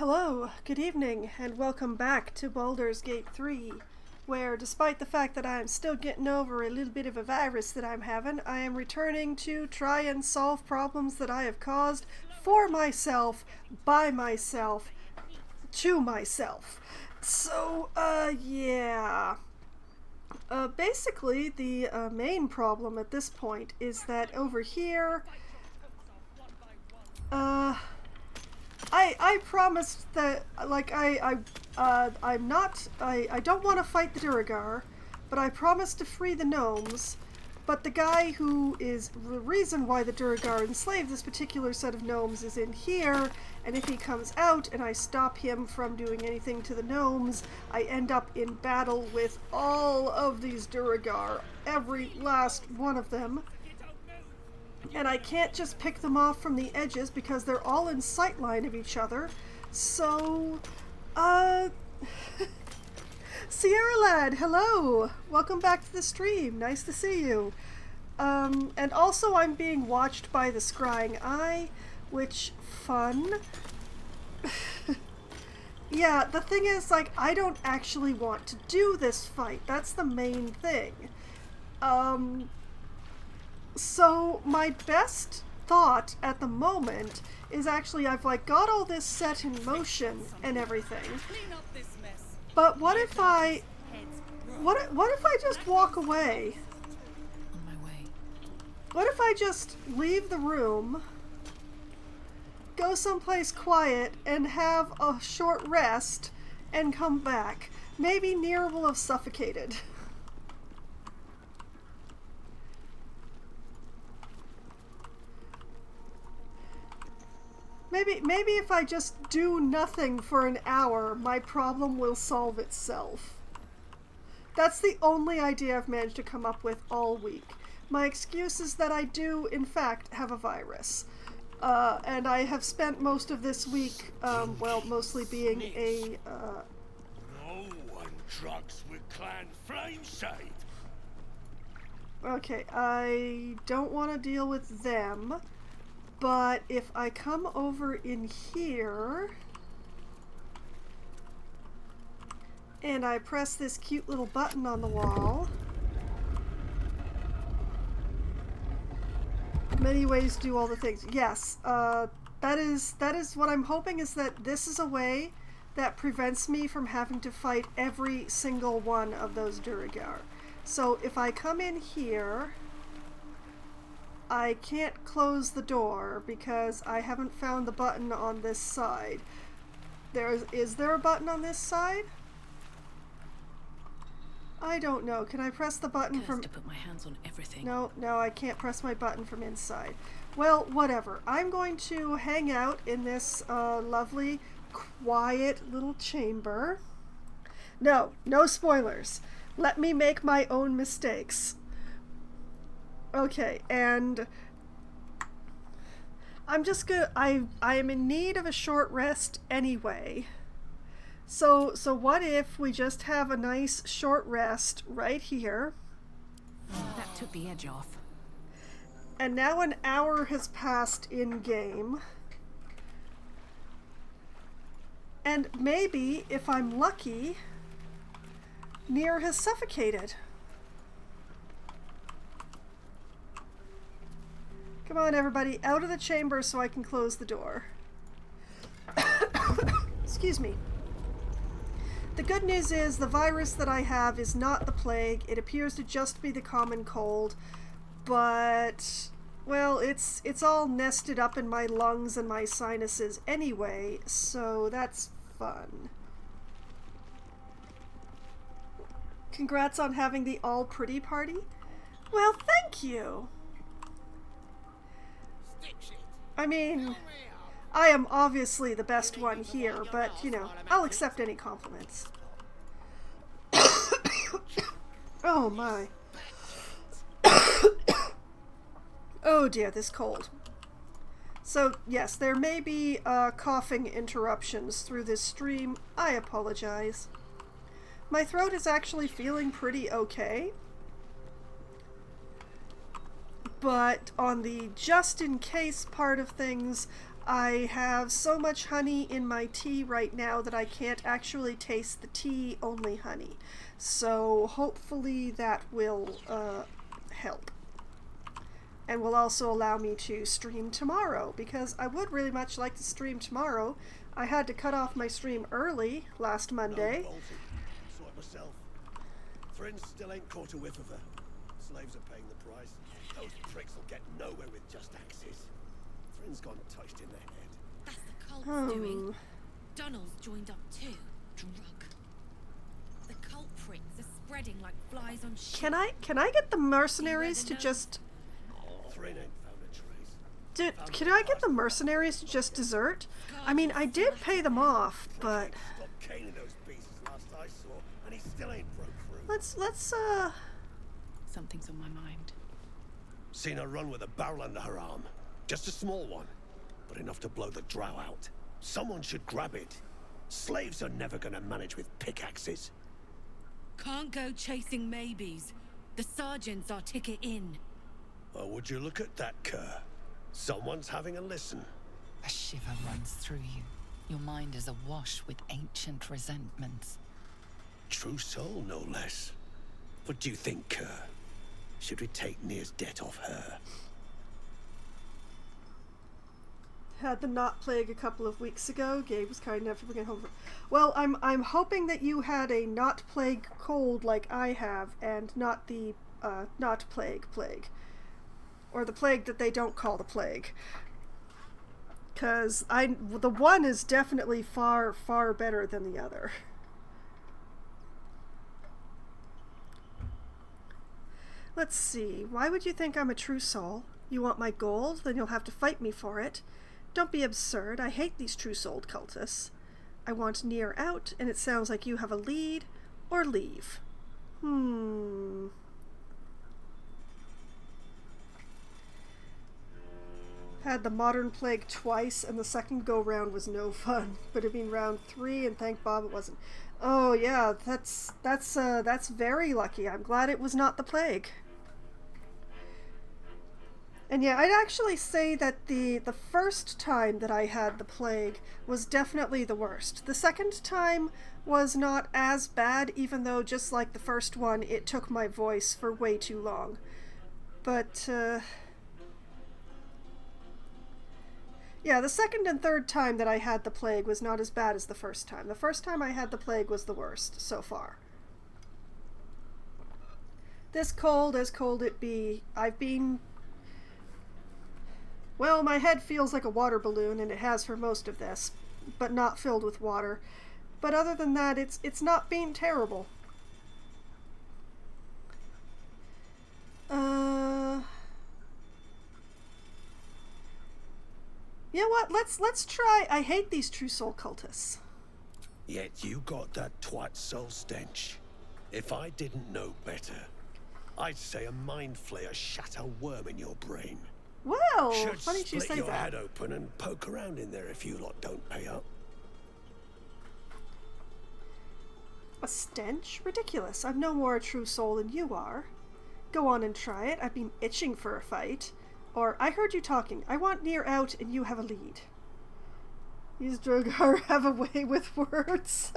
Hello, good evening, and welcome back to Baldur's Gate 3, where despite the fact that I'm still getting over a little bit of a virus that I'm having, I am returning to try and solve problems that I have caused for myself, by myself, to myself. So, yeah. Basically, the main problem at this point is that over here, I promised that, like, I don't want to fight the Duragar, but I promised to free the gnomes, but the guy who is the reason why the Duragar enslaved this particular set of gnomes is in here, and if he comes out and I stop him from doing anything to the gnomes, I end up in battle with all of these Duragar, every last one of them. And I can't just pick them off from the edges because they're all in sight line of each other. So, Sierra Lad, hello! Welcome back to the stream. Nice to see you. And also I'm being watched by the Scrying Eye, which, fun. Yeah, the thing is, like, I don't actually want to do this fight. That's the main thing. So my best thought at the moment is actually I've like got all this set in motion and everything. But what if I just walk away? On my way. What if I just leave the room, go someplace quiet and have a short rest and come back? Maybe Nier will have suffocated. Maybe if I just do nothing for an hour, my problem will solve itself. That's the only idea I've managed to come up with all week. My excuse is that I do, in fact, have a virus. And I have spent most of this week, well, mostly being a, No one trucks with Clan Flameshade. Okay, I don't want to deal with them. But if I come over in here and I press this cute little button on the wall, many ways to do all the things. Yes, that is what I'm hoping, is that this is a way that prevents me from having to fight every single one of those Duragar. So if I come in here, I can't close the door because I haven't found the button on this side. Is there a button on this side? I don't know. Can I press the button from... to put my hands on everything. No, I can't press my button from inside. Well, whatever. I'm going to hang out in this lovely, quiet little chamber. No spoilers. Let me make my own mistakes. Okay, and I'm just gonna, I am in need of a short rest anyway. So what if we just have a nice short rest right here? That took the edge off. And now an hour has passed in game. And maybe, if I'm lucky, Nier has suffocated. Come on, everybody, out of the chamber so I can close the door. Excuse me. The good news is the virus that I have is not the plague. It appears to just be the common cold. But, well, it's all nested up in my lungs and my sinuses anyway, so that's fun. Congrats on having the all pretty party. Well, thank you. I mean, I am obviously the best one here, but, you know, I'll accept any compliments. Oh my. Oh dear, this cold. So, yes, there may be coughing interruptions through this stream. I apologize. My throat is actually feeling pretty okay. But on the just in case part of things, I have so much honey in my tea right now that I can't actually taste the tea, only honey. So hopefully that will help. And will also allow me to stream tomorrow, because I would really much like to stream tomorrow. I had to cut off my stream early last Monday. No, bolted. Saw it myself. Friends still ain't caught a whiff of her. Slaves are paying the price. Those pricks will get nowhere with just axes. Friends gone touched in their head. That's the cult's doing. Donald's joined up too. Drug. The cult pricks are spreading like flies on shit. Can I get the mercenaries to just... Thrin ain't found a trace. Can I get the mercenaries to just desert? I mean, I did pay them off, but... Stopped caning those beasts last I saw, and he still ain't broke through. Let's Something's on my mind. Seen her run with a barrel under her arm. Just a small one, but enough to blow the drow out. Someone should grab it. Slaves are never gonna manage with pickaxes. Can't go chasing maybes. The sergeant's our ticket in. Or would you look at that, Kerr? Someone's having a listen. A shiver runs through you. Your mind is awash with ancient resentments. True soul, no less. What do you think, Kerr? Should we take Nir's debt off her? had the knot plague a couple of weeks ago. Gabe was kind enough to bring it home. Well, I'm hoping that you had a knot plague cold like I have, and not the knot plague, or the plague that they don't call the plague. Because the one is definitely far better than the other. Let's see. Why would you think I'm a true soul? You want my gold? Then you'll have to fight me for it. Don't be absurd. I hate these true-souled cultists. I want Nir out, and it sounds like you have a lead, or leave. Had the modern plague twice, and the second go-round was no fun. But it being round 3, and thank Bob it wasn't. Oh yeah, that's very lucky. I'm glad it was not the plague. And yeah, I'd actually say that the first time that I had the plague was definitely the worst. The second time was not as bad, even though just like the first one, it took my voice for way too long. But, yeah, the second and third time that I had the plague was not as bad as the first time. The first time I had the plague was the worst so far. This cold, as cold it be, I've been... Well, my head feels like a water balloon, and it has for most of this, but not filled with water. But other than that, it's not been terrible. You know what? Let's try. I hate these true soul cultists. Yet you got that twat soul stench. If I didn't know better, I'd say a mind flayer shat a worm in your brain. Well, Should funny you split say your that. head open and poke around in there if you lot don't pay up. A stench? Ridiculous. I'm no more a true soul than you are. Go on and try it. I've been itching for a fight. Or, I heard you talking. I want Nir out and you have a lead. These Drogar have a way with words.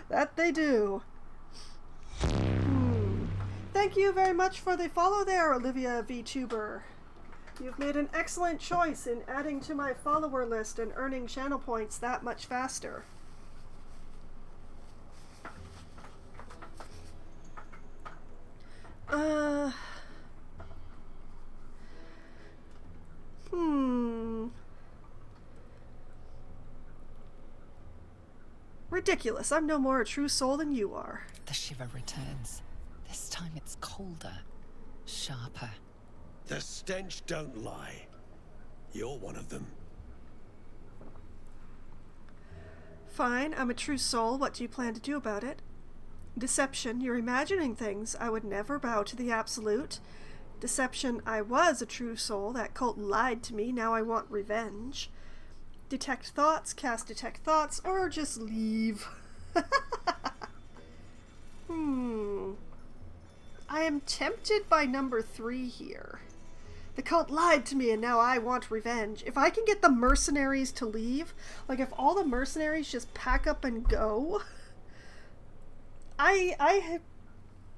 That they do. Thank you very much for the follow there, Olivia VTuber. You've made an excellent choice in adding to my follower list and earning channel points that much faster. Ridiculous. I'm no more a true soul than you are. The shiver returns. This time it's colder, sharper. The stench don't lie. You're one of them. Fine, I'm a true soul. What do you plan to do about it? Deception, you're imagining things. I would never bow to the absolute. Deception, I was a true soul. That cult lied to me. Now I want revenge. Detect thoughts, cast detect thoughts, or just leave. I am tempted by number 3 here. The cult lied to me and now I want revenge. If I can get the mercenaries to leave, like if all the mercenaries just pack up and go, I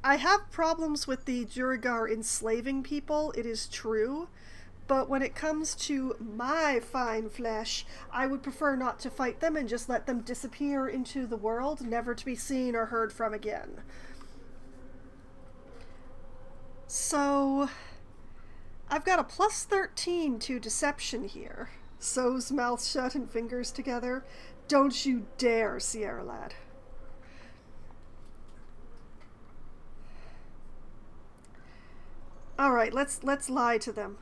have problems with the Duergar enslaving people, it is true, but when it comes to my fine flesh, I would prefer not to fight them and just let them disappear into the world, never to be seen or heard from again. So, I've got a plus 13 to deception here. So's mouth shut and fingers together. Don't you dare, Sierra lad. Alright, let's lie to them.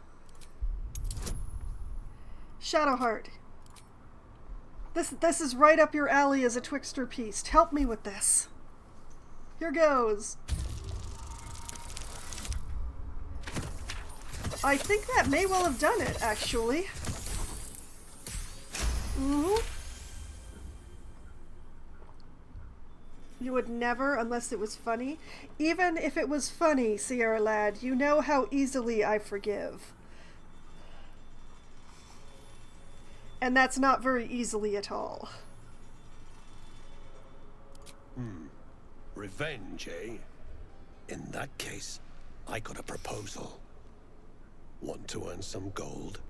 Shadowheart. This is right up your alley as a Twixter piece. Help me with this. Here goes. I think that may well have done it, actually. You would never, unless it was funny. Even if it was funny, Sierra lad, you know how easily I forgive. And that's not very easily at all. Revenge, eh? In that case, I got a proposal. Want to earn some gold?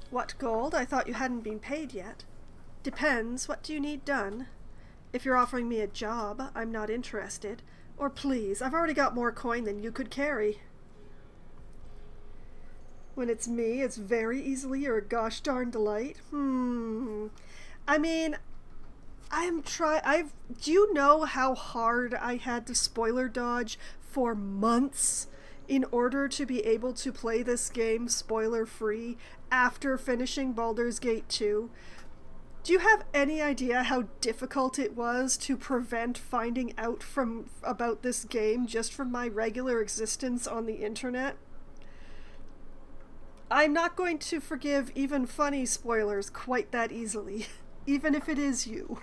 What gold? I thought you hadn't been paid yet. Depends. What do you need done? If you're offering me a job, I'm not interested. Or please, I've already got more coin than you could carry. When it's me, it's very easily you're a gosh darn delight. I mean, do you know how hard I had to spoiler dodge for months in order to be able to play this game spoiler free after finishing Baldur's Gate 2? Do you have any idea how difficult it was to prevent finding out about this game just from my regular existence on the internet? I'm not going to forgive even funny spoilers quite that easily, even if it is you.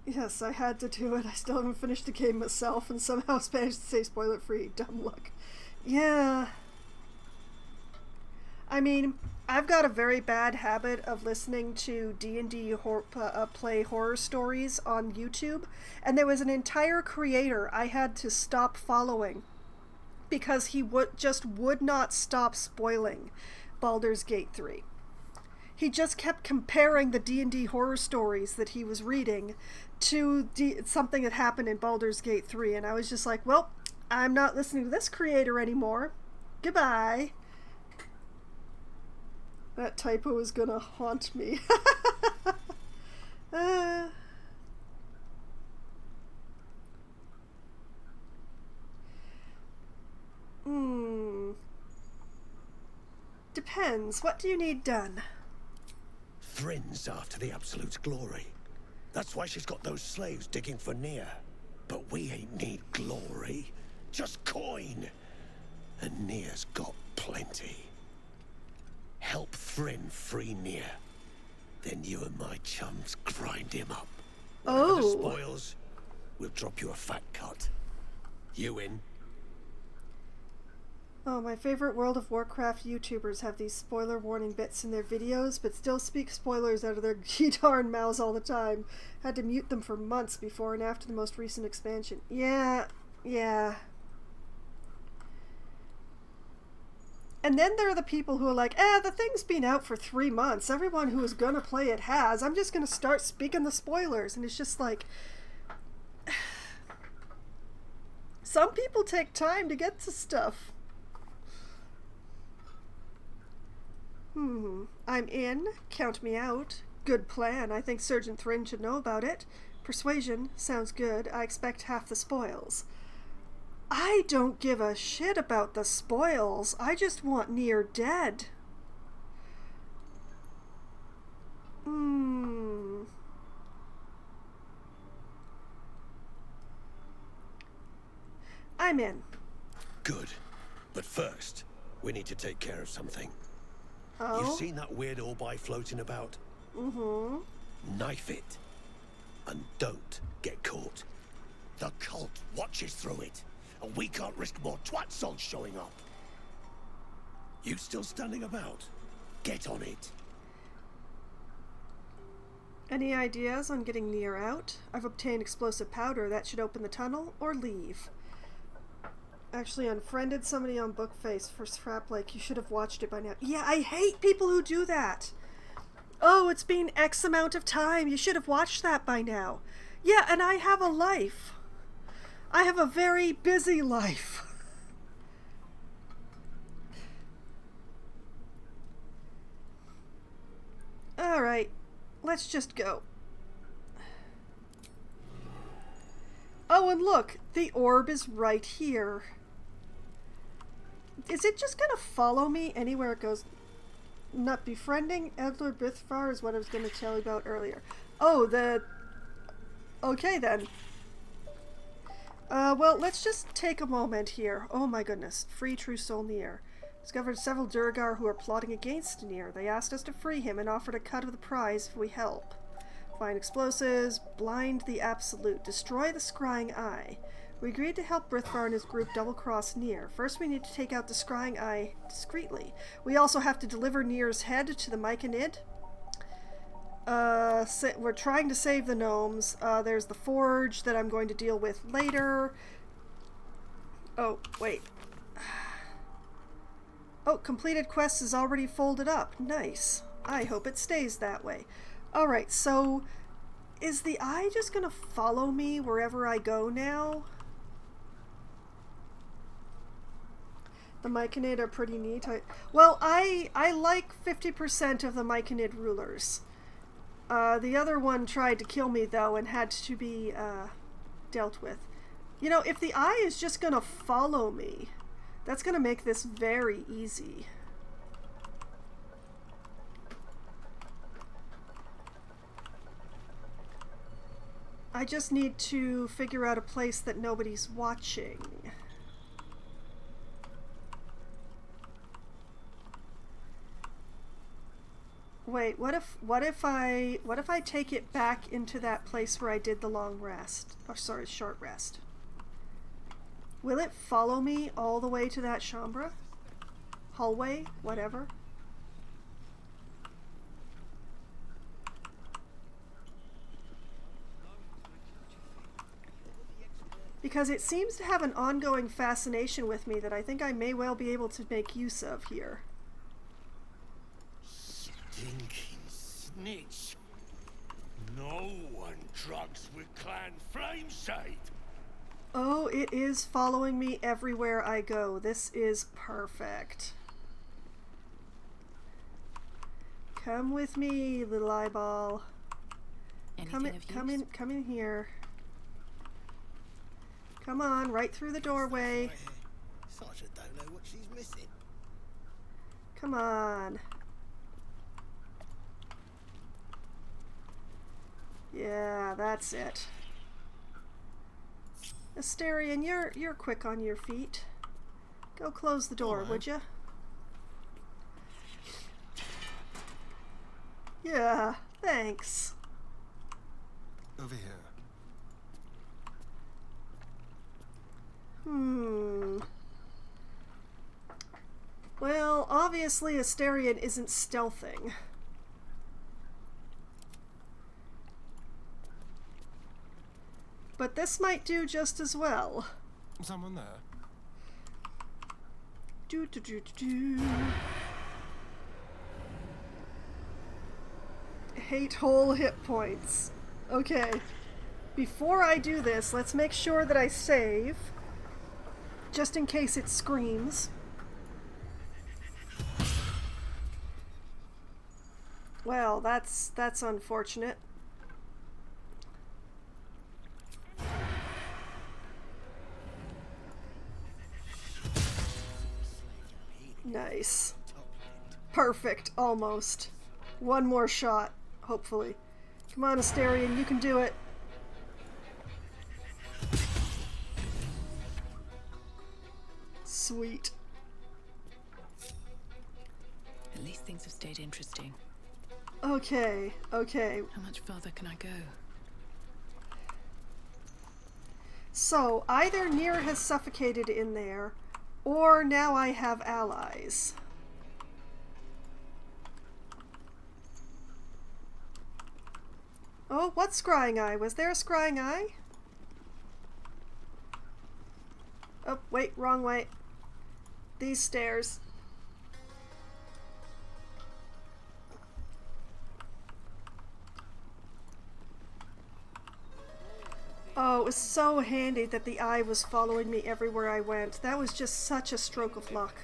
Yes, I had to do it. I still haven't finished the game myself and somehow managed to say spoiler free. Dumb luck. Yeah. I mean, I've got a very bad habit of listening to D&D play horror stories on YouTube, and there was an entire creator I had to stop following because he would not stop spoiling Baldur's Gate 3. He just kept comparing the D&D horror stories that he was reading to something that happened in Baldur's Gate 3, and I was just like, well, I'm not listening to this creator anymore. Goodbye. That typo is gonna haunt me. Depends. What do you need done? Thrin's after the Absolute's glory. That's why she's got those slaves digging for Nia. But we ain't need glory, just coin. And Nia's got plenty. Help Thrin free Nia. Then you and my chums grind him up. Whatever the spoils, we'll drop you a fat cut. You in? Oh, my favorite World of Warcraft YouTubers have these spoiler warning bits in their videos, but still speak spoilers out of their darn mouths all the time. Had to mute them for months before and after the most recent expansion. Yeah. And then there are the people who are like, the thing's been out for 3 months. Everyone who is gonna play it has. I'm just gonna start speaking the spoilers. And it's just like... some people take time to get to stuff. I'm in. Count me out. Good plan. I think Sergeant Thrin should know about it. Persuasion. Sounds good. I expect half the spoils. I don't give a shit about the spoils. I just want Nier dead. I'm in. Good. But first, We need to take care of something. Oh? You've seen that weird orbi floating about? Mm-hmm. Knife it. And don't get caught. The cult watches through it. And we can't risk more twat souls showing up. You still standing about? Get on it. Any ideas on getting Nier out? I've obtained explosive powder that should open the tunnel or leave. Actually unfriended somebody on Bookface for Scrap Lake. You should have watched it by now. Yeah, I hate people who do that. Oh, it's been X amount of time. You should have watched that by now. Yeah, and I have a life. I have a very busy life. Alright, let's just go. Oh, and look, the orb is right here. Is it just gonna follow me anywhere it goes? Not befriending Edler Bithfar is what I was gonna tell you about earlier. Oh, okay then. Well, let's just take a moment here. Oh my goodness. Free True Soul Nier. Discovered several Durgar who are plotting against Nier. They asked us to free him and offered a cut of the prize if we help. Find explosives, blind the Absolute, destroy the Scrying Eye. We agreed to help Brithvar and his group double-cross Nier. First we need to take out the Scrying Eye discreetly. We also have to deliver Nier's head to the Myconid. We're trying to save the gnomes. There's the forge that I'm going to deal with later. Oh, wait. Oh, completed quest is already folded up. Nice. I hope it stays that way. Alright, so is the eye just gonna follow me wherever I go now? The Myconid are pretty neat. Well, I like 50% of the Myconid rulers. The other one tried to kill me, though, and had to be dealt with. You know, if the eye is just gonna follow me, that's gonna make this very easy. I just need to figure out a place that nobody's watching. Wait, what if I take it back into that place where I did the long rest? Or sorry, short rest. Will it follow me all the way to that chambre? Hallway? Whatever. Because it seems to have an ongoing fascination with me that I think I may well be able to make use of here. Stinking snitch. No one drugs with Clan Flameshade. Oh, it is following me everywhere I go. This is perfect. Come with me, little eyeball. Come in here. Come on, right through the doorway. Sasha don't know what she's missing. Come on. Yeah, that's it. Asterion, you're quick on your feet. Go close the door, would you? Yeah, thanks. Over here. Well, obviously Asterion isn't stealthing. But this might do just as well. Someone there? Hate whole hit points. Okay. Before I do this, let's make sure that I save. Just in case it screams. Well, that's unfortunate. Nice. Perfect, almost. One more shot, hopefully. Come on, Asterion, you can do it. Sweet. At least things have stayed interesting. Okay, okay. How much further can I go? So, either Nier has suffocated in there, or now I have allies. Oh, what scrying eye? Was there a scrying eye? Oh, wait, wrong way. These stairs. Oh, it was so handy that the eye was following me everywhere I went. That was just such a stroke of luck.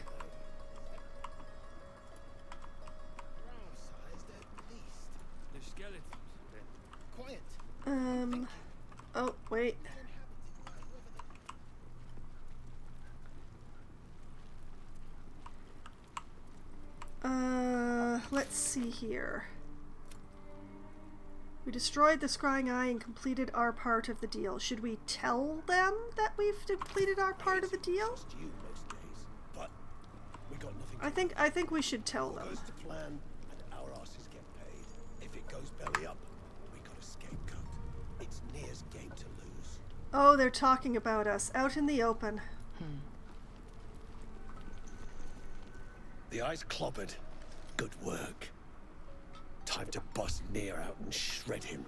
Oh, wait. Let's see here. We destroyed the scrying eye and completed our part of the deal. Should we tell them that we've completed our part of the deal? Just you most days, but we got nothing to I think we should tell All them. goes to plan, and our asses get paid. If it goes belly up, we got a scapegoat. It's Nier's game to lose. Oh, they're talking about us out in the open. The eye's clobbered. Good work. Time to bust Nier out and shred him.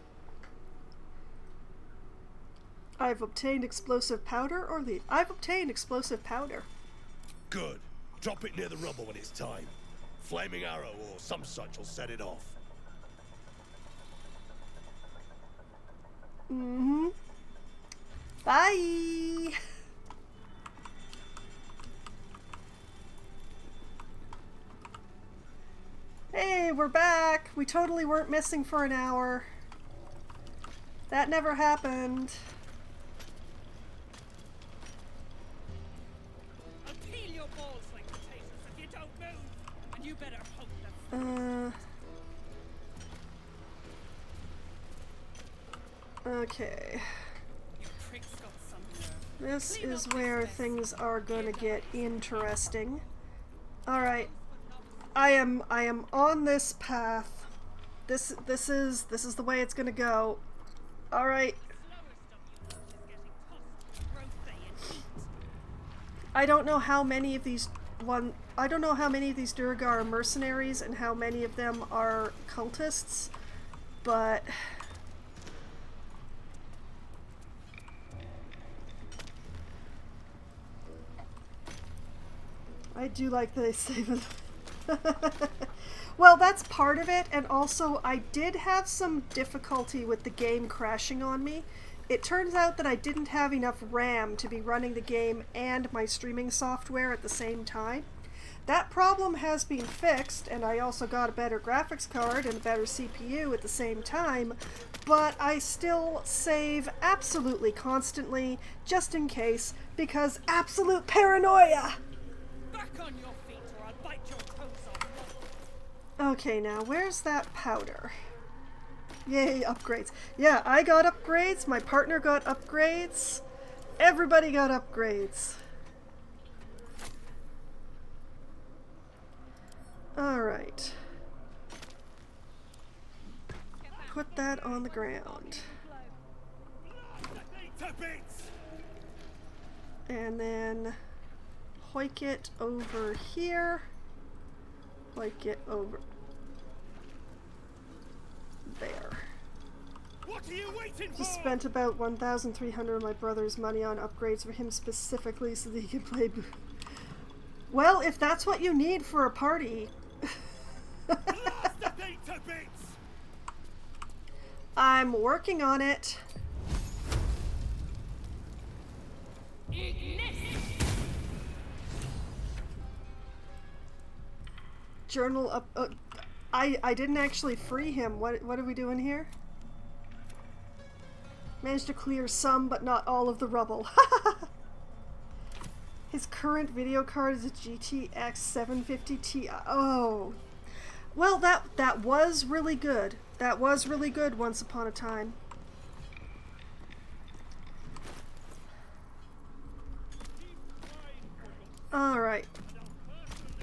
I've obtained explosive powder or leave. I've obtained explosive powder. Good. Drop it near the rubble when it's time. Flaming arrow or some such will set it off. Mm-hmm. Bye! Hey, we're back! We totally weren't missing for an hour. That never happened. I'll peel your balls like potatoes if you don't move, and you better hope that. Okay. You prick's got some nerve. This is where things are gonna get interesting. Alright. I am on this path. This is the way it's gonna go. Alright. I don't know how many of these Durgar are mercenaries and how many of them are cultists, but I do like that they save it. Well, that's part of it, and also I did have some difficulty with the game crashing on me. It turns out that I didn't have enough RAM to be running the game and my streaming software at the same time. That problem has been fixed, and I also got a better graphics card and a better CPU at the same time, but I still save absolutely constantly, just in case, because absolute paranoia! Back on your feet or I'll bite your toes off. Okay, now where's that powder? Yay, upgrades. Yeah, I got upgrades, my partner got upgrades, everybody got upgrades. Alright. Put that on the ground. And then hoik it over here. Hoik it over there. What are you waiting for? Just spent about 1,300 of my brother's money on upgrades for him specifically so that he can play Well, if that's what you need for a party. I'm working on it. Journal up. I didn't actually free him. What are we doing here? Managed to clear some, but not all of the rubble. His current video card is a GTX 750 Ti. Oh, well, that was really good. That was really good once upon a time. All right.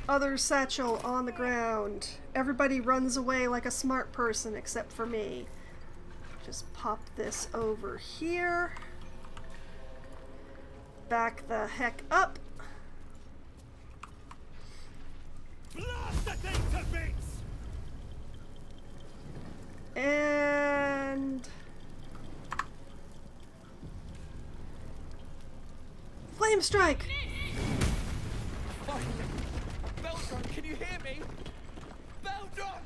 Other satchel on the ground. Everybody runs away like a smart person except for me. Just pop this over here. Back the heck up. Blast the thing to bits! And flame strike. Finally! Baldur, can you hear me? Baldur!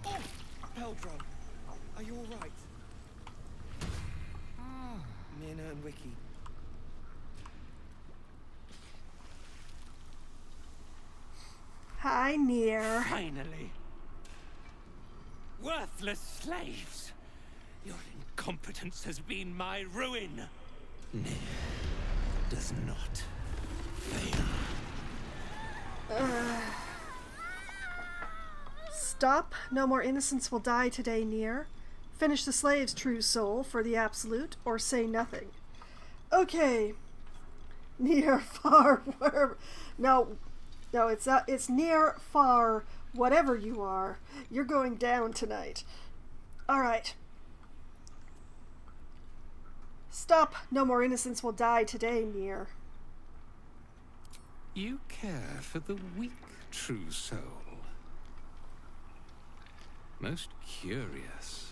Oh! Baldur, are you alright? Mina and Wiki. Hi, Nier. Finally! Worthless slaves! Your incompetence has been my ruin! Nier does not fail. Stop. No more innocents will die today, Nier. Finish the slave's true soul for the absolute, or say nothing. Okay. Near, far, wherever. No, it's near, far, whatever you are. You're going down tonight. Alright. Stop. No more innocents will die today, Nier. You care for the weak, true soul. Most curious.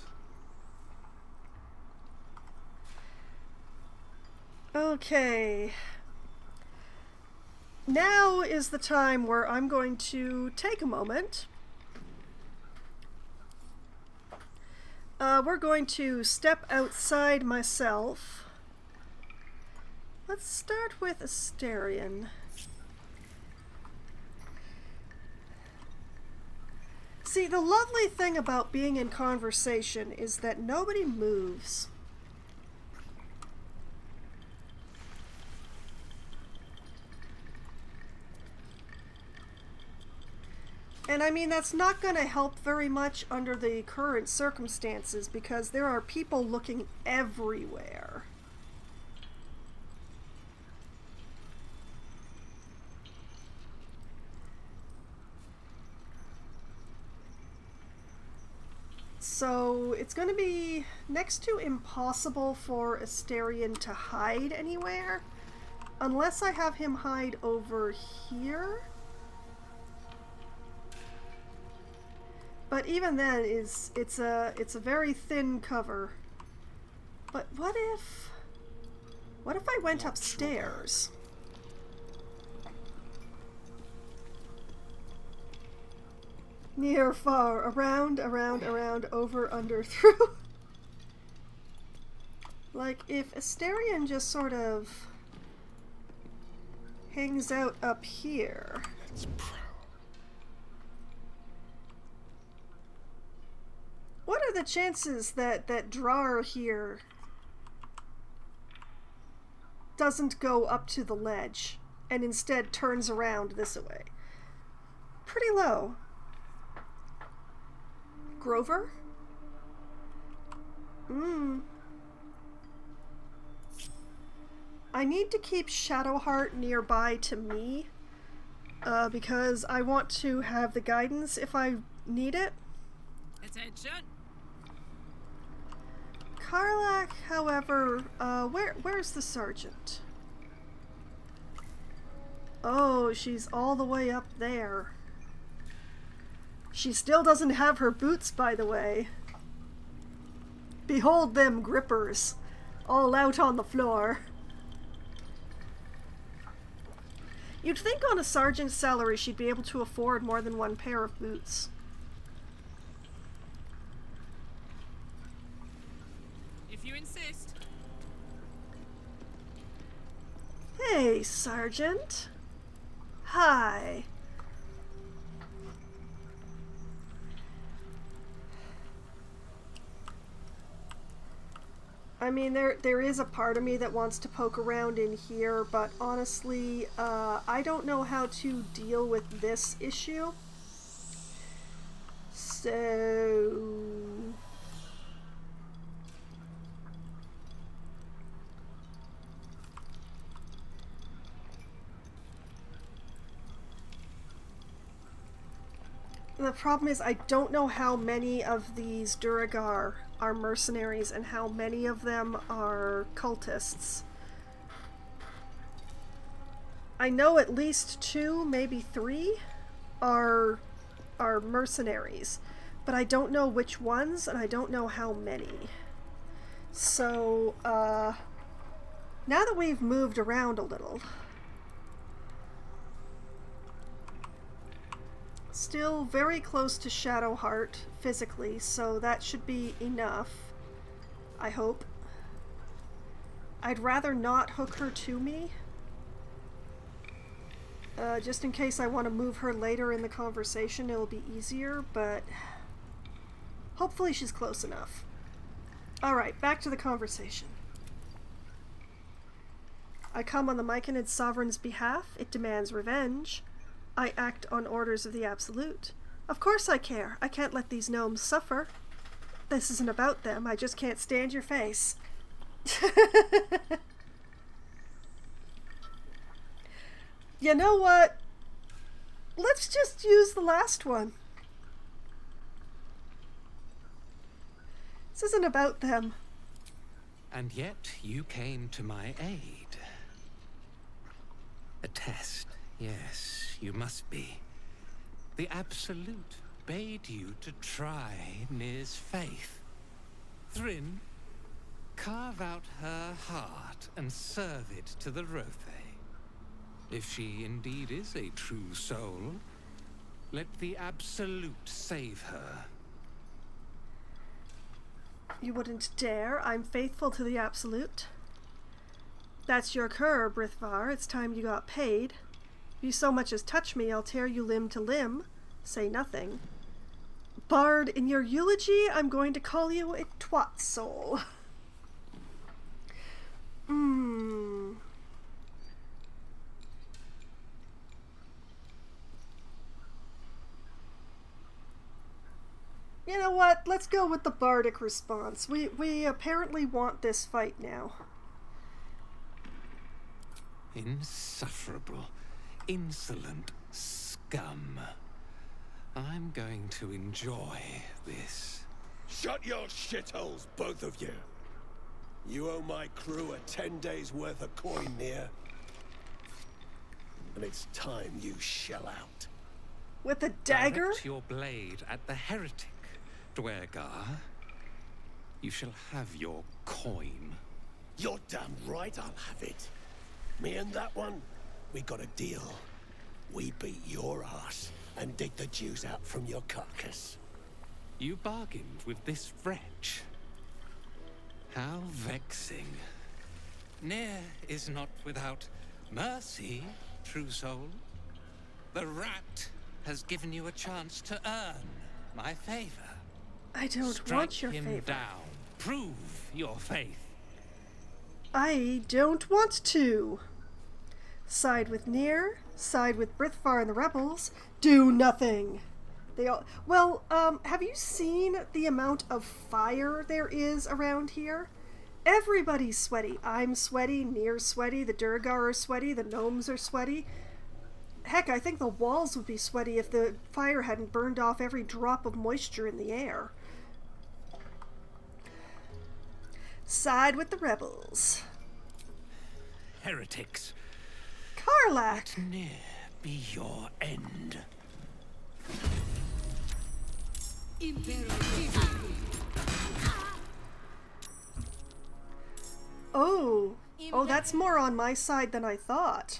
Okay. Now is the time where I'm going to take a moment. We're going to step outside myself. Let's start with Asterion. See, the lovely thing about being in conversation is that nobody moves. And I mean, that's not going to help very much under the current circumstances because there are people looking everywhere. So it's going to be next to impossible for Asterion to hide anywhere, unless I have him hide over here. But even then, it's a very thin cover. But what if I went upstairs? Near, far, around, over, under, through. Like, if Asterion just sort of hangs out up here. Let's prowl. What are the chances that Drar here doesn't go up to the ledge and instead turns around this way? Pretty low. Grover? I need to keep Shadowheart nearby to me because I want to have the guidance if I need it. Attention! Karlach, however, where's the sergeant? Oh, she's all the way up there. She still doesn't have her boots, by the way. Behold them grippers, all out on the floor. You'd think on a sergeant's salary she'd be able to afford more than one pair of boots. If you insist. Hey, Sergeant. Hi. I mean, there is a part of me that wants to poke around in here, but honestly, I don't know how to deal with this issue. So... The problem is I don't know how many of these Duragar are mercenaries and how many of them are cultists. I know at least 2, maybe 3 are mercenaries, but I don't know which ones and I don't know how many. So, now that we've moved around a little, still very close to Shadowheart physically, so that should be enough, I hope. I'd rather not hook her to me, just in case I want to move her later in the conversation. It'll be easier, but hopefully she's close enough. Alright, back to the conversation. I come on the Myconid sovereign's behalf. It demands revenge. I act on orders of the Absolute. Of course I care. I can't let these gnomes suffer. This isn't about them. I just can't stand your face. You know what? Let's just use the last one. This isn't about them. And yet you came to my aid. A test, yes, you must be. The Absolute bade you to try Nir's faith. Thryn, carve out her heart and serve it to the Rothe. If she indeed is a true soul, let the Absolute save her. You wouldn't dare. I'm faithful to the Absolute. That's your cur, Brithvar. It's time you got paid. If you so much as touch me, I'll tear you limb to limb. Say nothing. Bard, in your eulogy, I'm going to call you a twat soul. You know what? Let's go with the bardic response. We apparently want this fight now. Insufferable, insolent scum. I'm going to enjoy this. Shut your shitholes, both of you. You owe my crew a 10 days' worth of coin near. And it's time you shell out. With a dagger? Direct your blade at the heretic, Dwergar. You shall have your coin. You're damn right I'll have it. Me and that one, we got a deal. We beat your ass and dig the Jews out from your carcass. You bargained with this wretch. How vexing. Nir is not without mercy, true soul. The rat has given you a chance to earn my favor. I don't Strike want your him favor. down. Prove your faith. I don't want to. Side with Nir, side with Brithvar and the rebels, do nothing. They all... Well, have you seen the amount of fire there is around here? Everybody's sweaty. I'm sweaty, Nir's sweaty, the Durgar are sweaty, the gnomes are sweaty. Heck, I think the walls would be sweaty if the fire hadn't burned off every drop of moisture in the air. Side with the rebels. Heretics. Karlach! Let Nir be your end. Oh, that's more on my side than I thought.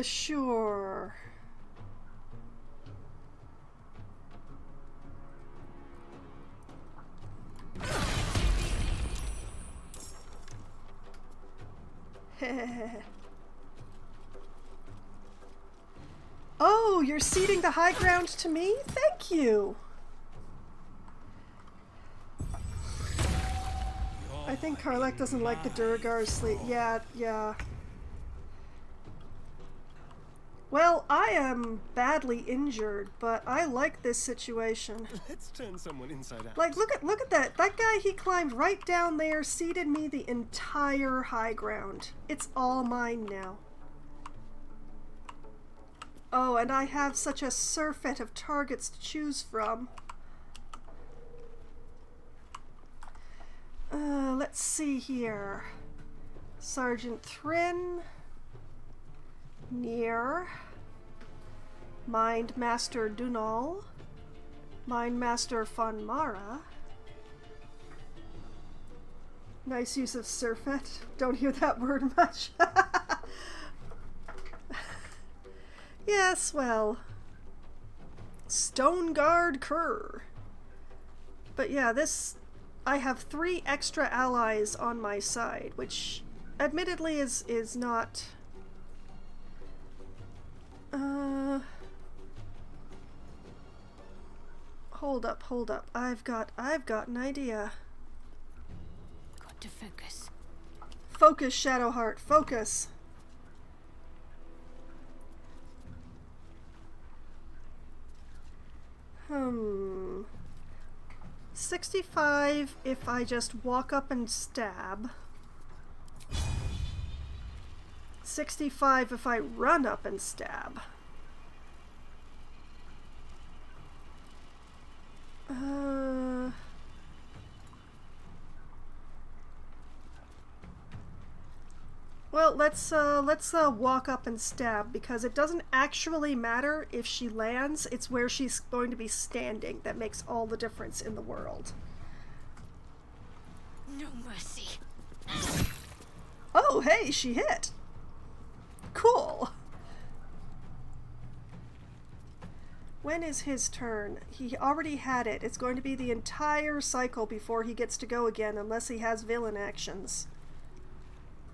Sure. Oh, you're ceding the high ground to me? Thank you. I think Karlach doesn't like the Durgar sleep. Yeah. Well, I am badly injured, but I like this situation. Let's turn someone inside out. Like, look at that. That guy, he climbed right down there, ceded me the entire high ground. It's all mine now. Oh, and I have such a surfeit of targets to choose from. Let's see here. Sergeant Thrin. Nier. Mind Master Dunal. Mind Master Von Mara. Nice use of surfeit. Don't hear that word much. Yes, well. Stone Guard Kerr. But yeah, this... I have 3 extra allies on my side, which admittedly is not... Hold up. I've got an idea. Got to focus. Focus, Shadowheart, focus. 65 if I just walk up and stab. 65 if I run up and stab. Well, let's walk up and stab, because it doesn't actually matter if she lands. It's where she's going to be standing that makes all the difference in the world. No mercy. Oh, hey, she hit. Cool. When is his turn? He already had it. It's going to be the entire cycle before he gets to go again, unless he has villain actions.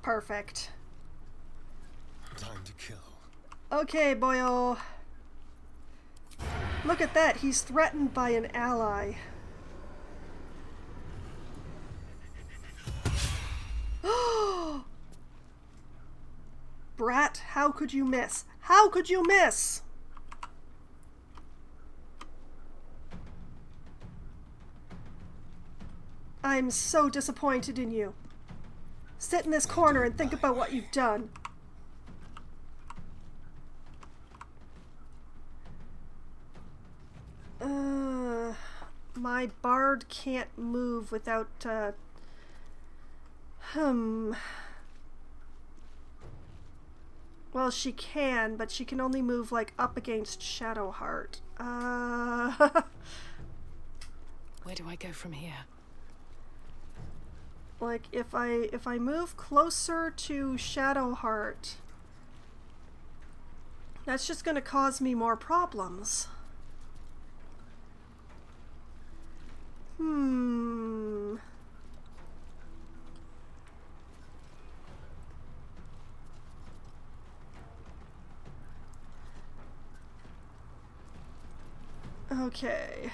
Perfect. Time to kill. Okay, boyo. Look at that. He's threatened by an ally. Brat, how could you miss? How could you miss? I'm so disappointed in you. Sit in this corner and think about what you've done. My bard can't move without, Well, she can, but she can only move, like, up against Shadowheart. Where do I go from here? Like, if I move closer to Shadowheart, that's just gonna cause me more problems. Okay.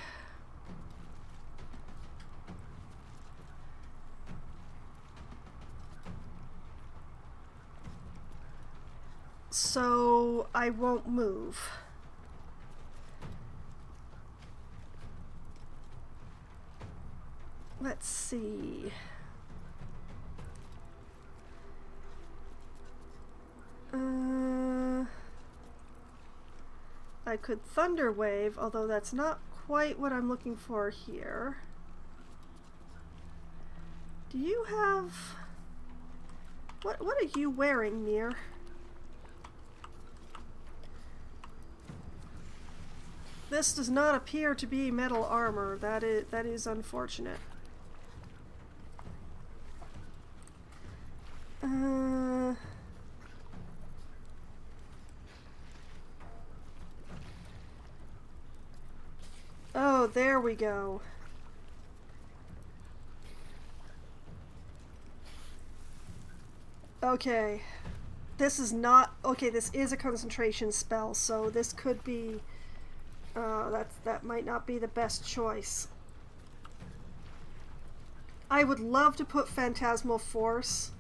So I won't move. Let's see. I could Thunder Wave, although that's not quite what I'm looking for here. Do you have... What are you wearing, Nier? This does not appear to be metal armor. That is unfortunate. Oh, there we go. Okay. This is not... Okay, this is a concentration spell, so this could be... that might not be the best choice. I would love to put Phantasmal Force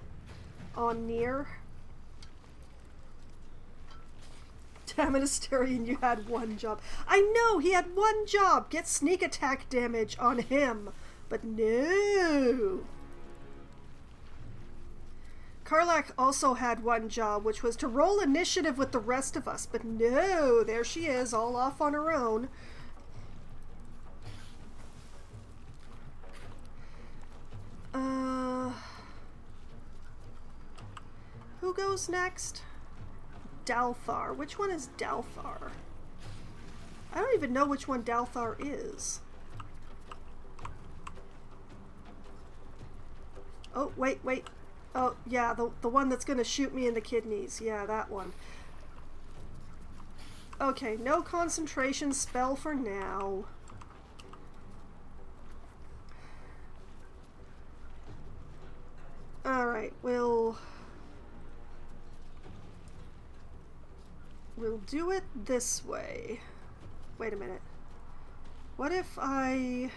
on Nier. Damn it, Asterion, you had one job. I know, he had one job! Get sneak attack damage on him. But no! Karlach also had one job, which was to roll initiative with the rest of us. But no, there she is, all off on her own. Who goes next? Dalthar. Which one is Dalthar? I don't even know which one Dalthar is. Oh, wait. Oh, yeah, the one that's gonna shoot me in the kidneys. Yeah, that one. Okay, no concentration spell for now. Alright, we'll do it this way. Wait a minute. What if I've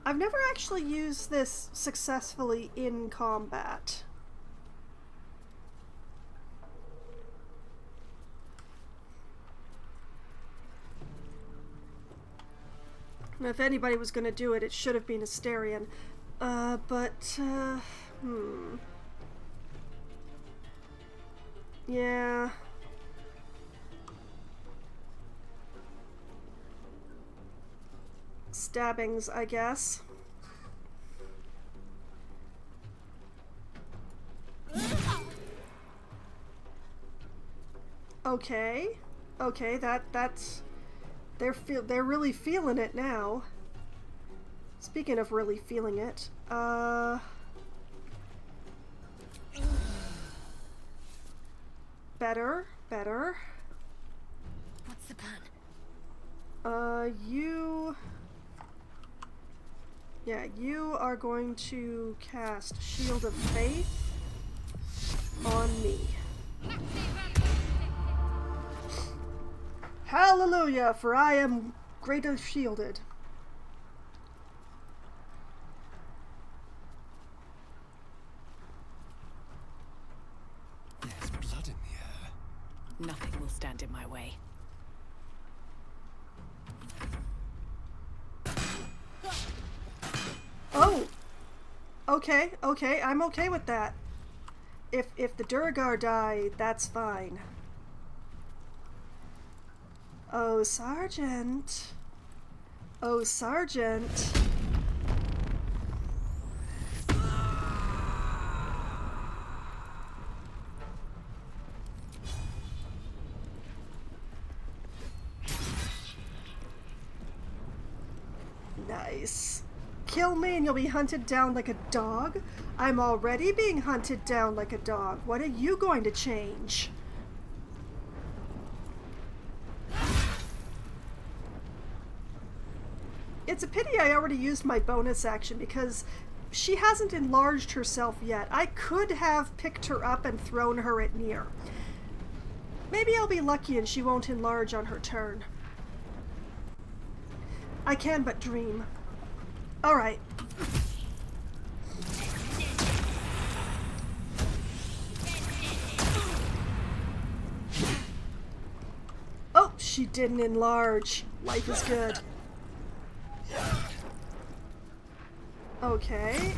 never actually used this successfully in combat. And if anybody was going to do it, it should have been Asterion. Yeah. Stabbings, I guess. Okay. Okay, that's they're really feeling it now. Speaking of really feeling it, better. What's the plan? You are going to cast Shield of Faith on me. Hallelujah, for I am greatly shielded. There's blood in the air. Nothing will stand in my way. Oh! Okay, I'm okay with that. If the Duergar die, that's fine. Oh, Sergeant. Oh, Sergeant. Nice. Kill me and you'll be hunted down like a dog? I'm already being hunted down like a dog. What are you going to change? It's a pity I already used my bonus action because she hasn't enlarged herself yet. I could have picked her up and thrown her at Nier. Maybe I'll be lucky and she won't enlarge on her turn. I can but dream. Alright. Oh, she didn't enlarge. Life is good. Okay.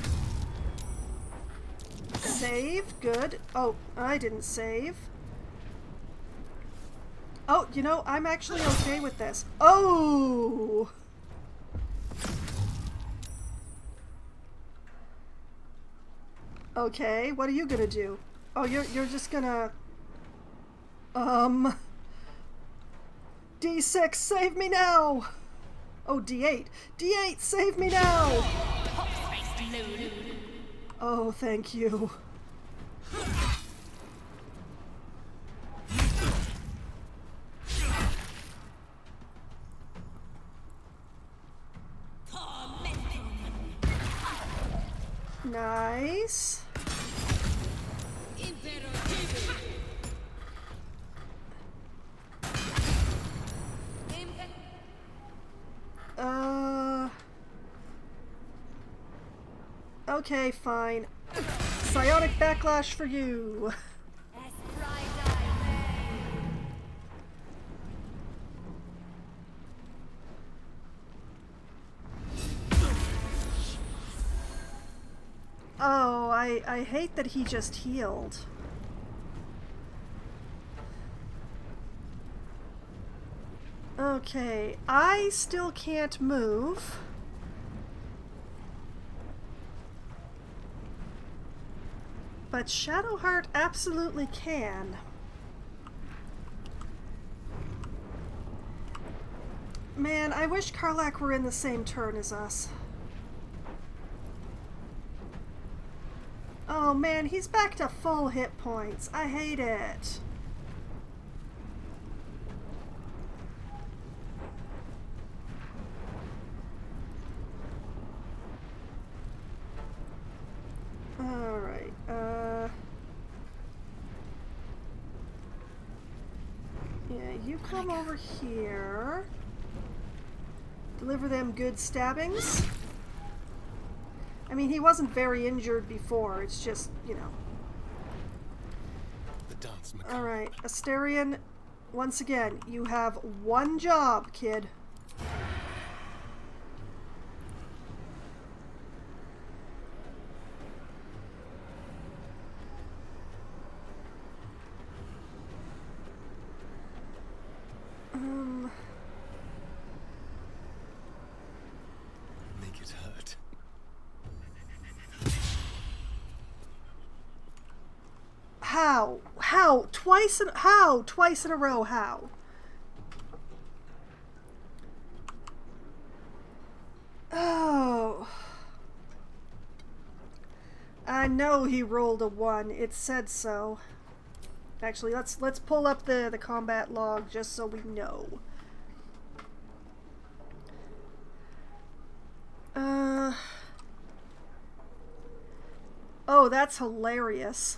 Save. Good. Oh, I didn't save. Oh, you know, I'm actually okay with this. Oh! Okay, what are you gonna do? Oh, you're just gonna... D6, save me now! Oh, D8. D8, save me now! Oh, thank you. Nice. Okay, fine. Psionic backlash for you. Oh, I hate that he just healed. Okay, I still can't move. But Shadowheart absolutely can. Man, I wish Karlach were in the same turn as us. Oh man, he's back to full hit points. I hate it. Alright, yeah, you come over here. Deliver them good stabbings. I mean, he wasn't very injured before. It's just, you know. The dance macabre. Alright, Asterion, once again, you have one job, kid. Make it hurt. How? How? Twice in a row, how? Oh. I know he rolled a 1. It said so. Actually, let's pull up the combat log just so we know. Oh, that's hilarious.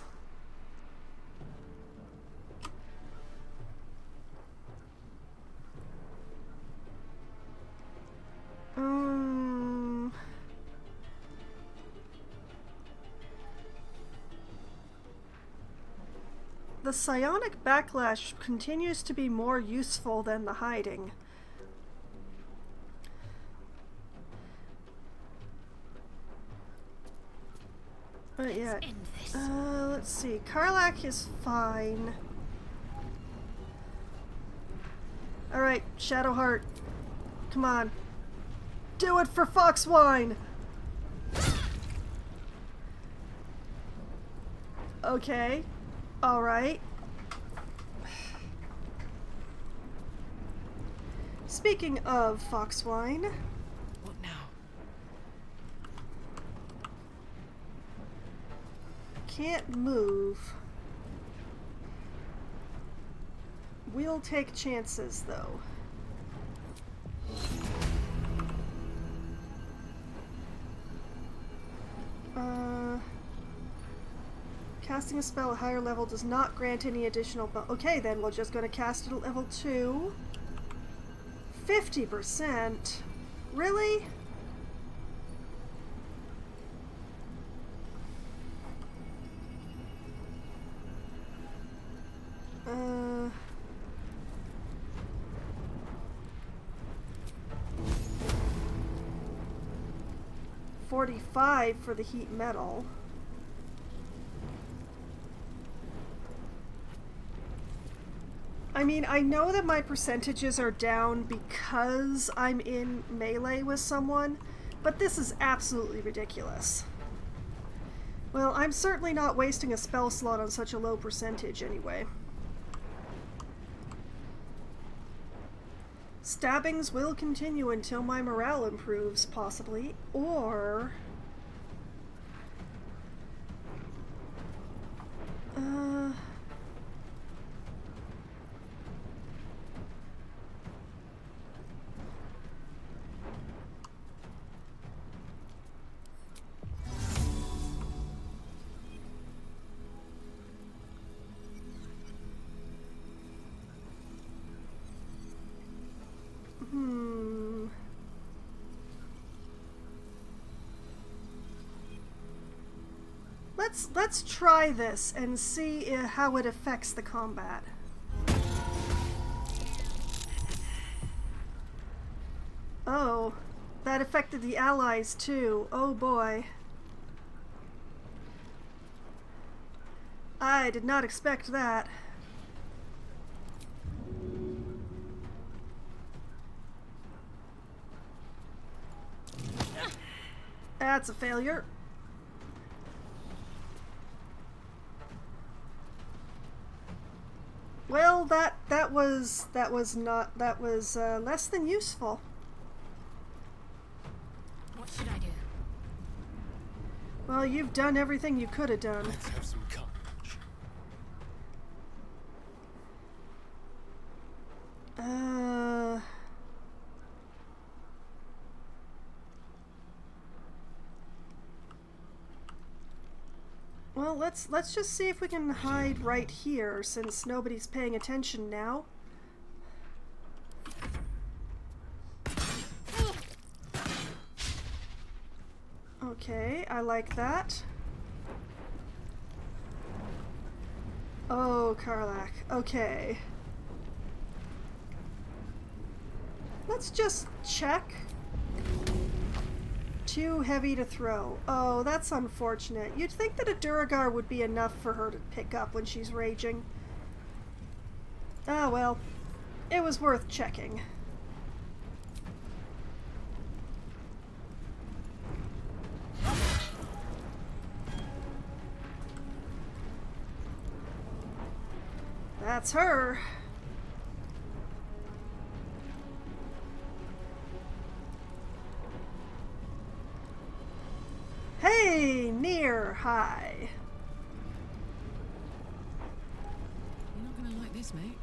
The psionic backlash continues to be more useful than the hiding. But yeah, let's see. Karlach is fine. Alright, Shadowheart. Come on. Do it for Foxwine! Okay. Alright. Speaking of Foxwine. What now? Can't move. We'll take chances, though. Casting a spell at higher level does not grant any additional okay, then we're just going to cast it at level 2. 50%? Really? Uh... 45 for the heat metal. I mean, I know that my percentages are down because I'm in melee with someone, but this is absolutely ridiculous. Well, I'm certainly not wasting a spell slot on such a low percentage anyway. Stabbings will continue until my morale improves, possibly, or... Let's try this and see how it affects the combat. Oh, that affected the allies too. Oh boy. I did not expect that. That's a failure. Well, that was less than useful. What should I do? Well, you've done everything you could have done. Let's have some courage. Well, let's just see if we can hide right here, since nobody's paying attention now. Okay, I like that. Oh, Karlach. Okay. Let's just check. Too heavy to throw. Oh, that's unfortunate. You'd think that a Duragar would be enough for her to pick up when she's raging. Ah, well. It was worth checking. That's her. Hey, near, hi. You're not gonna like this, mate.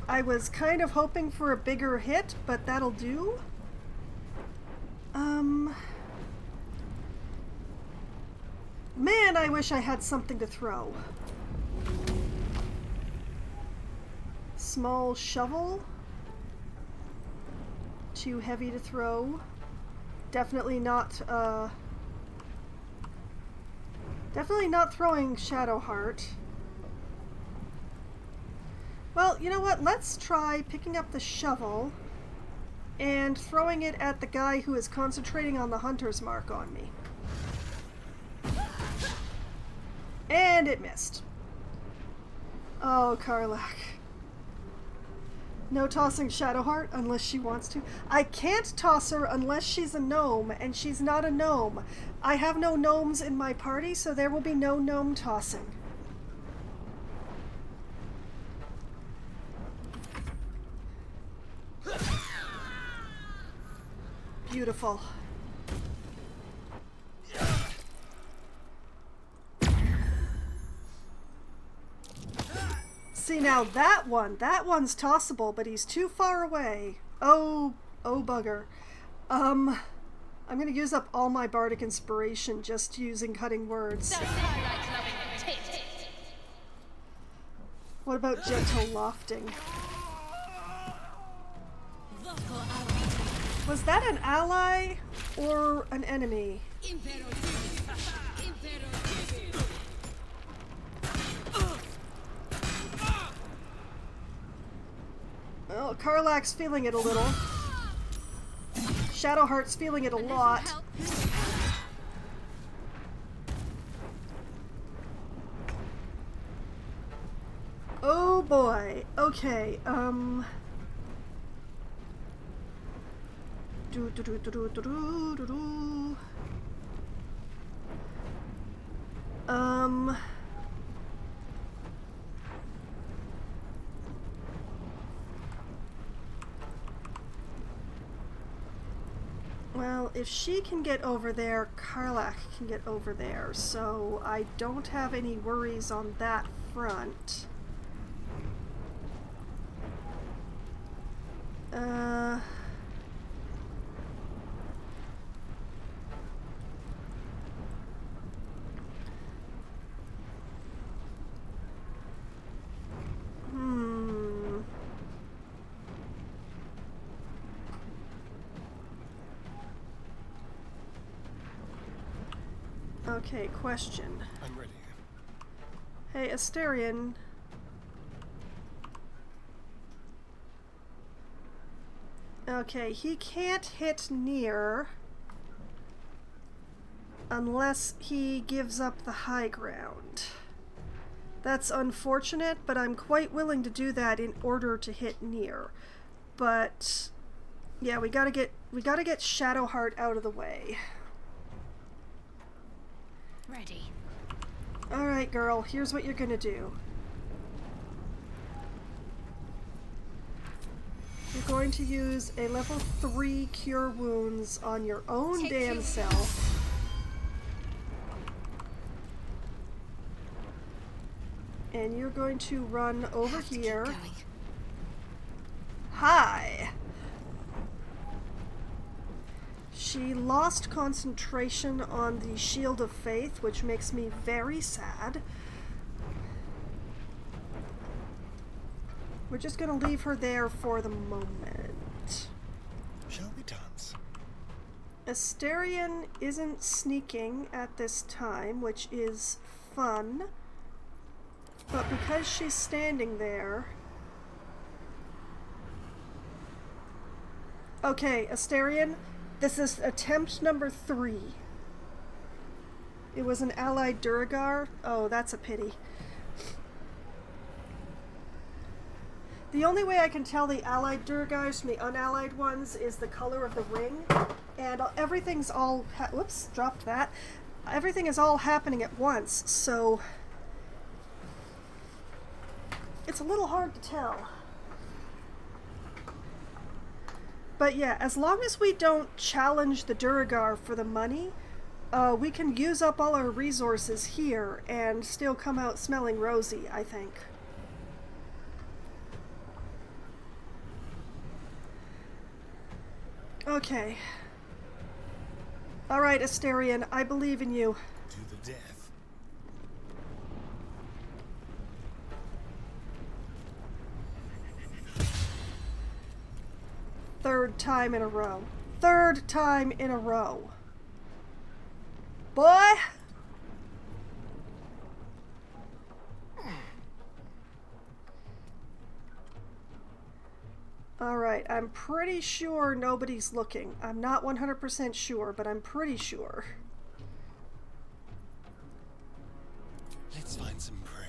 I was kind of hoping for a bigger hit, but that'll do. Man, I wish I had something to throw. Small shovel. Too heavy to throw. Definitely not throwing Shadowheart. Well, you know what? Let's try picking up the shovel and throwing it at the guy who is concentrating on the hunter's mark on me. And it missed. Oh, Karlach. No tossing Shadowheart unless she wants to. I can't toss her unless she's a gnome, and she's not a gnome. I have no gnomes in my party, so there will be no gnome tossing. Beautiful. See, now that one's tossable, but he's too far away. Oh bugger. I'm gonna use up all my bardic inspiration just using cutting words. What about gentle lofting? Was that an ally or an enemy? Well, Karlach's feeling it a little. Shadowheart's feeling it a lot. Oh boy. Okay, well, if she can get over there, Karlach can get over there, so I don't have any worries on that front. Okay, question. I'm ready. Hey, Asterion. Okay, he can't hit near. Unless he gives up the high ground. That's unfortunate, but I'm quite willing to do that in order to hit Nier. But yeah, we gotta get Shadowheart out of the way. Ready. Alright, girl, here's what you're gonna do. You're going to use a level 3 Cure Wounds on your own damn self. And you're going to run over here. Hi! She lost concentration on the Shield of Faith, which makes me very sad. We're just gonna leave her there for the moment. Shall we dance? Asterion isn't sneaking at this time, which is fun. But because she's standing there... Okay, Asterion, this is attempt number 3. It was an allied Duragar. Oh, that's a pity. The only way I can tell the allied Duragars from the unallied ones is the color of the ring. And everything's all... whoops, dropped that. Everything is all happening at once, so... it's a little hard to tell. But yeah, as long as we don't challenge the Duragar for the money, we can use up all our resources here and still come out smelling rosy, I think. Okay. Alright, Asterion, I believe in you. To the death. Third time in a row. Third time in a row. Boy! Alright, I'm pretty sure nobody's looking. I'm not 100% sure, but I'm pretty sure. Let's find some prey.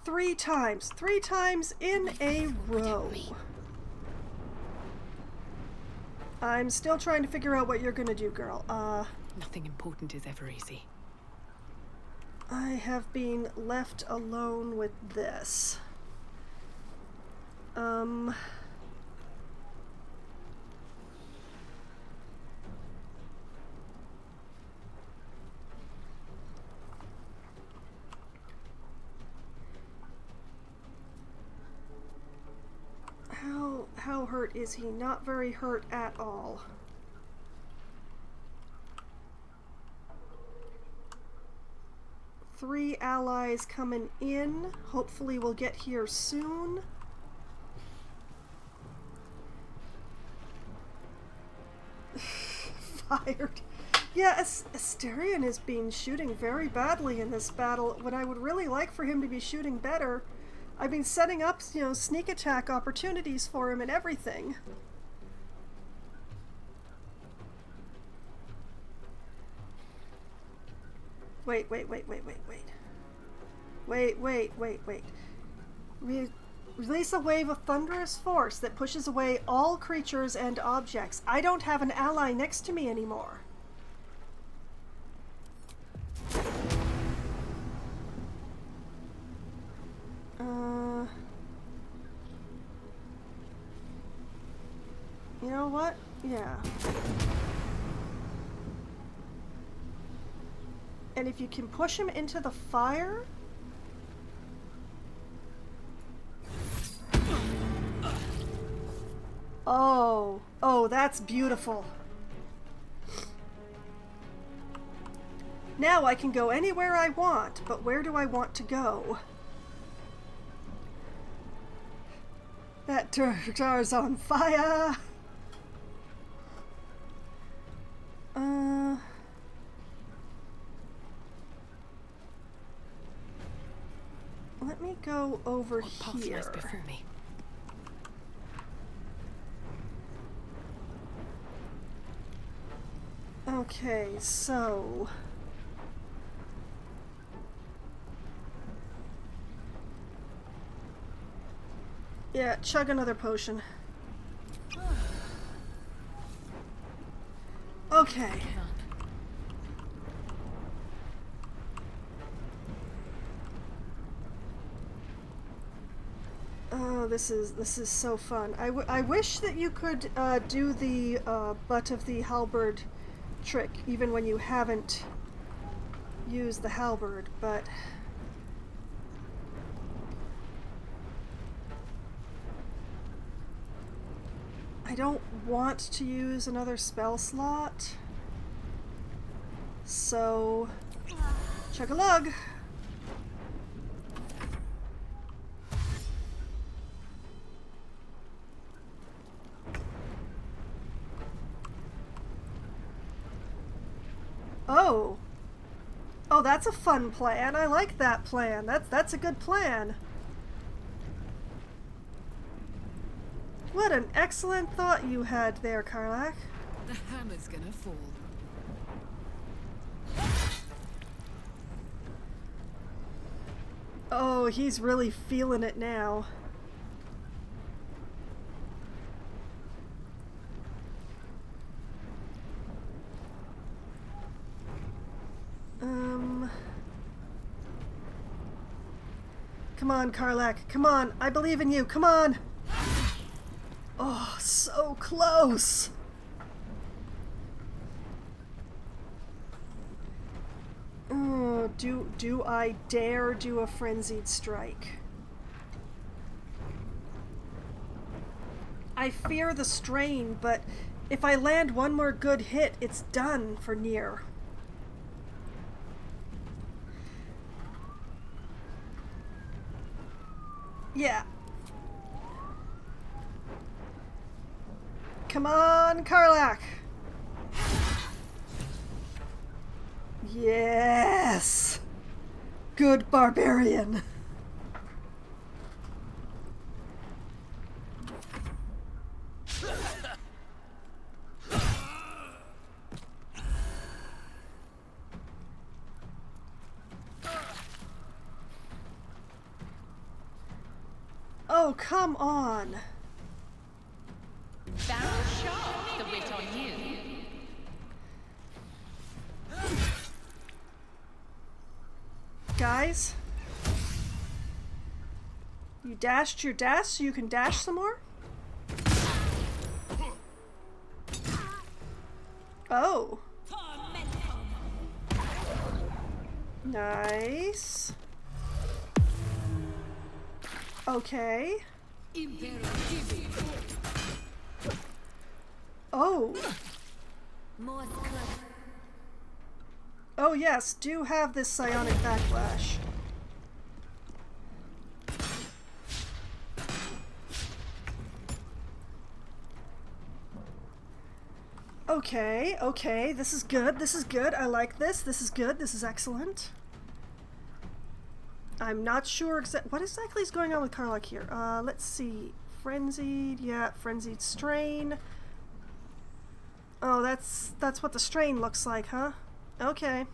3 times. 3 times in a row. I'm still trying to figure out what you're gonna do, girl. Nothing important is ever easy. I have been left alone with this. How hurt is he? Not very hurt at all. Three allies coming in. Hopefully we'll get here soon. Fired. Yeah, Asterion is being shooting very badly in this battle, when I would really like for him to be shooting better. I've been setting up, you know, sneak attack opportunities for him and everything. Wait. Release a wave of thunderous force that pushes away all creatures and objects. I don't have an ally next to me anymore. You know what? Yeah. And if you can push him into the fire... Oh, that's beautiful. Now I can go anywhere I want, but where do I want to go? That jar's on fire! Let me go over What path here. lies before me? Okay, so... yeah, chug another potion. Okay. Oh, this is so fun. I wish that you could do the butt of the halberd trick even when you haven't used the halberd, but I don't want to use another spell slot. So chug-a-lug. Oh. Oh, that's a fun plan. I like that plan. That's a good plan. What an excellent thought you had there, Karlach. The hammer's gonna fall. Oh, he's really feeling it now. Come on, Karlach. Come on. I believe in you. Come on. Oh, so close. Oh, do I dare do a frenzied strike? I fear the strain, but if I land one more good hit, it's done for Nier. Yeah. Come on, Karlach. Yes. Good barbarian. Oh, come on. Barrel sharp, the wit on you. Guys, you dashed your dash so you can dash some more? Oh. Nice. Okay. Oh. Oh yes, do have this psionic backlash. Okay, okay, this is good, this is good, I like this is good, this is excellent. I'm not sure what exactly is going on with Karlach here. Let's see. Frenzied, yeah, frenzied strain. Oh, that's what the strain looks like, huh? Okay.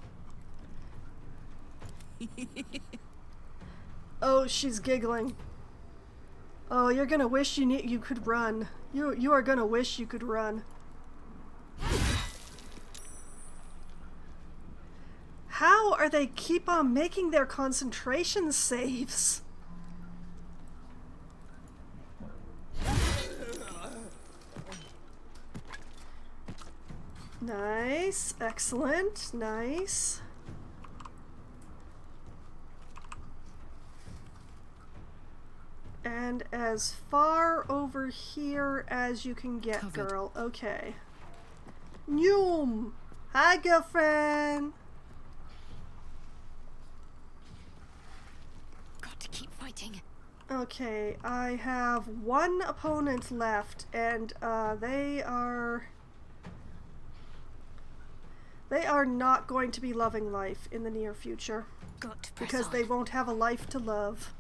Oh, she's giggling. Oh, you're gonna wish you could run. You are gonna wish you could run. How are they keep on making their concentration saves? Nice, excellent, nice. And as far over here as you can get, Covered. girl. Okay. Noom! Hi, girlfriend! Got to keep fighting. Okay, I have one opponent left, and they are not going to be loving life in the near future. Got to press Because on. they won't have a life to love.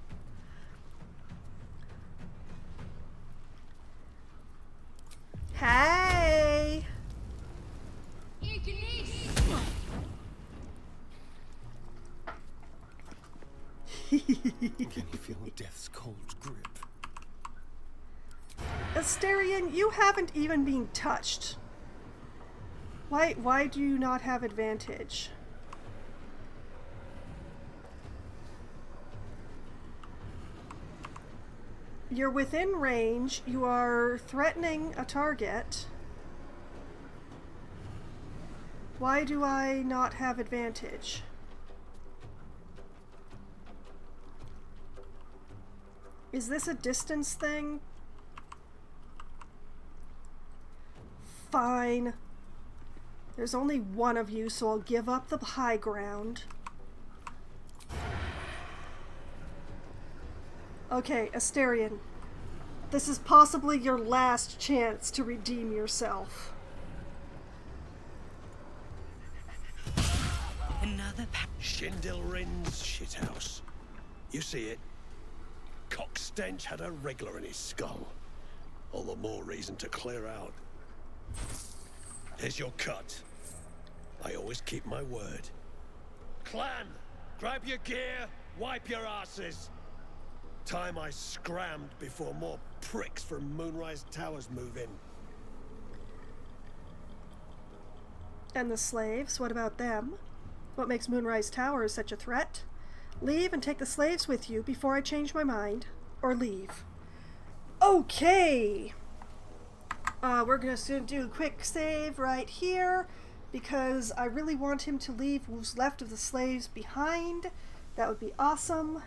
Hey! You can eat Can you feel death's cold grip? Asterion, you haven't even been touched. Why do you not have advantage? You're within range. You are threatening a target. Why do I not have advantage? Is this a distance thing? Fine. There's only one of you, so I'll give up the high ground. Okay, Asterion. This is possibly your last chance to redeem yourself. Another Shindilrin's shithouse. You see it? Cockstench had a wriggler in his skull. All the more reason to clear out. Here's your cut. I always keep my word. Clan, grab your gear, wipe your asses. Time I scrammed before more pricks from Moonrise Towers move in. And the slaves, what about them? What makes Moonrise Towers such a threat? Leave and take the slaves with you before I change my mind. Or leave. Okay! We're going to do a quick save right here because I really want him to leave who's left of the slaves behind. That would be awesome.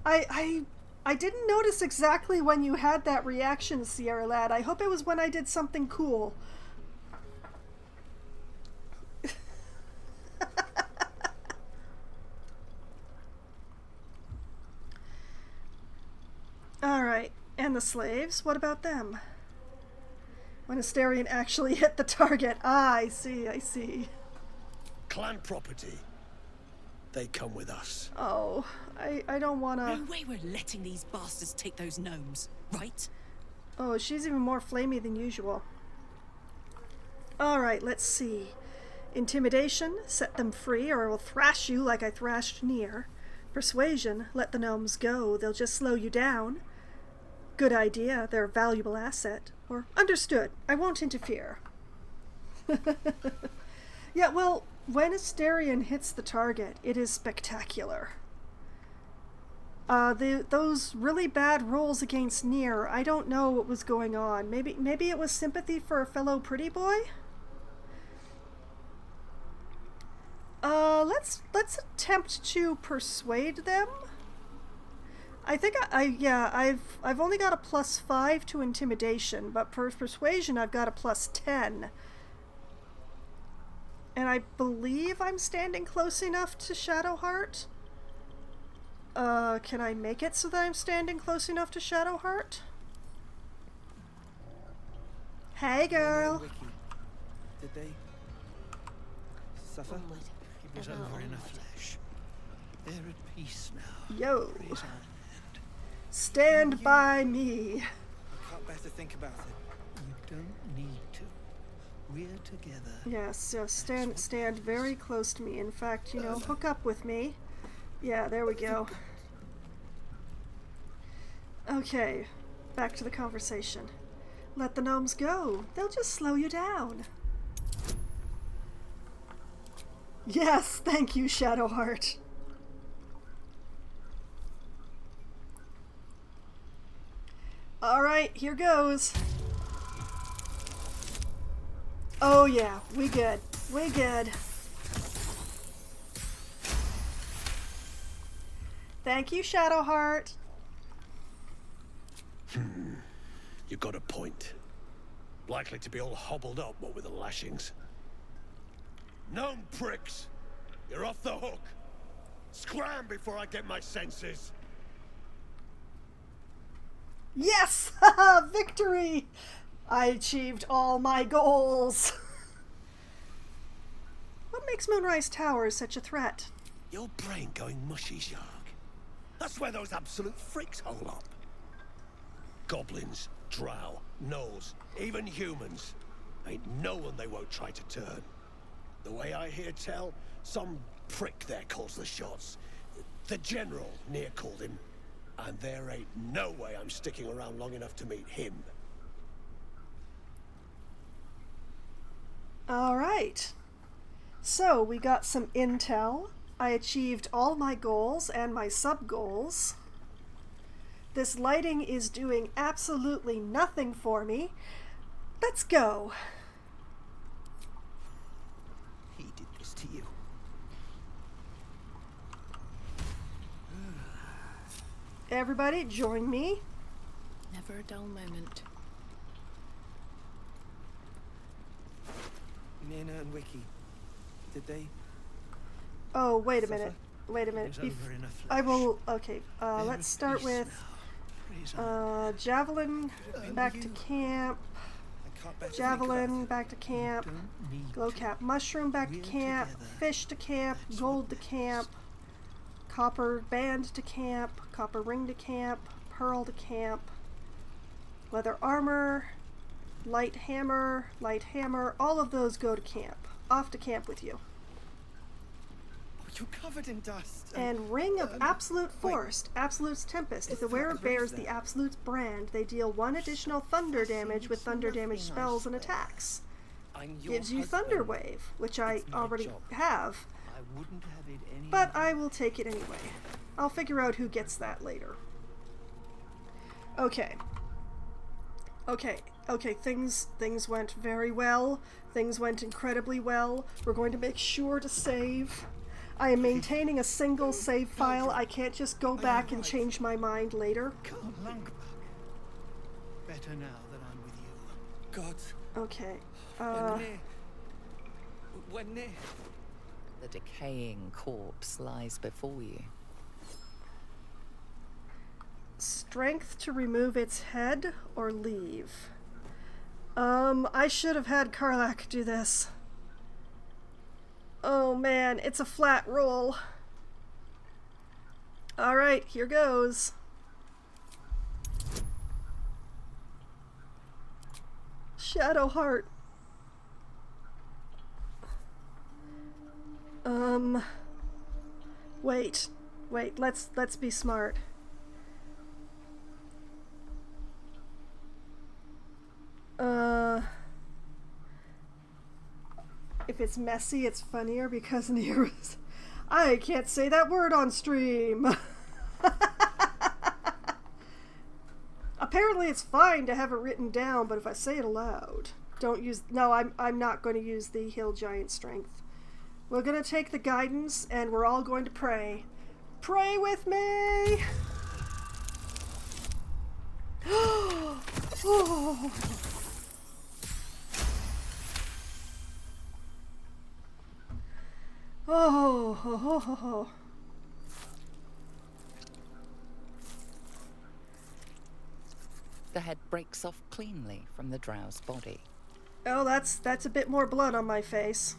I didn't notice exactly when you had that reaction, Sierra Lad. I hope it was when I did something cool. Alright, and the slaves? What about them? When Asterion actually hit the target. Ah, I see, I see. Clan property. They come with us. Oh, I don't wanna... No way we're letting these bastards take those gnomes, right? Oh, she's even more flamey than usual. Alright, let's see. Intimidation, set them free or I will thrash you like I thrashed Nier. Persuasion, let the gnomes go, they'll just slow you down. Good idea, they're a valuable asset. Or, understood, I won't interfere. Yeah, well, when Asterion hits the target, it is spectacular. Those really bad rolls against Nier, I don't know what was going on. Maybe it was sympathy for a fellow pretty boy? Let's attempt to persuade them. I think I've only got a +5 to intimidation, but for persuasion I've got a +10. And I believe I'm standing close enough to Shadowheart. Can I make it so that I'm standing close enough to Shadowheart? Hey, girl. Did they suffer? He was over in a flash. They're at peace now. Yo. Raise our hand. Stand by me. I can't bear to think about it. You don't need to. We're together. Yes, so stand very close to me. In fact, you know, hook up with me. Yeah, there we go. Okay, back to the conversation. Let the gnomes go. They'll just slow you down. Yes, thank you, Shadowheart. Alright, here goes. Oh yeah, we good. We good. Thank you, Shadowheart. You got a point. Likely to be all hobbled up, what with the lashings. Gnome pricks! You're off the hook! Scram before I get my senses! Yes! Victory! I achieved all my goals! What makes Moonrise Towers such a threat? Your brain going mushy, Shark. That's where those absolute freaks hole up. Goblins, drow, gnolls, even humans. Ain't no one they won't try to turn. The way I hear tell, some prick there calls the shots. The general, Near called him. And there ain't no way I'm sticking around long enough to meet him. Alright. So, we got some intel. I achieved all my goals and my sub-goals. This lighting is doing absolutely nothing for me. Let's go. He did this to you. Everybody, join me. Never a dull moment. Nina and Wiki, did they? Oh, wait a Suffer? minute. Wait a minute. It was over in a I flash. will... Okay, There let's is start peace with now. Praise on. Javelin, been back you. to camp. I can't bear to think Javelin, about it. back to camp. Don't need Glow to. cap mushroom, back to We're camp. together. Fish to camp. That's Gold what to matters. camp. Copper band to camp. Copper ring to camp. Pearl to camp. Leather armor. Light hammer. Light hammer. All of those go to camp. Off to camp with you. Oh, you're covered in dust. And Ring of Absolute Force, Absolute's Tempest. If Is the that wearer the bears rose the there? Absolute's brand, they deal 1 additional thunder damage with thunder damage spells and attacks. I'm your Gives you husband. Thunder Wave, which I It's my already job. have, I wouldn't have it any but other I will take it anyway. I'll figure out who gets that later. Okay. Okay, things went very well. Things went incredibly well. We're going to make sure to save. I am maintaining a single save file. I can't just go back and change my mind later. Come on, Lungbuck. Better now that I'm with you. God. Okay. When near. The decaying corpse lies before you. Strength to remove its head or leave. I should have had Karlak do this. Oh man, it's a flat roll. Alright, here goes. Shadowheart. Wait, let's be smart. If it's messy, it's funnier because Nero's... I can't say that word on stream. Apparently it's fine to have it written down, but if I say it aloud, don't use... No, I'm not going to use the Hill Giant Strength. We're going to take the guidance, and we're all going to pray. Pray with me! Oh. Oh. The head breaks off cleanly from the drow's body. Oh, that's a bit more blood on my face.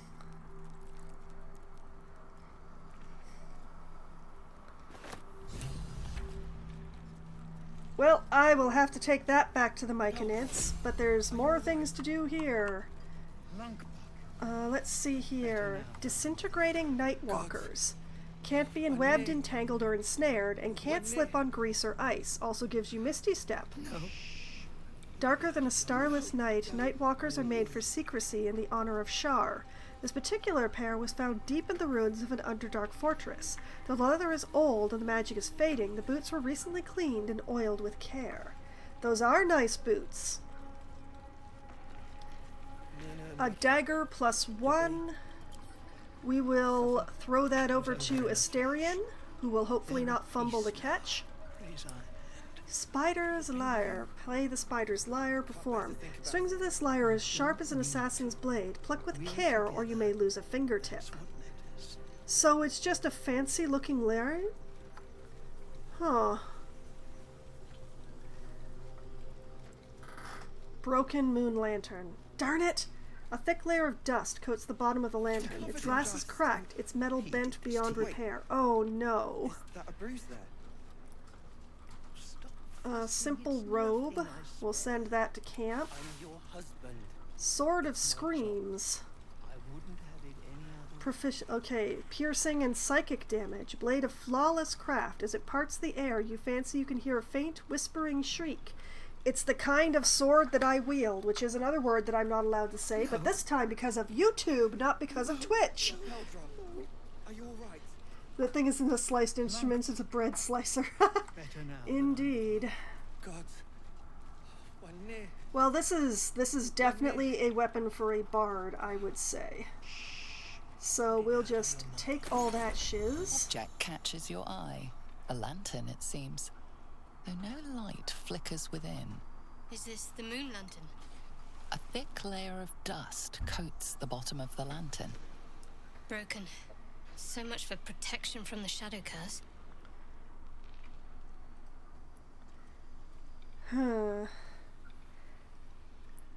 Well, I will have to take that back to the Myconids, but there's more things to do here. Let's see here. Disintegrating Nightwalkers. Can't be enwebbed, entangled, or ensnared, and can't slip on grease or ice. Also gives you Misty Step. Darker than a starless night, Nightwalkers are made for secrecy in the honor of Shar. This particular pair was found deep in the ruins of an underdark fortress. The leather is old and the magic is fading. The boots were recently cleaned and oiled with care. Those are nice boots. A dagger +1. We will throw that over to Asterion, who will hopefully not fumble the catch. Spider's Lyre. Play the Spider's Lyre. Perform. Strings of this lyre are as sharp as an assassin's blade. Pluck with care, or you may lose a fingertip. So it's just a fancy-looking lyre? Huh. Broken Moon Lantern. Darn it! A thick layer of dust coats the bottom of the lantern. Its glass is cracked, its metal bent beyond repair. Oh no. Is that a bruise there? Simple robe. We'll send that to camp. I'm your husband. Sword of Screams. I wouldn't have it any other way. proficient. Okay, piercing and psychic damage. Blade of flawless craft. As it parts the air, you fancy you can hear a faint, whispering shriek. It's the kind of sword that I wield, which is another word that I'm not allowed to say, but this time because of YouTube, not because of Twitch. Baldur, are you all right? The thing isn't a sliced instrument, it's a bread slicer. Better now. Indeed. God. We're near. Well, this is definitely a weapon for a bard, I would say. So we'll just take all that shiz. Object catches your eye. A lantern, it seems. Though no light flickers within. Is this the moon lantern? A thick layer of dust coats the bottom of the lantern. Broken. So much for protection from the shadow curse. Huh.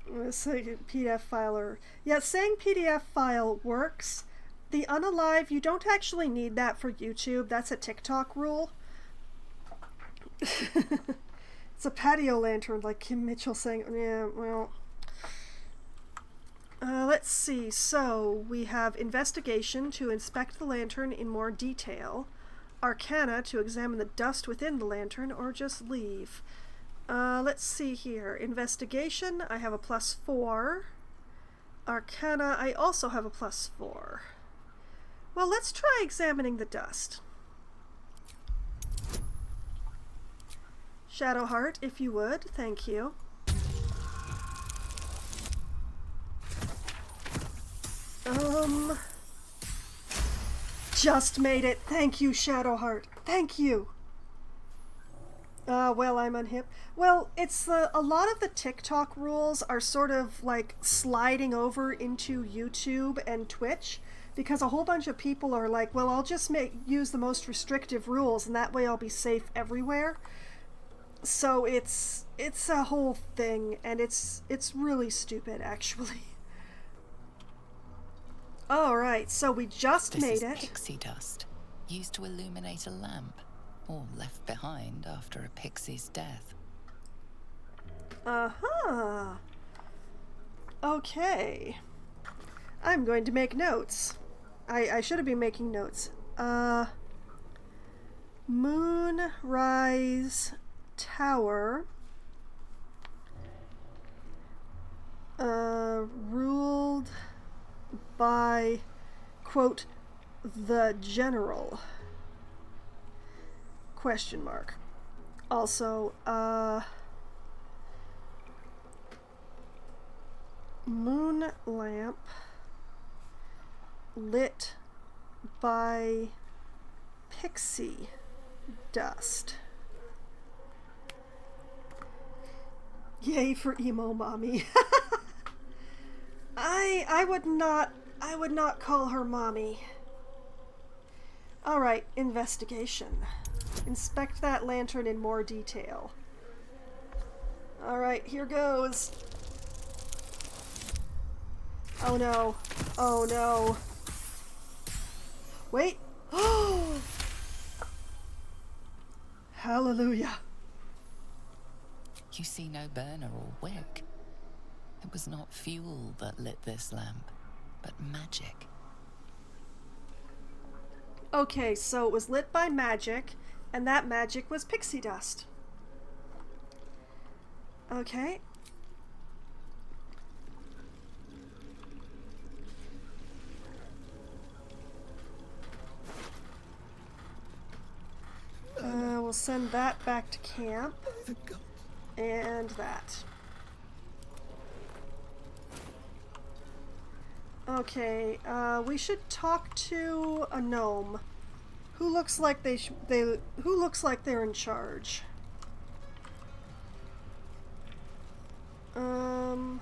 Let's say PDF filer. Yeah, saying PDF file works. The unalive, you don't actually need that for YouTube. That's a TikTok rule. It's a patio lantern, like Kim Mitchell saying. Yeah, well. Let's see. So we have investigation to inspect the lantern in more detail, arcana to examine the dust within the lantern, or just leave. Let's see here. Investigation, I have a +4. Arcana, I also have a +4. Well, let's try examining the dust. Shadowheart, if you would. Thank you. Just made it. Thank you, Shadowheart. Thank you. Well, I'm unhip. Well, it's a lot of the TikTok rules are sort of like sliding over into YouTube and Twitch because a whole bunch of people are like, well, I'll just use the most restrictive rules and that way I'll be safe everywhere. So it's a whole thing and it's really stupid actually. All right, so we just made it. This is pixie dust, used to illuminate a lamp. Or left behind after a pixie's death. Uh-huh. Okay. I'm going to make notes. I should have been making notes. Moonrise Tower. Ruled by, quote, the general. Question mark. Also, moon lamp lit by pixie dust. Yay for emo mommy. I would not call her mommy. All right, investigation. Inspect that lantern in more detail. Alright, here goes. Oh no. Oh no. Wait. Oh! Hallelujah. You see no burner or wick. It was not fuel that lit this lamp, but magic. Okay, so it was lit by magic. And that magic was pixie dust. Okay. We'll send that back to camp. And that. Okay, we should talk to a gnome. Who looks like who looks like they're in charge? No.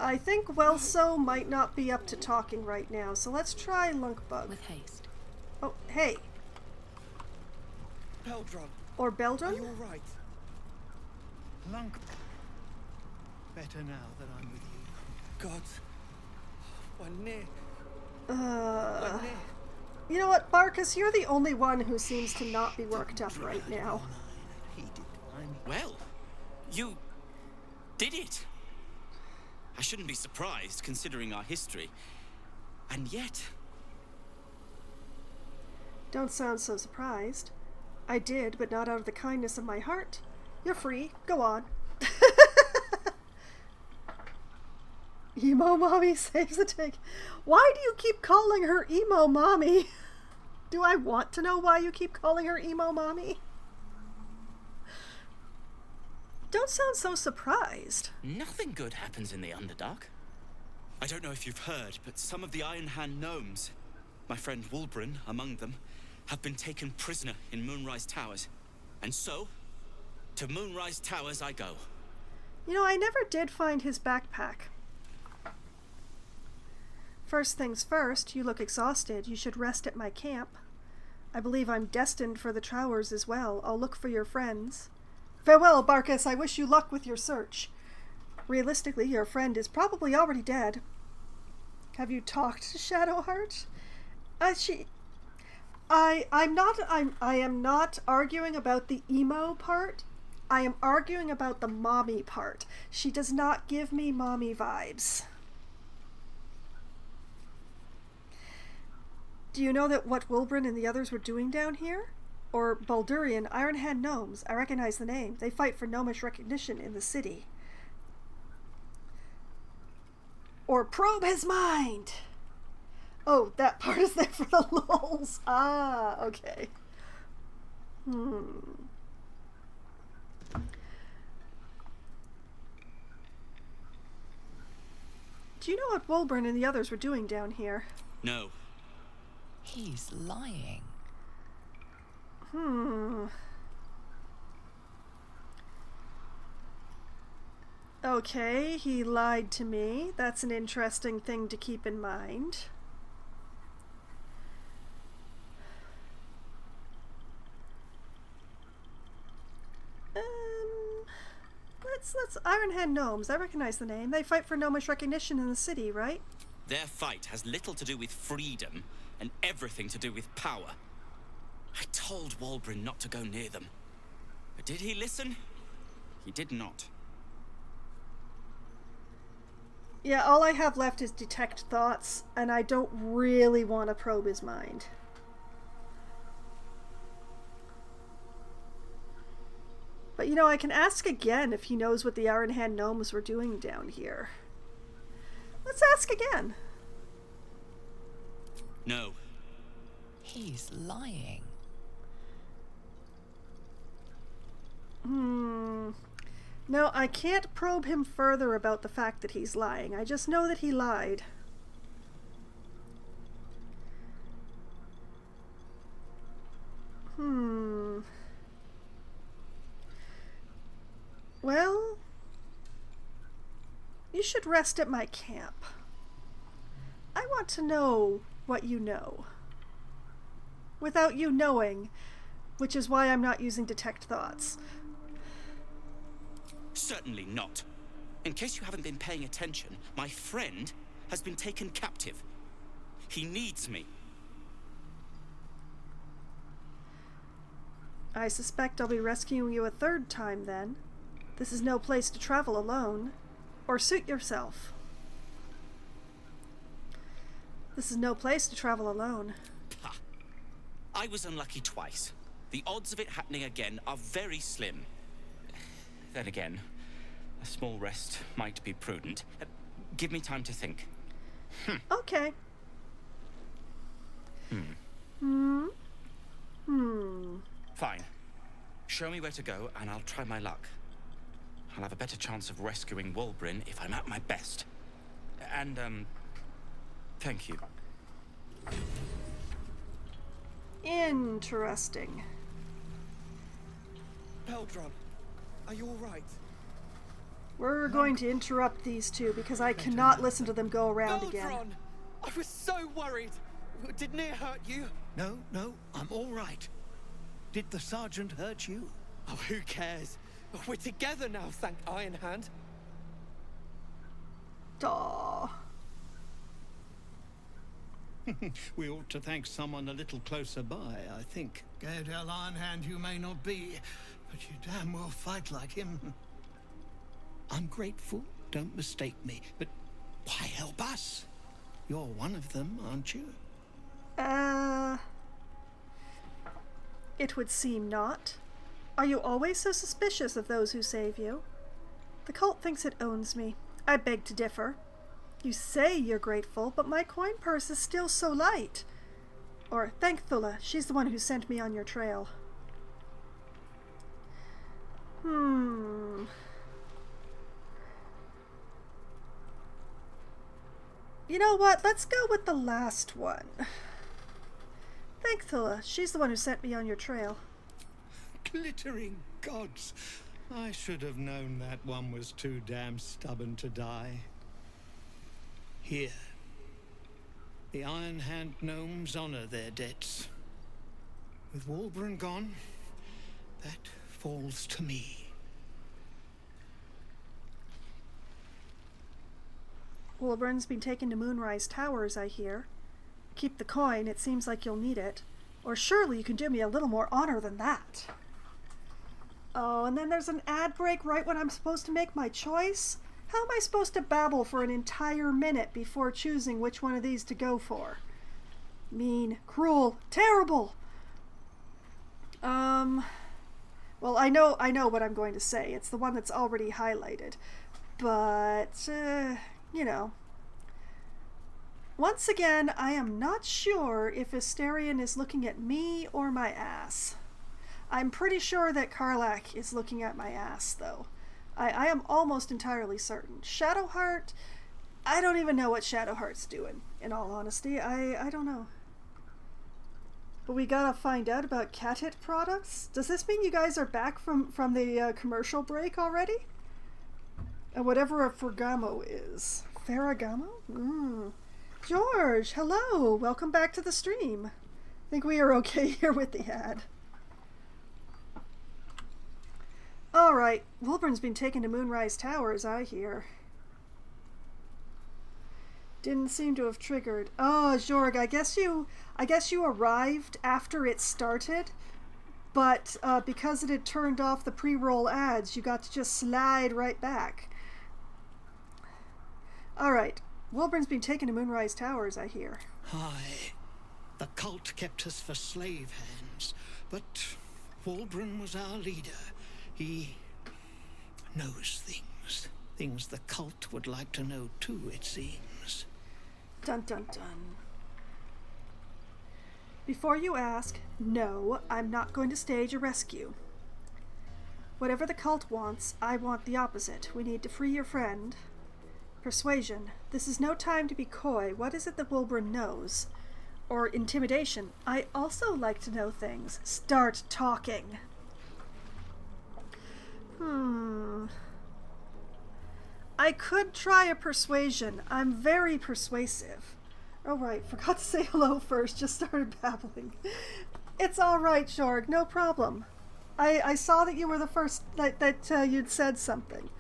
I think Welso might not be up to talking right now, so let's try Lunkbug. With haste. Oh, hey. Baldur, Or Baldur? are you all right? Lunk. Better now that I'm with you. God. We're near. You know what, Barkus, you're the only one who seems to not be worked up right now. Well, you did it. I shouldn't be surprised, considering our history. And yet... Don't sound so surprised. I did, but not out of the kindness of my heart. You're free. Go on. Emo mommy saves the tick. Why do you keep calling her emo mommy? Do I want to know why you keep calling her emo mommy? Don't sound so surprised. Nothing good happens in the Underdark. I don't know if you've heard, but some of the Iron Hand gnomes, my friend Wulbren among them, have been taken prisoner in Moonrise Towers. And so, to Moonrise Towers I go. You know, I never did find his backpack. First things first, you look exhausted. You should rest at my camp. I believe I'm destined for the Towers as well. I'll look for your friends. Farewell, Barcus. I wish you luck with your search. Realistically, your friend is probably already dead. Have you talked to Shadowheart? I am not arguing about the emo part. I am arguing about the mommy part. She does not give me mommy vibes. Do you know that what Wulbren and the others were doing down here? Or Baldurian Iron Hand gnomes. I recognize the name. They fight for gnomish recognition in the city. Or probe his mind. Oh, that part is there for the lulz. Ah, okay. Do you know what Wulbren and the others were doing down here? No. He's lying. Okay, he lied to me. That's an interesting thing to keep in mind. Let's Iron Hand gnomes. I recognize the name. They fight for gnomish recognition in the city, right? Their fight has little to do with freedom and everything to do with power. I told Wulbren not to go near them. But did he listen? He did not. Yeah, all I have left is detect thoughts, and I don't really want to probe his mind. But you know, I can ask again if he knows what the Iron Hand gnomes were doing down here. Let's ask again. No. He's lying. No, I can't probe him further about the fact that he's lying. I just know that he lied. Well, you should rest at my camp. I want to know what you know. Without you knowing, which is why I'm not using detect thoughts. Certainly not. In case you haven't been paying attention, my friend has been taken captive. He needs me. I suspect I'll be rescuing you a third time then. This is no place to travel alone. Or suit yourself. This is no place to travel alone. Ha! I was unlucky twice. The odds of it happening again are very slim. Then again, a small rest might be prudent. Give me time to think. Okay. Fine. Show me where to go, and I'll try my luck. I'll have a better chance of rescuing Wulbren if I'm at my best. And, thank you. Interesting. Baldur, are you all right? We're going to interrupt these two because I cannot listen to them go around again. Baldur! I was so worried. Did Nier hurt you? No, I'm all right. Did the sergeant hurt you? Oh, who cares? We're together now, thank Iron Hand. Aww. We ought to thank someone a little closer by, I think. Gaedel Iron Hand you may not be, but you damn well fight like him. I'm grateful don't mistake me, but why help us? You're one of them, aren't you? It would seem not. Are you always so suspicious of those who save you? The cult thinks it owns me. I beg to differ. You say you're grateful, but my coin purse is still so light. Or thank Thula, she's the one who sent me on your trail. You know what? Let's go with the last one. Thank Thula, she's the one who sent me on your trail. Glittering gods! I should have known that one was too damn stubborn to die. Here. The Iron Hand gnomes honor their debts. With Walburn gone, that falls to me. Walburn's been taken to Moonrise Towers, I hear. Keep the coin, it seems like you'll need it. Or surely you can do me a little more honor than that. Oh, and then there's an ad break right when I'm supposed to make my choice? How am I supposed to babble for an entire minute before choosing which one of these to go for? Mean, cruel, terrible! Well, I know what I'm going to say. It's the one that's already highlighted. But, you know. Once again, I am not sure if Asterion is looking at me or my ass. I'm pretty sure that Karlach is looking at my ass, though. I am almost entirely certain. Shadowheart, I don't even know what Shadowheart's doing, in all honesty. I don't know. But we gotta find out about cat hit products? Does this mean you guys are back from the commercial break already? And whatever a Ferragamo is. Ferragamo? George, hello! Welcome back to the stream. I think we are okay here with the ad. Alright, Wilburn's been taken to Moonrise Towers, I hear. Didn't seem to have triggered. Oh, Jorg, I guess you arrived after it started, but because it had turned off the pre-roll ads, you got to just slide right back. Alright, Wilburn's been taken to Moonrise Towers, I hear. Aye. The cult kept us for slave hands, but Waldron was our leader. He knows things. Things the cult would like to know too, it seems. Dun dun dun. Before you ask, no, I'm not going to stage a rescue. Whatever the cult wants, I want the opposite. We need to free your friend. Persuasion. This is no time to be coy. What is it that Wilburn knows? Or intimidation. I also like to know things. Start talking. I could try a persuasion. I'm very persuasive. Oh right, forgot to say hello first, just started babbling. It's alright, Jorg, no problem. I saw that you were the first, that you'd said something.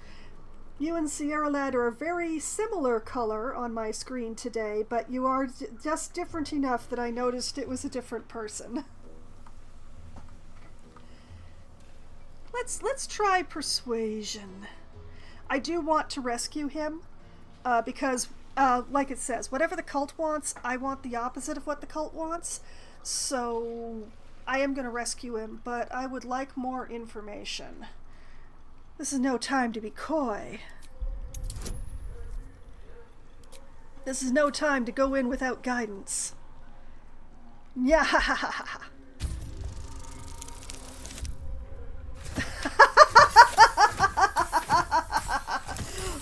You and Sierra Lad are a very similar color on my screen today, but you are just different enough that I noticed it was a different person. Let's try persuasion. I do want to rescue him, because, like it says, whatever the cult wants, I want the opposite of what the cult wants. So, I am going to rescue him, but I would like more information. This is no time to be coy. This is no time to go in without guidance. Yeah.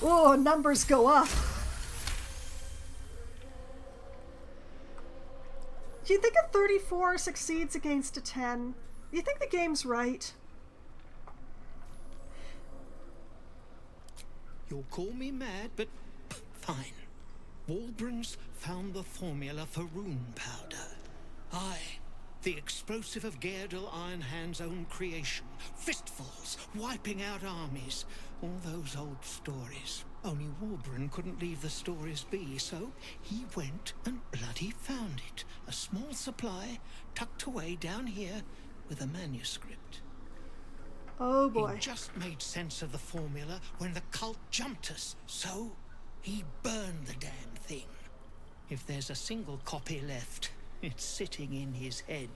Oh, numbers go up. Do you think a 34 succeeds against a 10? Do you think the game's right? You'll call me mad, but fine. Walbrun's found the formula for rune powder. Aye, the explosive of Gaerdal Ironhand's own creation. Fistfuls, wiping out armies. All those old stories. Only Walbrun couldn't leave the stories be, so he went and bloody found it. A small supply tucked away down here with a manuscript. Oh boy. He just made sense of the formula when the cult jumped us, so he burned the damn thing. If there's a single copy left, it's sitting in his head.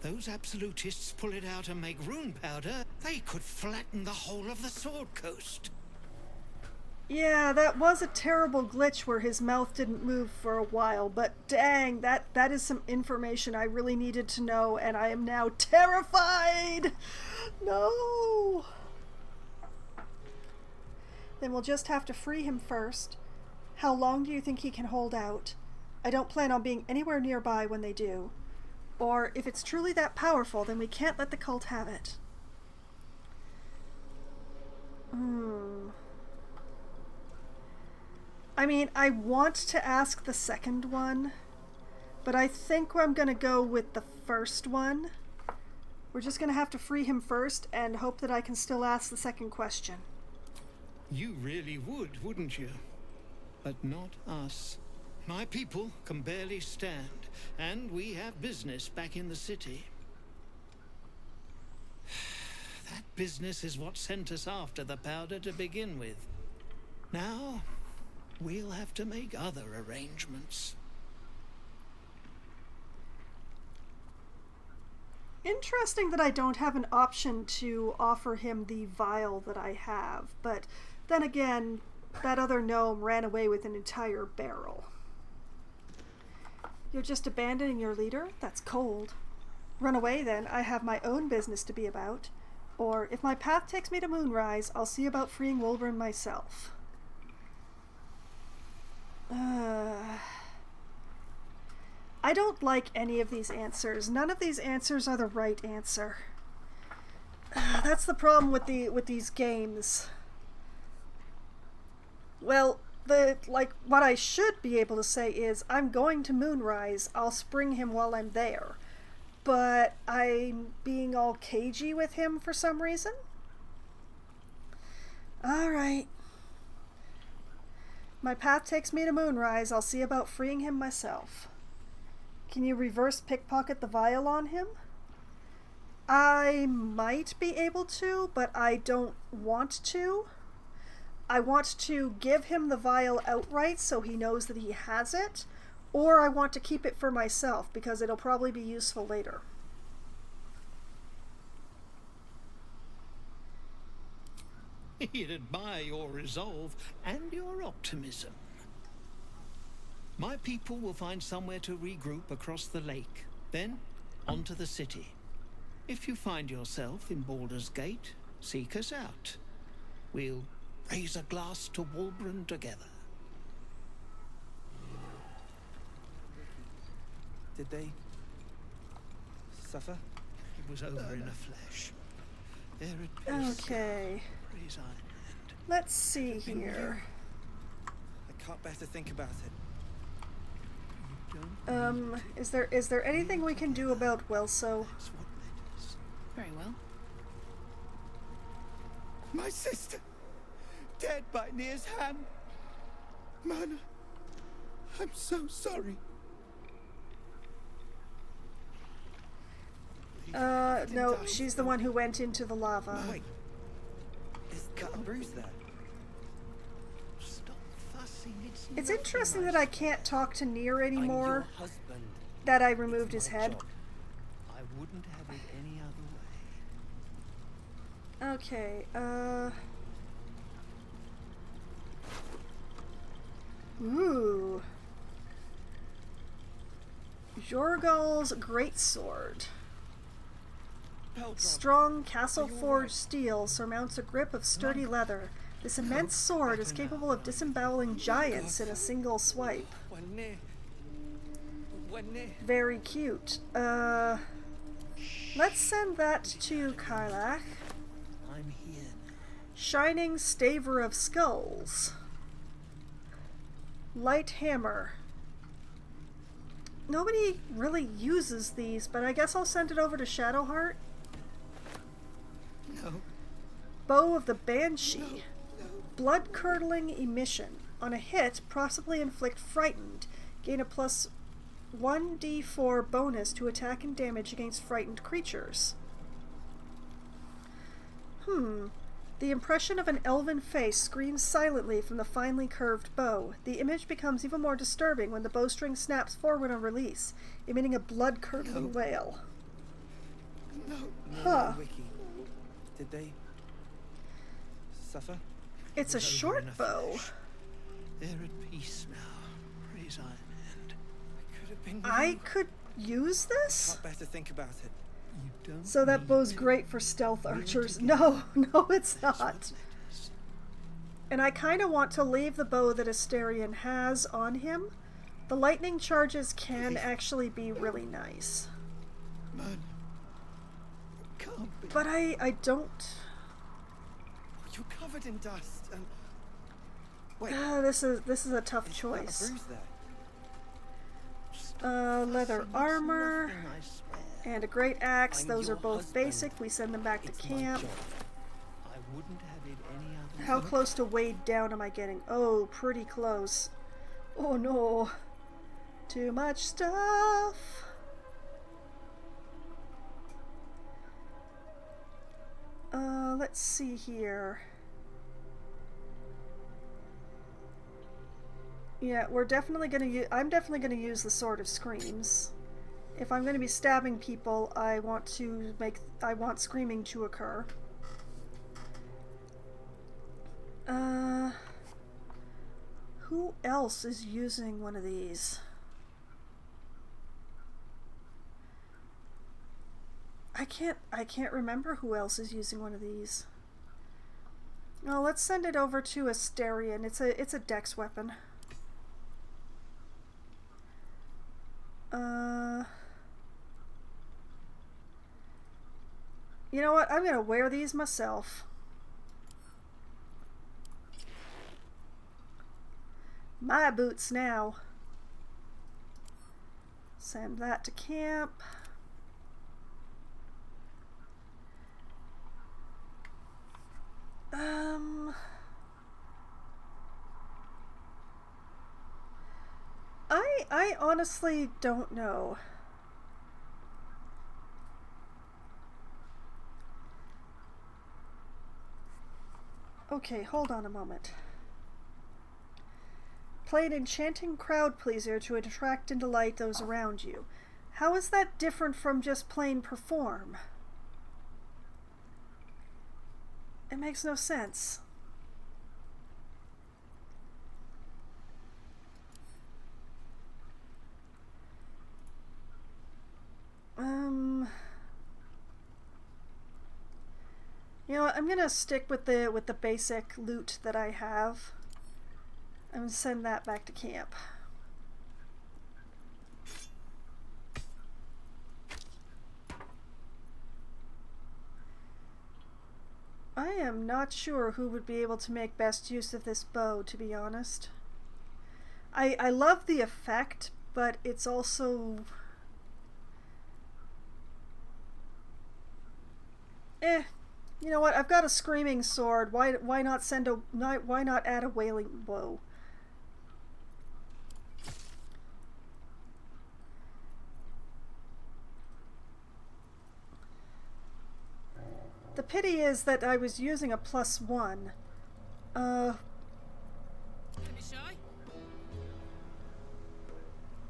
Those absolutists pull it out and make rune powder, they could flatten the whole of the Sword Coast. Yeah, that was a terrible glitch where his mouth didn't move for a while, but dang, that is some information I really needed to know, and I am now terrified! No! Then we'll just have to free him first. How long do you think he can hold out? I don't plan on being anywhere nearby when they do. Or, if it's truly that powerful, then we can't let the cult have it. I mean, I want to ask the second one, but I think I'm going to go with the first one. We're just going to have to free him first and hope that I can still ask the second question. You really would, wouldn't you? But not us. My people can barely stand, and we have business back in the city. That business is what sent us after the powder to begin with. Now, we'll have to make other arrangements. Interesting that I don't have an option to offer him the vial that I have, but then again, that other gnome ran away with an entire barrel. You're just abandoning your leader? That's cold. Run away then, I have my own business to be about. Or, if my path takes me to Moonrise, I'll see about freeing Wulbren myself. I don't like any of these answers. None of these answers are the right answer. That's the problem with these games. Well, what I should be able to say is, I'm going to Moonrise, I'll spring him while I'm there. But I'm being all cagey with him for some reason. Alright. My path takes me to Moonrise, I'll see about freeing him myself. Can you reverse pickpocket the vial on him? I might be able to, but I don't want to. I want to give him the vial outright so he knows that he has it, or I want to keep it for myself because it'll probably be useful later. He'd admire your resolve and your optimism. My people will find somewhere to regroup across the lake, then onto the city. If you find yourself in Baldur's Gate, seek us out. We'll raise a glass to Wulbren together. Did they suffer? It was over in a flash. Okay. Let's see here. I can't bear to think about it. Is there anything we can do about Welso? Very well. My sister, dead by Nia's hand. Mana, I'm so sorry. No, she's the one who went into the lava. Wait, is that a bruise there? Stop fussing, It's interesting that I can't talk to Nier I'm anymore, your husband. that I removed It's his my head. job. I wouldn't have it any other way. Okay, Ooh. Jorgal's Greatsword. Peldron, Strong castle-forged steel surmounts a grip of sturdy leather. This immense sword is capable of disemboweling giants in a single swipe. when near. Very cute. Let's send that to Karlach. I'm here. Shining Staver of Skulls. Light Hammer. Nobody really uses these, but I guess I'll send it over to Shadowheart. No. Bow of the Banshee. Blood-curdling emission. On a hit, possibly inflict frightened. Gain a plus 1d4 bonus to attack and damage against frightened creatures. The impression of an elven face screams silently from the finely curved bow. The image becomes even more disturbing when the bowstring snaps forward on release, emitting a blood-curdling wail. No. Huh. Wiki. Did they suffer? It's a It was over short in a bow. flash. They're at peace now. Praise Iron Hand. I could have been with I you. could use this? Can't bear to think about it. You don't So that need bow's to. great for stealth We're archers. together. No, it's That's what not. matters. And I kind of want to leave the bow that Asterion has on him. The lightning charges can actually be really nice. Man. Can't be. But I don't... You're covered in dust and... Wait. This is a tough Is that a choice. bruise there? Leather It's armor nothing, I swear. and a great axe. I'm Those are your both husband. basic. We send them back to It's my camp. job. I wouldn't have it any other How way. close to weighed down am I getting? Oh, pretty close. Oh no. Too much stuff. Let's see here. Yeah, we're definitely gonna I'm definitely gonna use the Sword of Screams. If I'm gonna be stabbing people, I want screaming to occur. Who else is using one of these? I can't remember who else is using one of these. No, let's send it over to Asterion. It's a dex weapon. You know what? I'm gonna wear these myself. My boots now. Send that to camp. I honestly don't know. Okay, hold on a moment. Play an enchanting crowd pleaser to attract and delight those around you. How is that different from just plain perform? It makes no sense. You know what, I'm gonna stick with the basic loot that I have. I'm gonna send that back to camp. I am not sure who would be able to make best use of this bow, to be honest. I love the effect, but it's also... You know what? I've got a screaming sword. Why not why not add a wailing bow? The pity is that I was using a +1.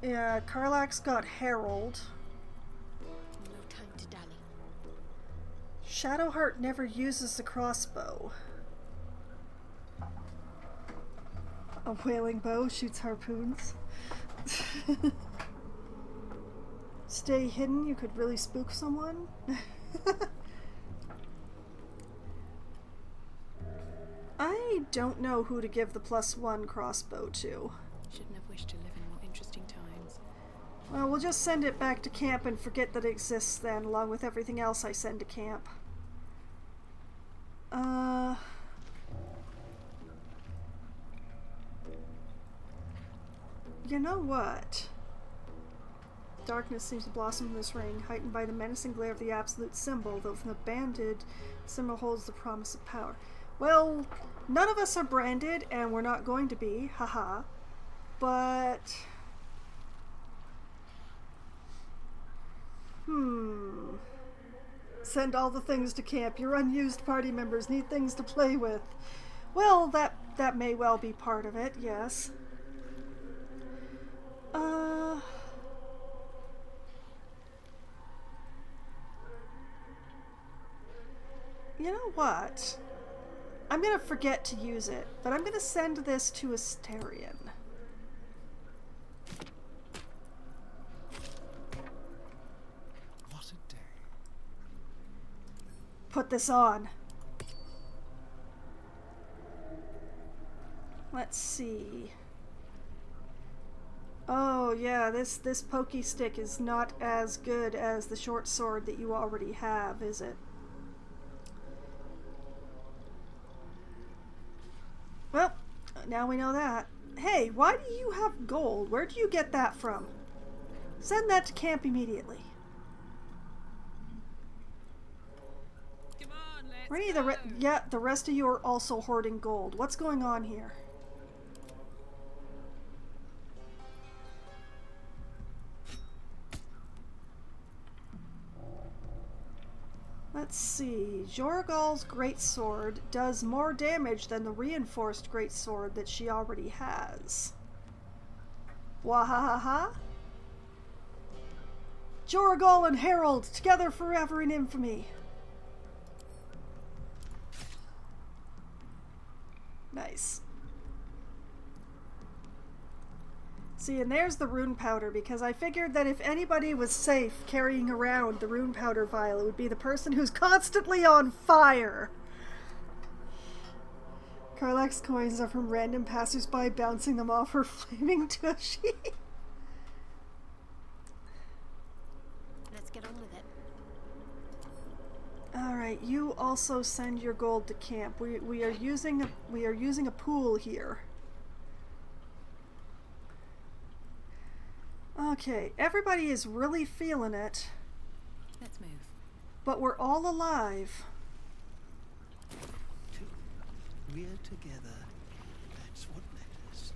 Yeah, Karlak's got Herald. No time to dally. Shadowheart never uses the crossbow. A whaling bow shoots harpoons. Stay hidden, you could really spook someone. I don't know who to give the +1 crossbow to. Shouldn't have wished to live in more interesting times. Well, we'll just send it back to camp and forget that it exists then, along with everything else I send to camp. You know what? Darkness seems to blossom in this ring, heightened by the menacing glare of the absolute symbol, though from the banded symbol holds the promise of power. Well, none of us are branded, and we're not going to be, haha. But... send all the things to camp. Your unused party members need things to play with. Well, that may well be part of it, yes. You know what? I'm gonna forget to use it, but I'm gonna send this to Asterion. What a day. Put this on. Let's see. Oh yeah, this pokey stick is not as good as the short sword that you already have, is it? Well, now we know that. Hey, why do you have gold? Where do you get that from? Send that to camp immediately. Come on, let's Rennie, go. the rest of you are also hoarding gold. What's going on here? Let's see. Jorgal's greatsword does more damage than the reinforced greatsword that she already has. Wahahaha. Jorgal and Harold, together forever in infamy. Nice. See, and there's the rune powder, because I figured that if anybody was safe carrying around the rune powder vial, it would be the person who's constantly on fire. Karlach's coins are from random passersby bouncing them off her flaming tushy. Let's get on with it. Alright, you also send your gold to camp. We are using a pool here. Okay, everybody is really feeling it. Let's move. But we're all alive. We're together. That's what matters.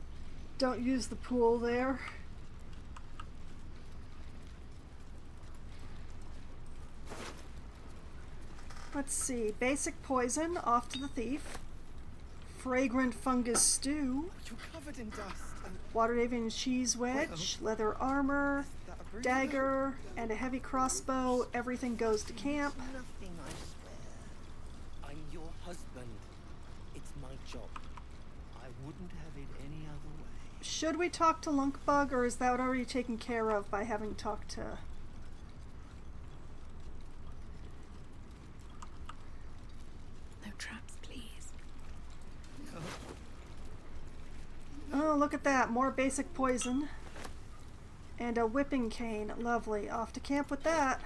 Don't use the pool there. Let's see. Basic poison, off to the thief. Fragrant fungus stew. You're covered in dust. Water-Avian cheese wedge, leather armor, dagger, and a heavy crossbow. Everything goes to camp. Nothing, I swear. I'm your husband. It's my job. I wouldn't have it any other way. Should we talk to Lunkbug, or is that already taken care of by having talked to... No traps, please. Oh, look at that. More basic poison. And a whipping cane. Lovely. Off to camp with that.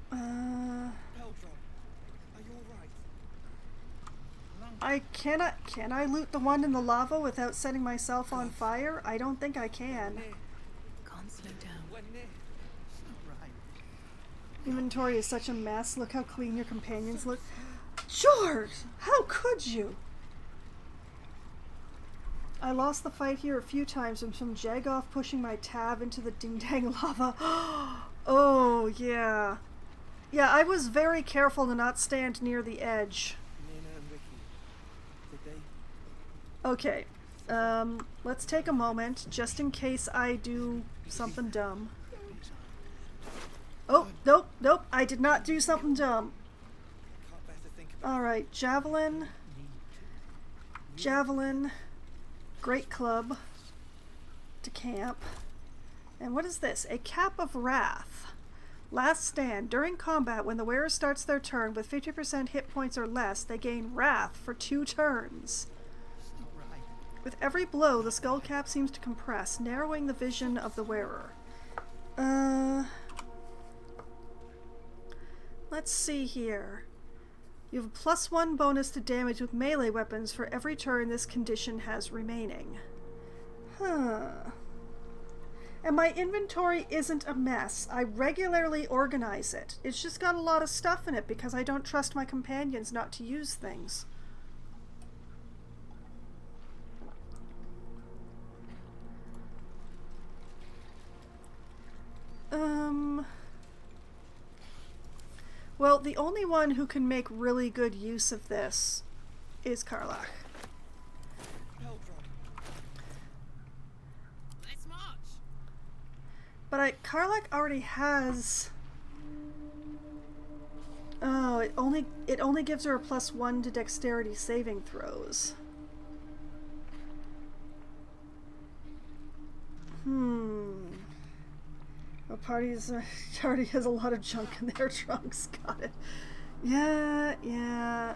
Baldur, are you alright? Can I loot the one in the lava without setting myself on fire? I don't think I can. Can't slow down. We're near. It's not right. Inventory is such a mess. Look how clean your companions look. George! How could you? I lost the fight here a few times from some Jagoff pushing my tab into the ding-dang lava. Oh, yeah. Yeah, I was very careful to not stand near the edge. Nina and Ricky. Did they? Okay. Let's take a moment, just in case I do something dumb. Oh, nope, nope, I did not do something dumb. Can't bear to think about Alright, javelin. Javelin. Great club. To camp. And what is this? A cap of wrath. Last stand. During combat, when the wearer starts their turn with 50% hit points or less, they gain wrath for 2 turns. It's not right. With every blow, the skull cap seems to compress, narrowing the vision of the wearer. Let's see here. You have a +1 bonus to damage with melee weapons for every turn this condition has remaining. Huh. And my inventory isn't a mess. I regularly organize it. It's just got a lot of stuff in it because I don't trust my companions not to use things. Well, the only one who can make really good use of this is Karlach. Let's march. But Karlach already has... Oh, it only gives her a +1 to dexterity saving throws. Well, party has a lot of junk in their trunks. Got it. Yeah. Yeah.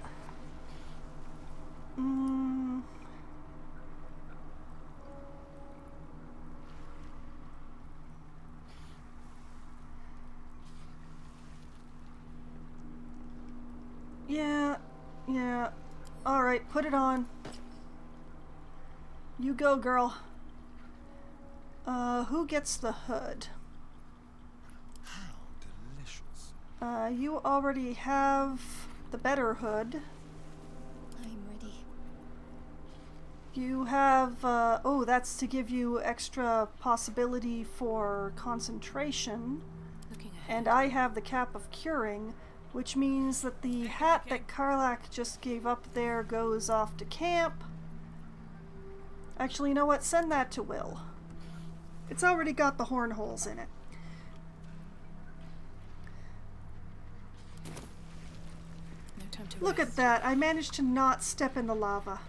Alright, put it on. You go, girl. Who gets the hood? How delicious. You already have the better hood. I'm ready. You have, oh, that's to give you extra possibility for concentration. Looking ahead. And I have the cap of curing, which means that the hat that Karlach just gave up there goes off to camp. Actually, you know what? Send that to Will. It's already got the horn holes in it. No time to Look at that. I managed to not step in the lava.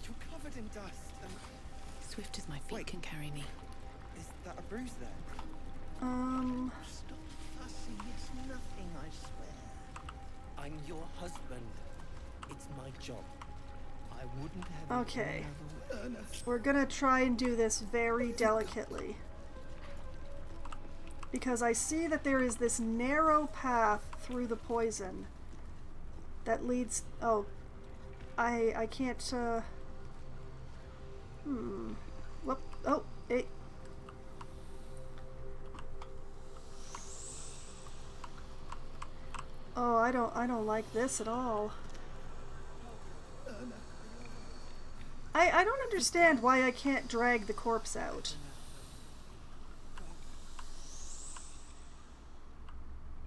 You're covered in dust and... Swift as my feet can carry me. Is that a bruise there? Stop fussing. It's nothing, I swear. I'm your husband. It's my job. I wouldn't have it Okay. any other way. We're gonna try and do this very delicately. Because I see that there is this narrow path through the poison that leads... Oh. I can't, Whoop. Oh, hey. Oh, I don't like this at all. I don't understand why I can't drag the corpse out.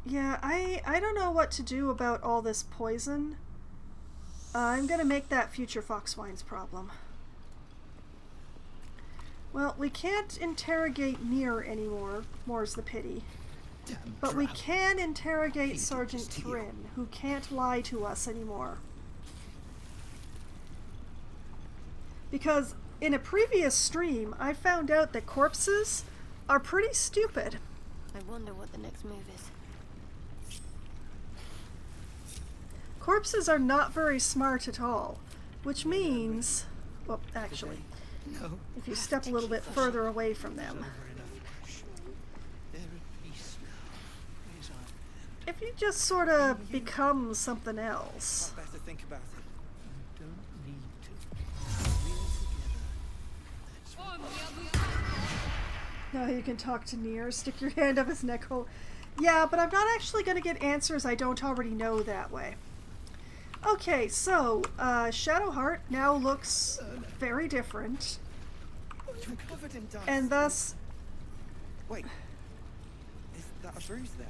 Yeah, I don't know what to do about all this poison. I'm gonna make that future Foxwine's problem. Well, we can't interrogate Nier anymore, more's the pity. But we can interrogate Sergeant Thrin, who can't lie to us anymore. Because in a previous stream, I found out that corpses are pretty stupid. I wonder what the next move is. Corpses are not very smart at all, which means... Well, actually, if you step a little bit further away from them. If you just sort of become something else. Better think about it. You don't need to. Now you can talk to Nier, stick your hand up his neck hole. Yeah, but I'm not actually going to get answers I don't already know that way. Okay, so, Shadowheart now looks very different. You're covered in dust. And thus... Wait. Is that a bruise there?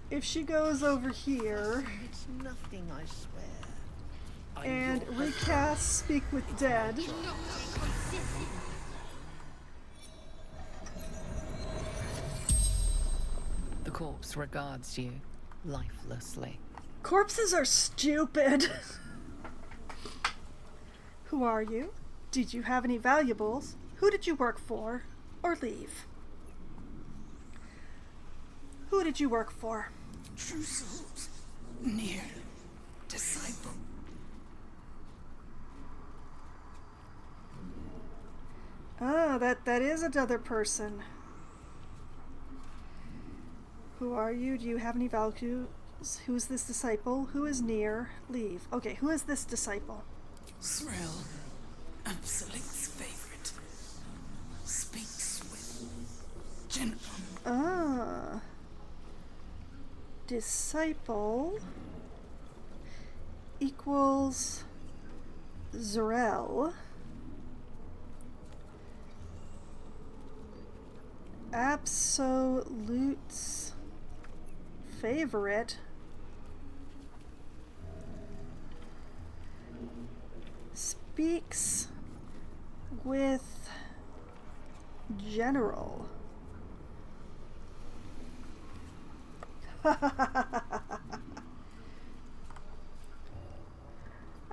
If she goes over here... It's nothing, I swear. And recast Speak with Dead. The corpse regards you lifelessly. Corpses are stupid. Who are you? Did you have any valuables? Who did you work for? Or leave? Who did you work for? True souls. Near. Disciple. Ah, that is another person. Who are you? Do you have any values? Who is this disciple? Who is near? Leave. Okay, who is this disciple? Thrill. Absolute's favorite. Speaks with gentle. Ah. Disciple equals Zurel. Absolute's favorite. Speaks with General.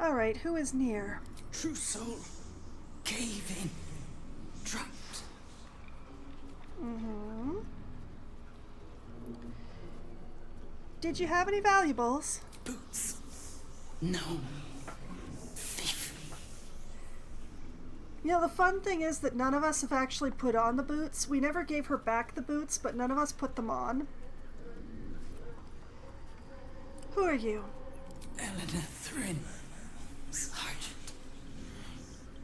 Alright, who is near? True soul. Cave in. Trapped. Mm-hmm. Did you have any valuables? Boots. No. Thief. You know, the fun thing is that none of us have actually put on the boots. We never gave her back the boots, but none of us put them on. Who are you? Eleanor Thrin. Sergeant.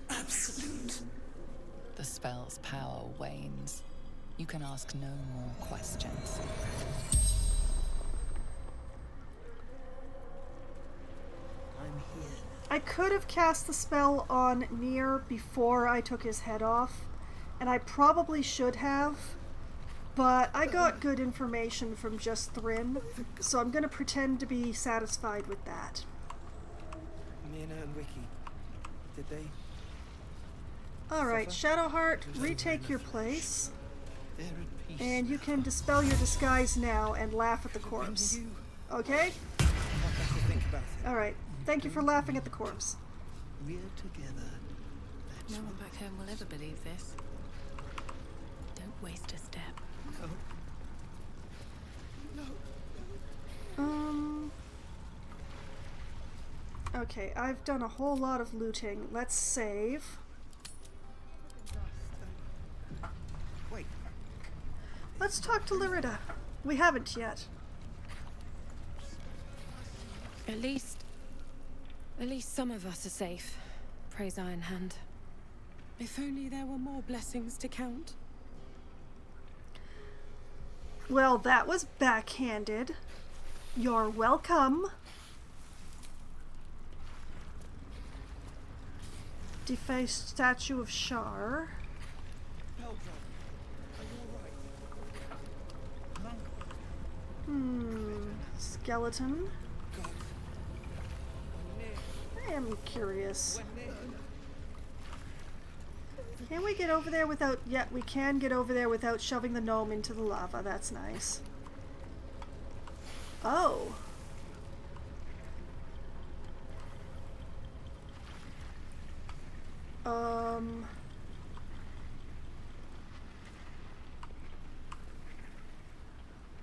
Absolute. The spell's power wanes. You can ask no more questions. I'm here. I could have cast the spell on Nier before I took his head off, and I probably should have, but I got good information from just Thrin, so I'm going to pretend to be satisfied with that. Mina and Wiki, did they? Alright, Shadowheart, retake your place, They're at peace. and you can dispel your disguise now and laugh at the corpse. Okay? I'll have to think about it. Alright, thank you for laughing at the corpse. We're together. That's No one back home will ever believe this. Don't waste a step. Okay, I've done a whole lot of looting. Let's save. Wait. Let's talk to Lyrida. We haven't yet. At least some of us are safe. Praise Iron Hand. If only there were more blessings to count. Well, that was backhanded. You're welcome. Defaced statue of Shar. Baldur, are you alright? Skeleton. God. I am curious. When Can we get over there without... Yeah, we can get over there without shoving the gnome into the lava. That's nice. Oh.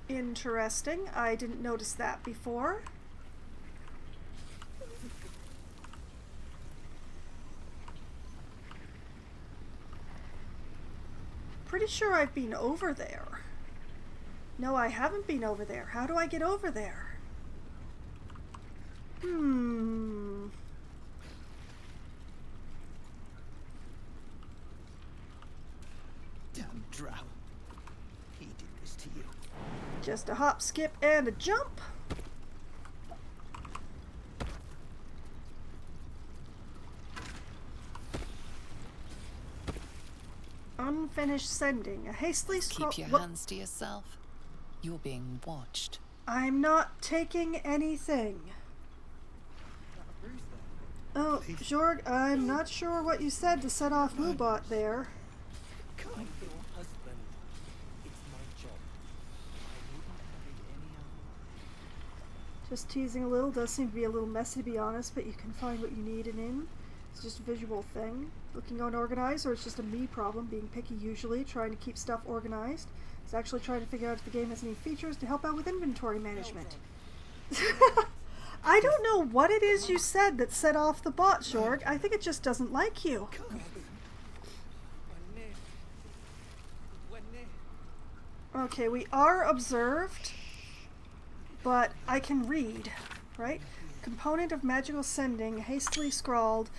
Interesting. I didn't notice that before. Pretty sure I've been over there. No, I haven't been over there. How do I get over there? damn drow. He did this to you. Just a hop, skip, and a jump. Unfinished sending. A hastily scroll. Keep your hands to yourself. You're being watched. I'm not taking anything. Oh, Jorg, I'm not sure what you said to set off Moobot there. I'm your husband. It's my job. I wouldn't have it any other way. Just teasing a little. Does seem to be a little messy, to be honest, but you can find what you need in. It's just a visual thing. Looking unorganized, or it's just a me problem, being picky usually, trying to keep stuff organized. It's actually trying to figure out if the game has any features to help out with inventory management. I don't know what it is you said that set off the bot, Jorg. I think it just doesn't like you. Okay, we are observed, but I can read, right? Component of magical sending, hastily scrawled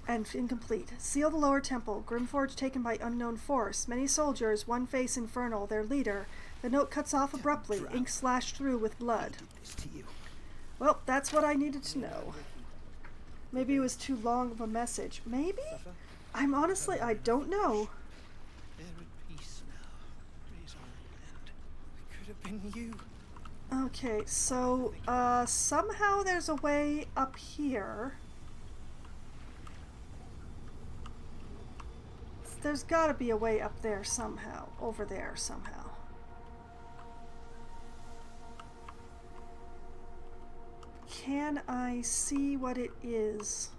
and incomplete. Seal the lower temple. Grimforge taken by unknown force. Many soldiers, one face infernal, their leader. The note cuts off abruptly, ink slashed through with blood. Well, that's what I needed to know. Maybe it was too long of a message. Maybe? I'm honestly, I don't know. They're at peace now. When you... Okay, so, somehow there's a way up here. There's gotta be a way up there somehow. Over there somehow. Can I see what it is?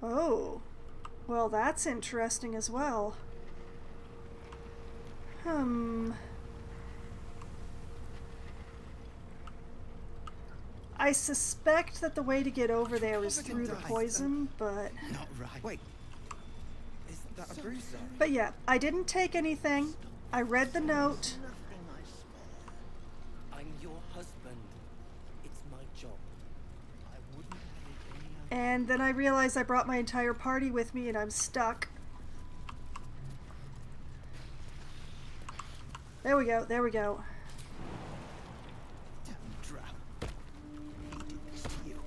Oh. Well, that's interesting as well. I suspect that the way to get over there is through the poison, but... Not right. Wait. Is that a bruise there? But yeah, I didn't take anything. I read the note. Nothing, I swear. I'm your husband. It's my job. I wouldn't have it any other. And then I realized I brought my entire party with me and I'm stuck. There we go, there we go. Damn drow. He did this to you.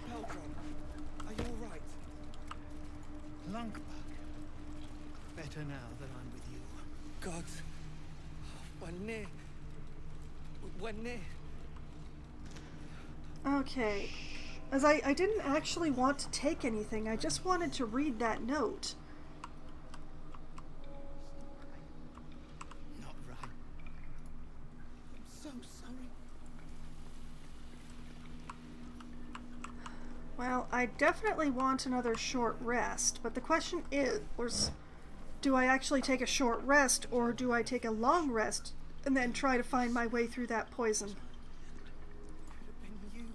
Baldur, are you alright? Lunkbug. Better now that I'm with you. God. When near. Okay. As I didn't actually want to take anything, I just wanted to read that note. Not right. I'm so sorry. Well, I definitely want another short rest, but the question is, do I actually take a short rest, or do I take a long rest and then try to find my way through that poison? Could have been you.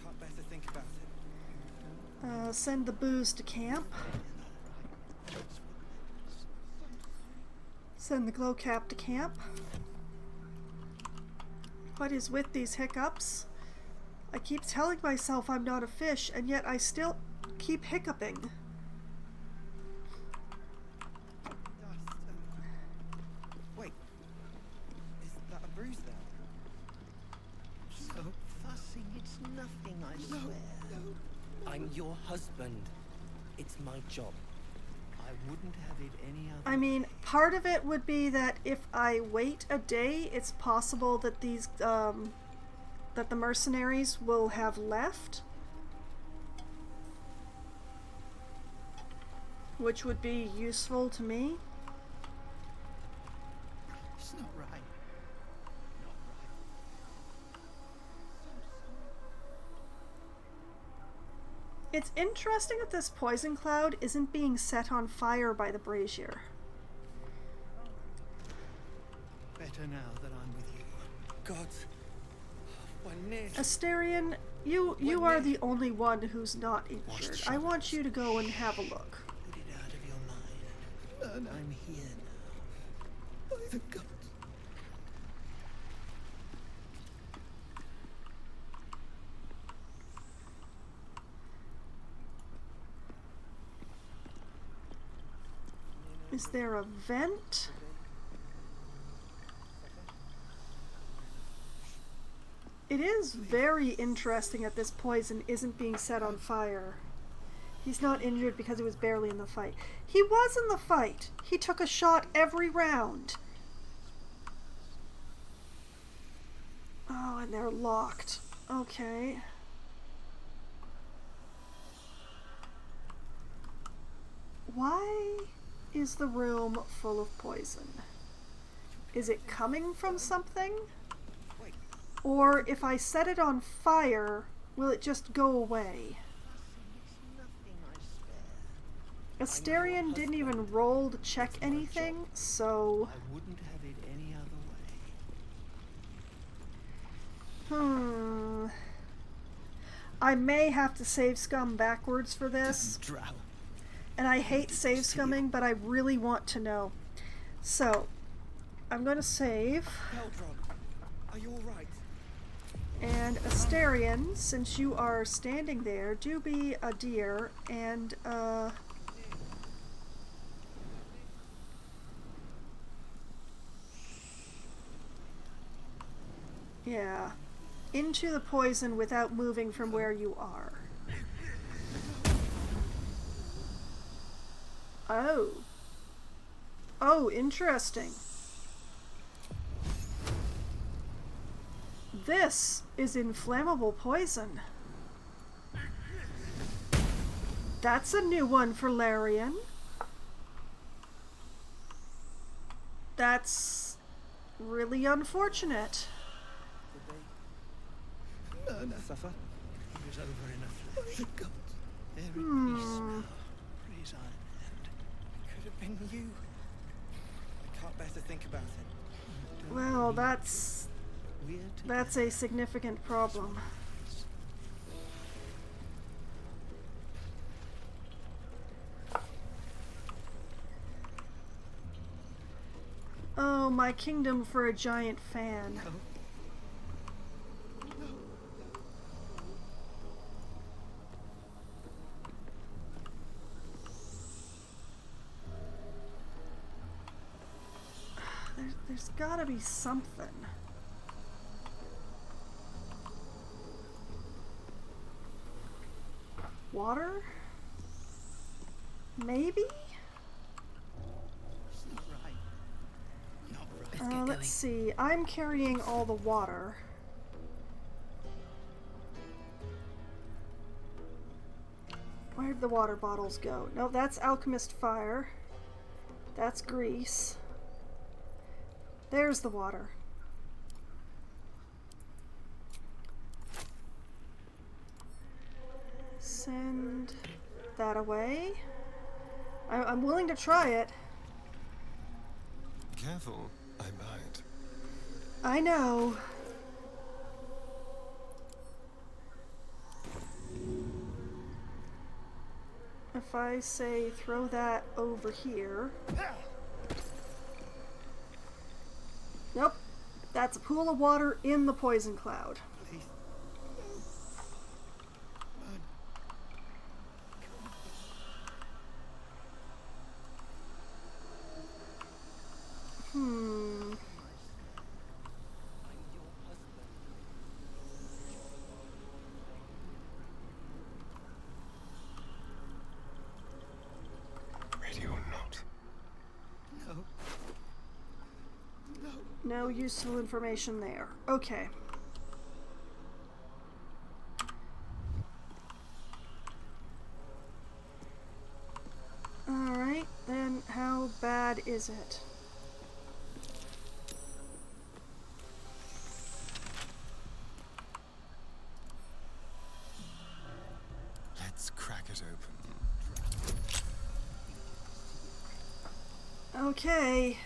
Can't bear to think about it. Send the booze to camp. Send the glow cap to camp. What is with these hiccups? I keep telling myself I'm not a fish, and yet I still keep hiccuping. Wait. Is that a bruise there? So fussing, it's nothing, I swear. I'm your husband. It's my job. I wouldn't have it any other. I mean, part of it would be that if I wait a day, it's possible that these, that the mercenaries will have left. Which would be useful to me. It's not right. Not right. It's interesting that this poison cloud isn't being set on fire by the brazier. Better now that I'm with you. God. When near. Asterion, you are the only one who's not injured. I want you to go and have a look. Put it out of your mind. And I'm here now. By the gods. Is there a vent? It is very interesting that this poison isn't being set on fire. He's not injured because he was barely in the fight. He was in the fight! He took a shot every round. Oh, and they're locked. Okay. Why is the room full of poison? Is it coming from something? Or if I set it on fire, will it just go away? Asterion didn't even roll to check anything, so... I wouldn't have it any other way. I may have to save scum backwards for this. And I hate save scumming, but I really want to know. So, I'm going to save. Are you alright? And Asterion, since you are standing there, do be a deer and, yeah, into the poison without moving from where you are. Oh. Oh, interesting. This is inflammable poison. That's a new one for Larian. That's really unfortunate. No, no. Suffer. It was over enough. Thank God. There is peace now. Praise Iron Hand. It could have been you. I can't bear to think about it. Well, that's a significant problem. Oh, my kingdom for a giant fan. There's gotta be something. Water? Maybe? Let's see. I'm carrying all the water. Where'd the water bottles go? No, that's alchemist fire. That's grease. There's the water. Send that away. I'm willing to try it. Careful, I might. I know. If I say throw that over here. Nope. That's a pool of water in the poison cloud. Ready or not? No. No useful information there. Okay. Alright, then how bad is it? Let's crack it open. Okay.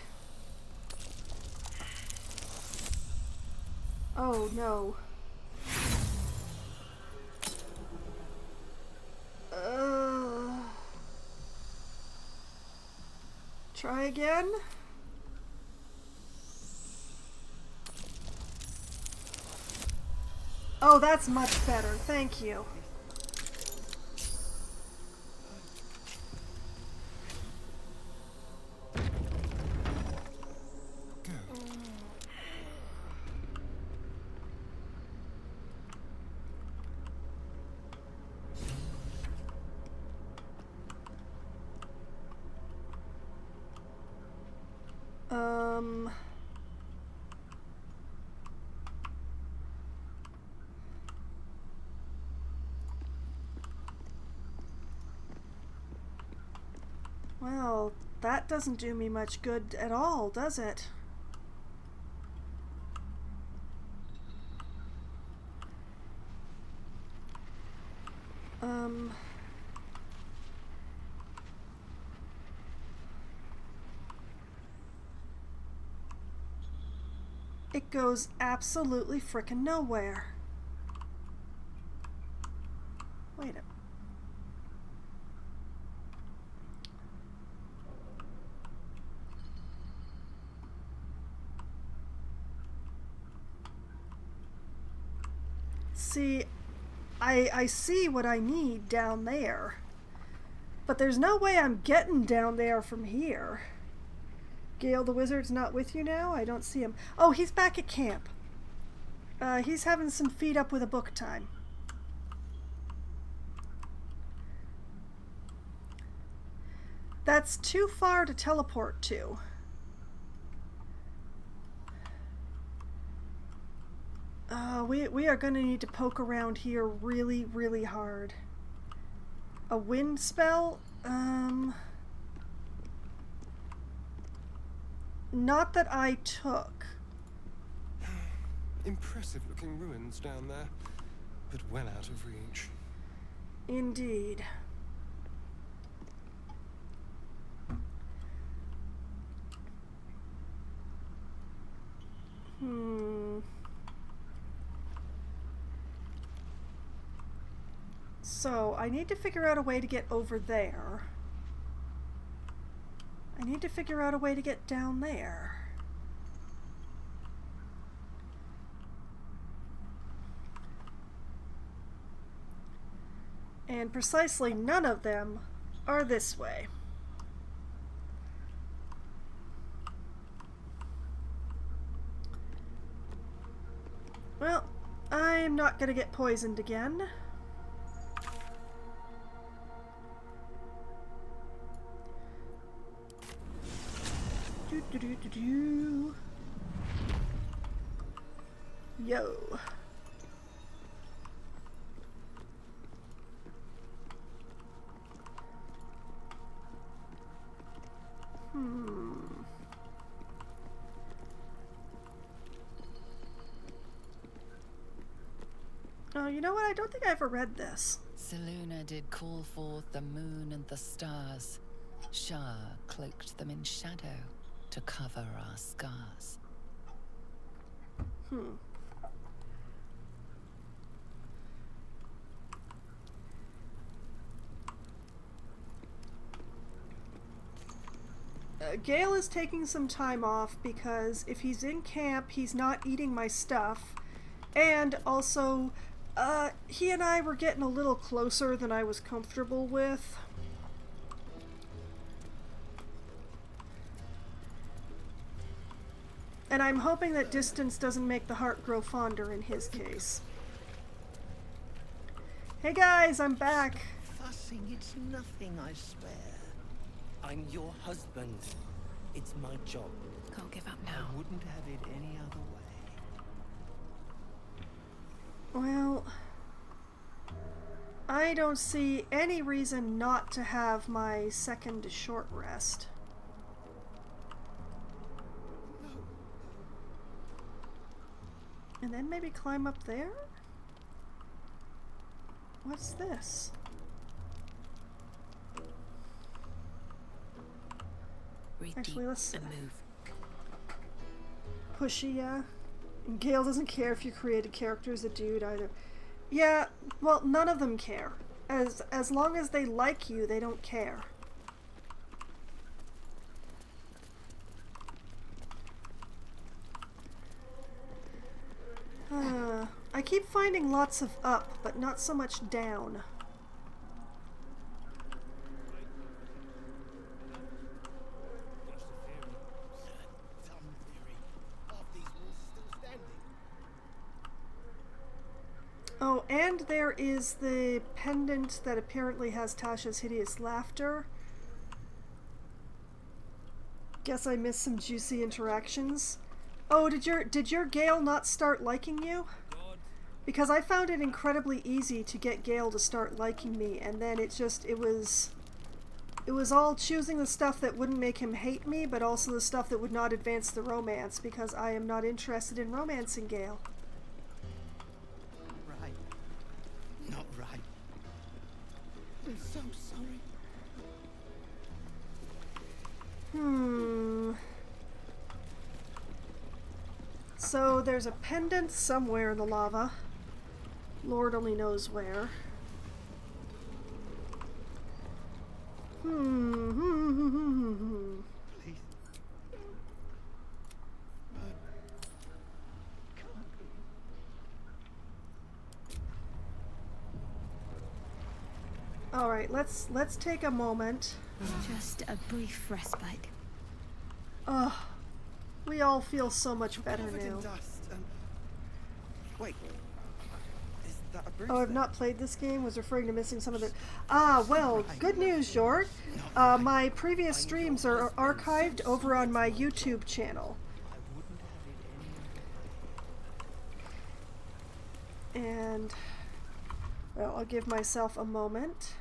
Oh no. Try again? Oh, that's much better. Thank you. Well, that doesn't do me much good at all, does it? It goes absolutely frickin' nowhere. Wait a... See, I see what I need down there, but there's no way I'm getting down there from here. Gale the wizard's not with you now? I don't see him. Oh, he's back at camp. He's having some feed up with a book time. That's too far to teleport to. We are going to need to poke around here really, really hard. A wind spell? Not that I took. Impressive looking ruins down there, but well out of reach. Indeed. So, I need to figure out a way to get over there. I need to figure out a way to get down there. And precisely none of them are this way. Well, I'm not gonna get poisoned again. Yo. Oh, you know what? I don't think I ever read this. Selûne did call forth the moon and the stars. Shah cloaked them in shadow to cover our scars. Gale is taking some time off because if he's in camp, he's not eating my stuff. And also, he and I were getting a little closer than I was comfortable with. And I'm hoping that distance doesn't make the heart grow fonder in his case. Hey guys, I'm back. Fussing, it's nothing, I swear. I'm your husband. It's my job. Can't give up now. I wouldn't have it any other way. Well, I don't see any reason not to have my second short rest. And then maybe climb up there? What's this? Actually, let's move. Pushy, yeah. And Gale doesn't care if you create a character as a dude either. Yeah, well, none of them care. As long as they like you, they don't care. I keep finding lots of up, but not so much down. Oh, and there is the pendant that apparently has Tasha's hideous laughter. Guess I missed some juicy interactions. Oh, did your Gale not start liking you? Because I found it incredibly easy to get Gale to start liking me, and then it was all choosing the stuff that wouldn't make him hate me, but also the stuff that would not advance the romance, because I am not interested in romancing Gale. Right. Not right. I'm so sorry. So there's a pendant somewhere in the lava. Lord only knows where. Please. All right, let's take a moment. Just a brief respite. We all feel so much better Covered now. in dust and... Wait. Is that a bruise Oh, I've there? not played this game. Was referring to missing some of the... Ah, well, good news, Jorg. My previous streams are archived over on my YouTube channel. And, well, I'll give myself a moment.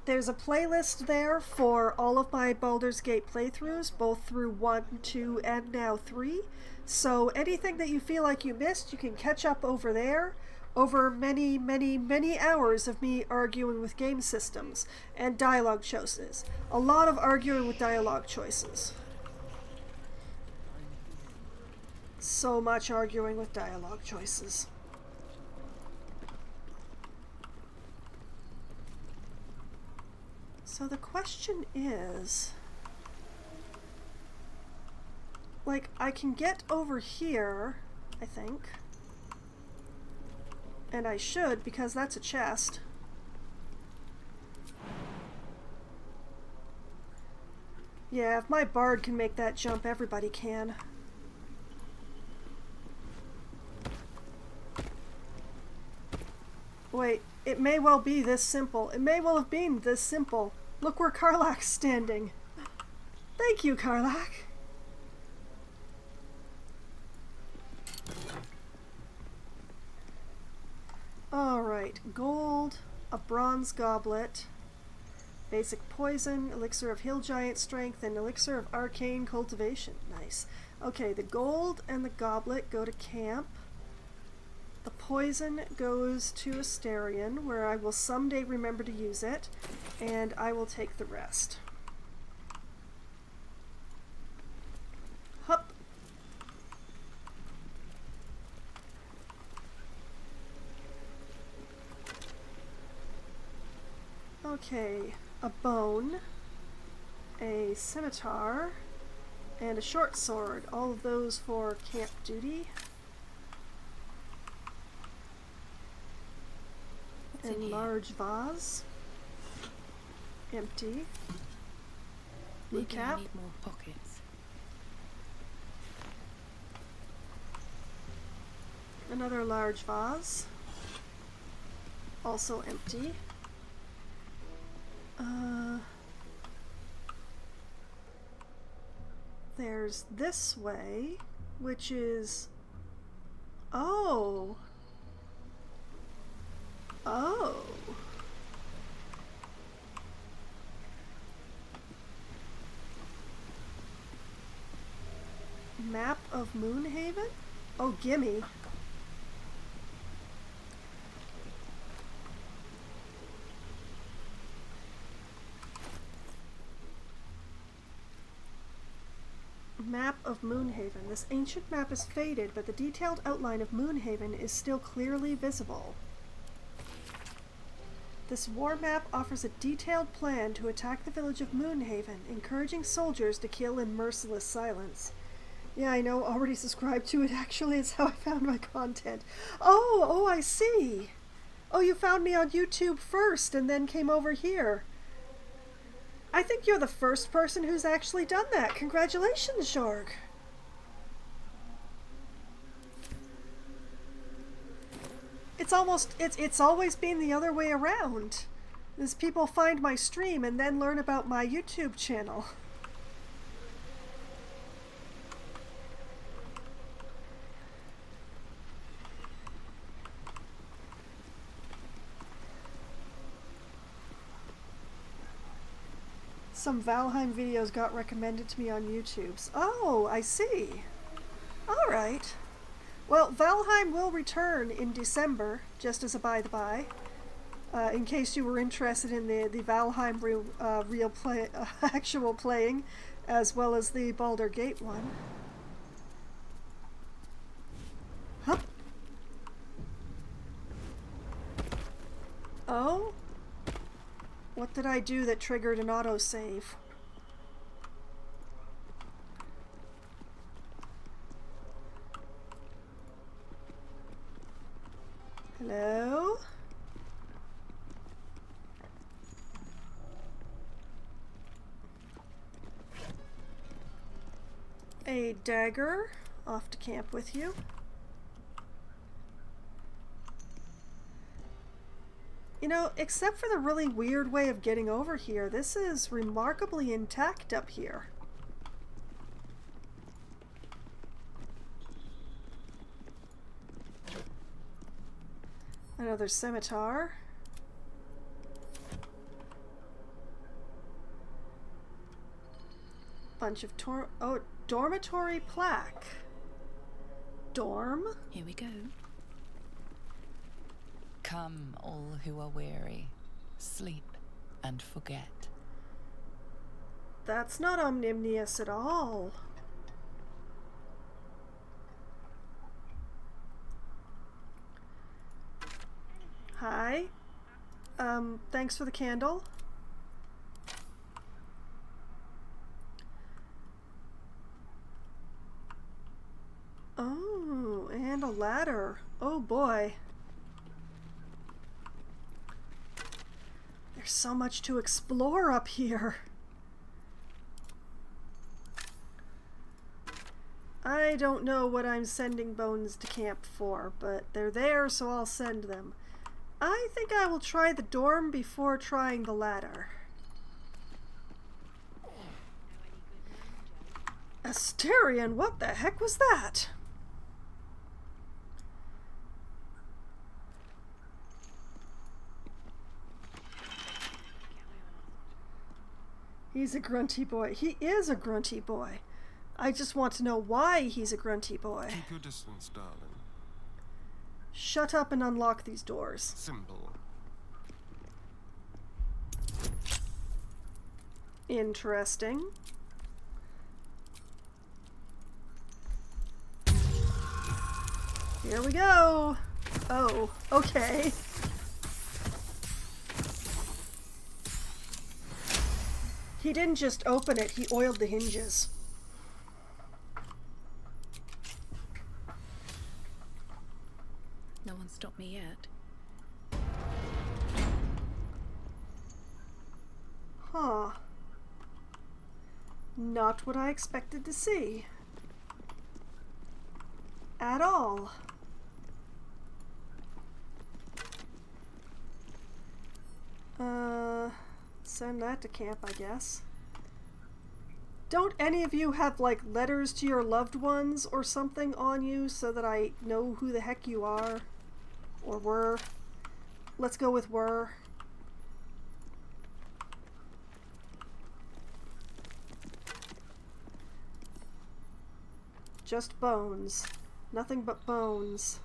There's a playlist there for all of my Baldur's Gate playthroughs, both through 1, 2, and now 3. So anything that you feel like you missed, you can catch up over there, over many, many, many hours of me arguing with game systems and dialogue choices. A lot of arguing with dialogue choices. So much arguing with dialogue choices. So the question is, like, I can get over here, I think. And I should, because that's a chest. Yeah, if my bard can make that jump, everybody can. Wait, it may well be this simple. It may well have been this simple. Look where Karlach's standing. Thank you, Karlach. Alright, gold, a bronze goblet, basic poison, elixir of hill giant strength, and elixir of arcane cultivation. Nice. Okay, the gold and the goblet go to camp. The poison goes to Asterion, where I will someday remember to use it, and I will take the rest. Hup. Okay, a bone, a scimitar, and a short sword. All of those for camp duty. A large vase. Empty. Kneecap. Need more pockets. Another large vase. Also empty. There's this way, which is... Oh! Oh! Map of Moonhaven? Oh, gimme. Map of Moonhaven. This ancient map is faded, but the detailed outline of Moonhaven is still clearly visible. This war map offers a detailed plan to attack the village of Moonhaven, encouraging soldiers to kill in merciless silence. Yeah, I know, already subscribed to it actually, it's how I found my content. Oh, I see! Oh, you found me on YouTube first and then came over here. I think you're the first person who's actually done that. Congratulations, Jorg. It's always been the other way around. Is people find my stream and then learn about my YouTube channel. Some Valheim videos got recommended to me on YouTube. Oh, I see. Alright. Well, Valheim will return in December, just as a by-the-by. In case you were interested in the Valheim actual playing, as well as the Baldur Gate one. Hup. Oh? What did I do that triggered an autosave? Hello? A dagger, off to camp with you. You know, except for the really weird way of getting over here, this is remarkably intact up here. Another scimitar. Bunch of dormitory plaque. Dorm? Here we go. Come, all who are weary, sleep and forget. That's not omnibus at all. Hi. Thanks for the candle. Oh, and a ladder. Oh boy. There's so much to explore up here. I don't know what I'm sending bones to camp for, but they're there, so I'll send them. I think I will try the dorm before trying the ladder. Asterion, what the heck was that? He's a grunty boy. He is a grunty boy. I just want to know why he's a grunty boy. Keep your distance, darling. Shut up and unlock these doors. Simple. Interesting. Here we go. Oh, okay. He didn't just open it, he oiled the hinges. No one stopped me yet. Huh. Not what I expected to see. At all. Send that to camp, I guess. Don't any of you have, like, letters to your loved ones or something on you so that I know who the heck you are? Or were? Let's go with were. Just bones. Nothing but bones.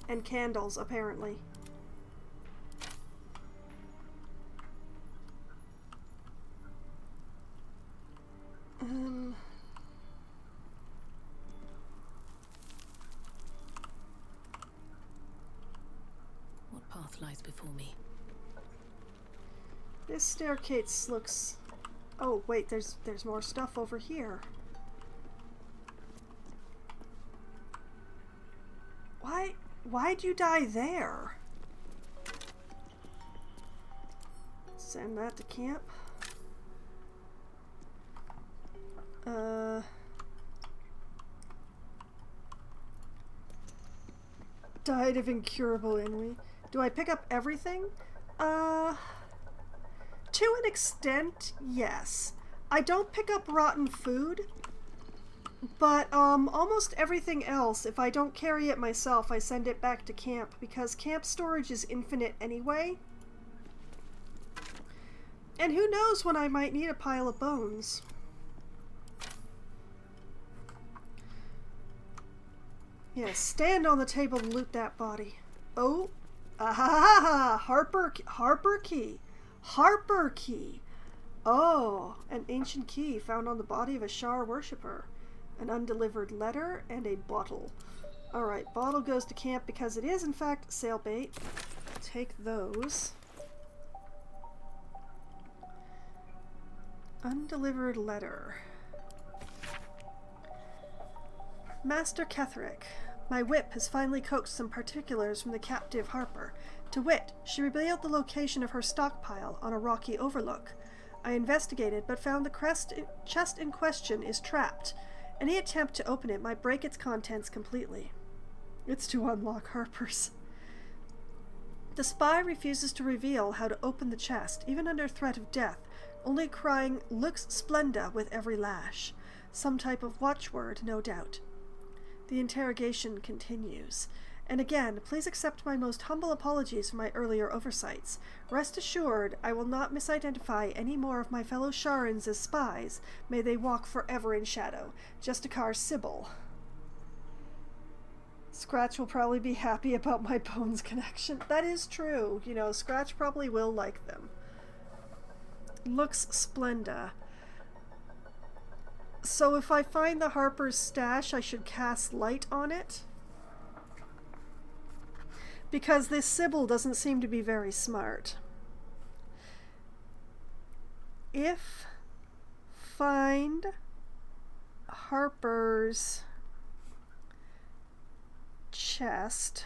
And candles, apparently. What path lies before me? This staircase looks... Oh, wait, there's more stuff over here. Why'd you die there? Send that to camp. Died of incurable ennui. Do I pick up everything? To an extent, yes. I don't pick up rotten food, but almost everything else, if I don't carry it myself, I send it back to camp, because camp storage is infinite anyway. And who knows when I might need a pile of bones. Yeah, stand on the table and loot that body. Oh, Harper key. Harper key. Oh, an ancient key found on the body of a Shar worshipper. An undelivered letter and a bottle. Alright, bottle goes to camp because it is in fact sail bait. Take those. Undelivered letter. Master Ketherick, my whip has finally coaxed some particulars from the captive Harper. To wit, she revealed the location of her stockpile on a rocky overlook. I investigated, but found the chest in question is trapped, Any attempt to open it might break its contents completely. It's to unlock Harper's. The spy refuses to reveal how to open the chest, even under threat of death, only crying, "Lux Splenda," with every lash. Some type of watchword, no doubt. The interrogation continues. And again, please accept my most humble apologies for my earlier oversights. Rest assured, I will not misidentify any more of my fellow Sharans as spies. May they walk forever in shadow. Justicar Sybil. Scratch will probably be happy about my Bones connection. That is true. You know, Scratch probably will like them. Lux Splenda. So if I find the Harper's stash, I should cast light on it? Because this Sybil doesn't seem to be very smart. If find Harper's chest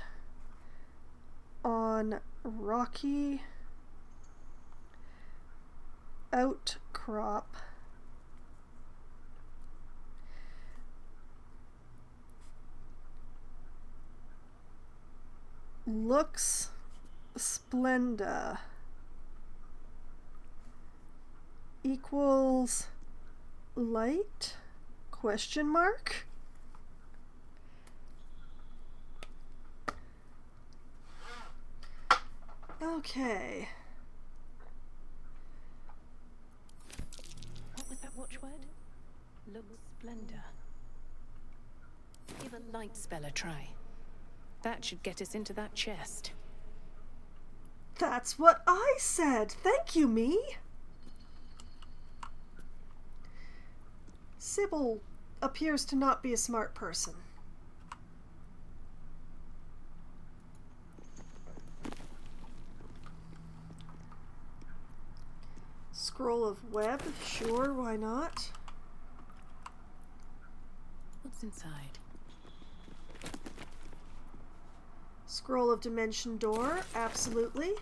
on rocky outcrop, Lux Splenda equals light? Question mark? Okay. What was that watchword? Lux Splenda. Give a light spell a try. That should get us into that chest. That's what I said! Thank you, me! Sybil appears to not be a smart person. Scroll of web, sure, why not? What's inside? Scroll of dimension door, absolutely.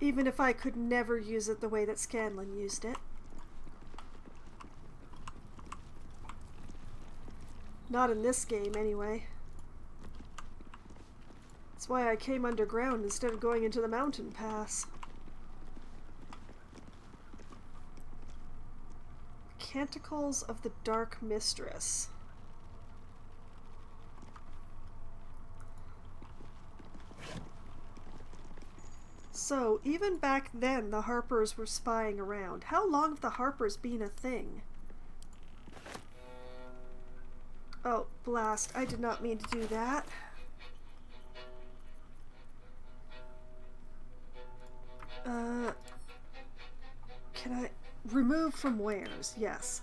Even if I could never use it the way that Scanlan used it. Not in this game, anyway. That's why I came underground instead of going into the mountain pass. Canticles of the Dark Mistress. So, even back then, the Harpers were spying around. How long have the Harpers been a thing? Oh, blast. I did not mean to do that. Can I... Remove from wares, yes.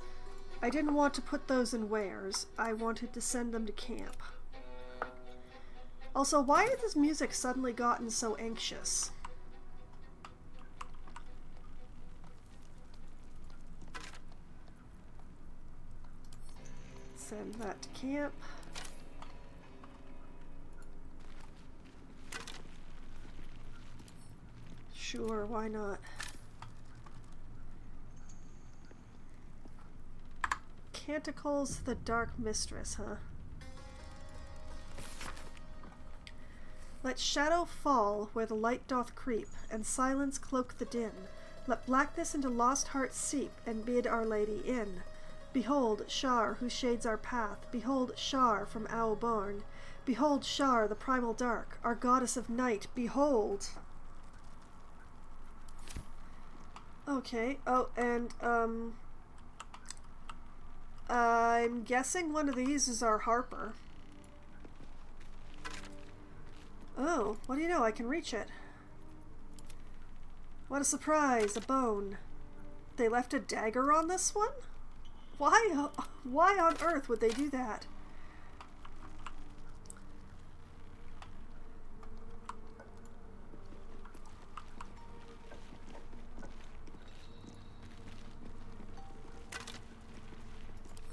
I didn't want to put those in wares. I wanted to send them to camp. Also, why had this music suddenly gotten so anxious? Send that to camp. Sure, why not? Canticles of the Dark Mistress, huh? Let shadow fall where the light doth creep, and silence cloak the din. Let blackness into lost hearts seep, and bid Our Lady in. Behold, Shar, who shades our path. Behold, Shar from Owl born. Behold, Shar, the primal dark, our goddess of night. Behold! Okay, oh, and, I'm guessing one of these is our Harper. Oh, what do you know? I can reach it. What a surprise, a bone. They left a dagger on this one? Why on earth would they do that?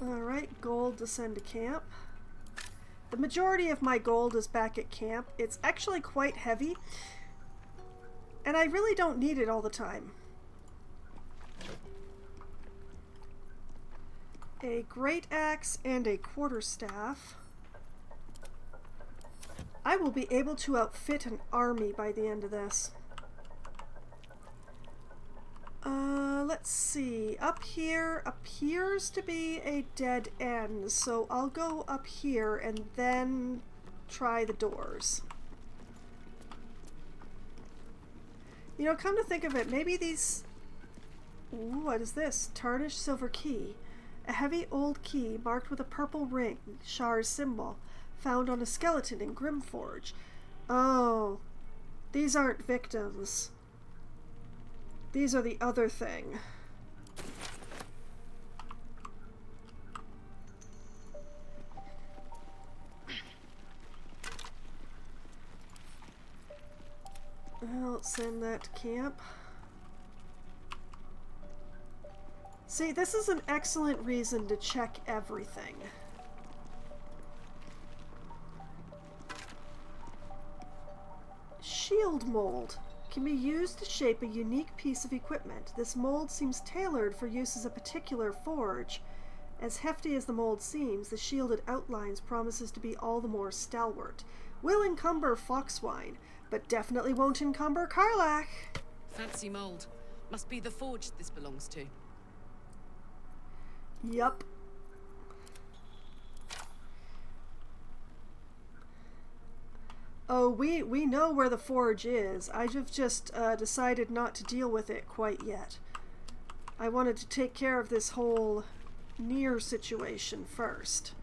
Alright, gold to send to camp. The majority of my gold is back at camp. It's actually quite heavy. And I really don't need it all the time. A great axe and a quarterstaff. I will be able to outfit an army by the end of this. Let's see. Up here appears to be a dead end, so I'll go up here and then try the doors. You know, come to think of it, maybe these... Ooh, what is this? Tarnished silver key. A heavy old key marked with a purple ring, Shar's symbol, found on a skeleton in Grimforge. Oh, these aren't victims. These are the other thing. I'll send that to camp. See, this is an excellent reason to check everything. Shield mold can be used to shape a unique piece of equipment. This mold seems tailored for use as a particular forge. As hefty as the mold seems, the shielded outlines promises to be all the more stalwart. Will encumber Foxwine, but definitely won't encumber Karlach. Fancy mold. Must be the forge this belongs to. Yup. Oh, we know where the forge is. I've just decided not to deal with it quite yet. I wanted to take care of this whole Nier situation first.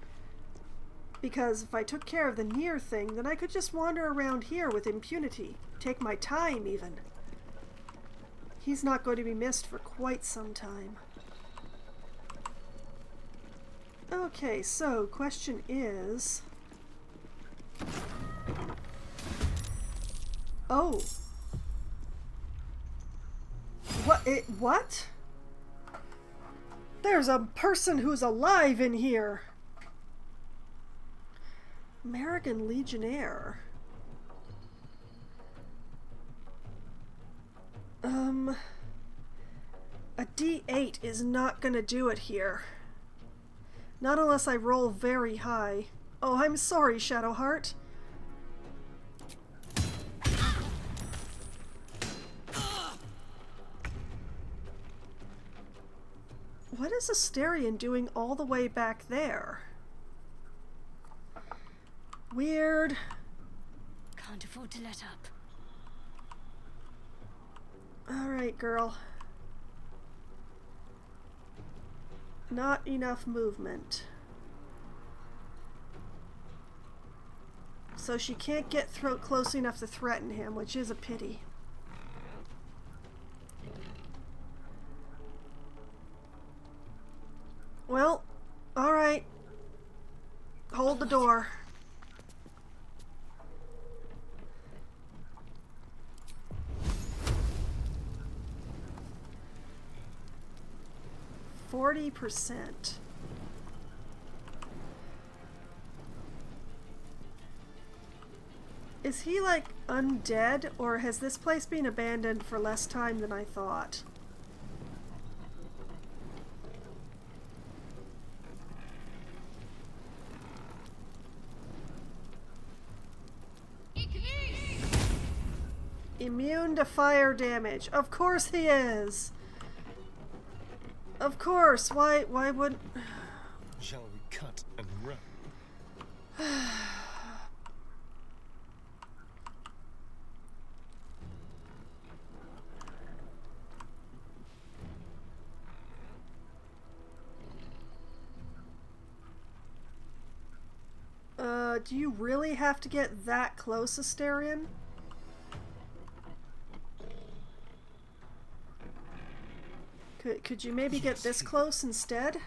Because if I took care of the Nier thing, then I could just wander around here with impunity. Take my time, even. He's not going to be missed for quite some time. Okay, so question is... Oh. What? There's a person who's alive in here. American Legionnaire. A D8 is not gonna do it here. Not unless I roll very high. Oh, I'm sorry, Shadowheart. What is Asterion doing all the way back there? Weird. Can't afford to let up. Alright, girl. Not enough movement. So she can't get close enough to threaten him, which is a pity. Well, alright. Hold the door. %. Is he like undead, or has this place been abandoned for less time than I thought? Immune to fire damage. Of course he is. Of course. Why would... Shall we cut and run? Do you really have to get that close, Asterion? Could you maybe get this close instead?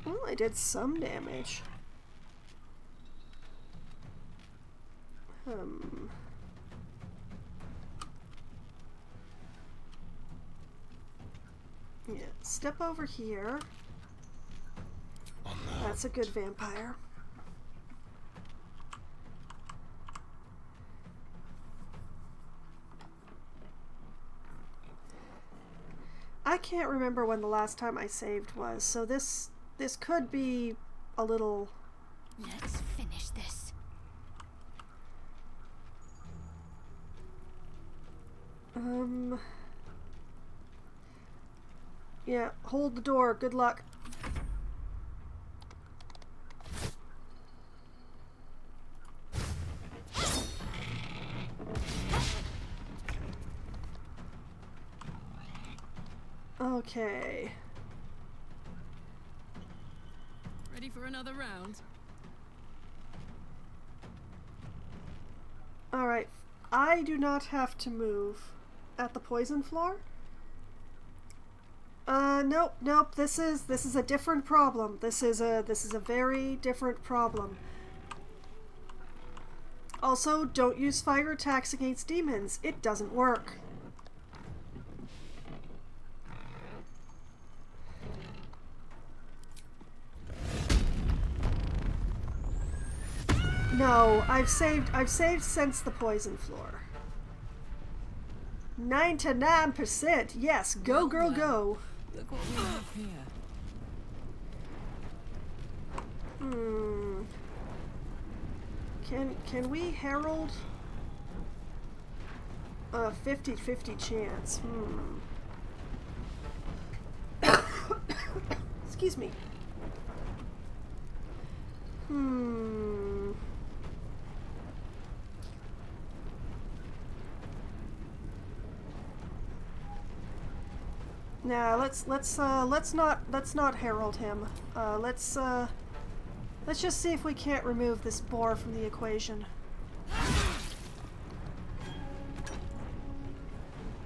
Well, I did some damage. Yeah, step over here. That's a good vampire. I can't remember when the last time I saved was, so this could be a little... Let's finish this. Yeah, hold the door. Good luck. Okay. Ready for another round? Alright. I do not have to move at the poison floor. Nope. This is a different problem. This is a very different problem. Also, don't use fire attacks against demons. It doesn't work. No, I've saved since the poison floor. 99%. Yes, go girl go. Look what we have here. Can we herald a 50-50 chance? Excuse me. Nah, let's not herald him. Let's just see if we can't remove this boar from the equation.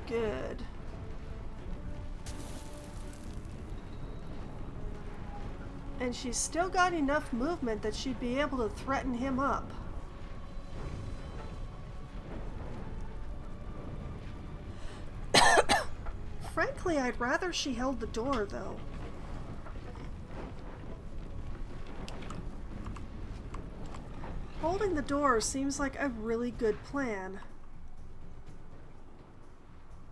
Good. And she's still got enough movement that she'd be able to threaten him up. Frankly, I'd rather she held the door, though. Holding the door seems like a really good plan.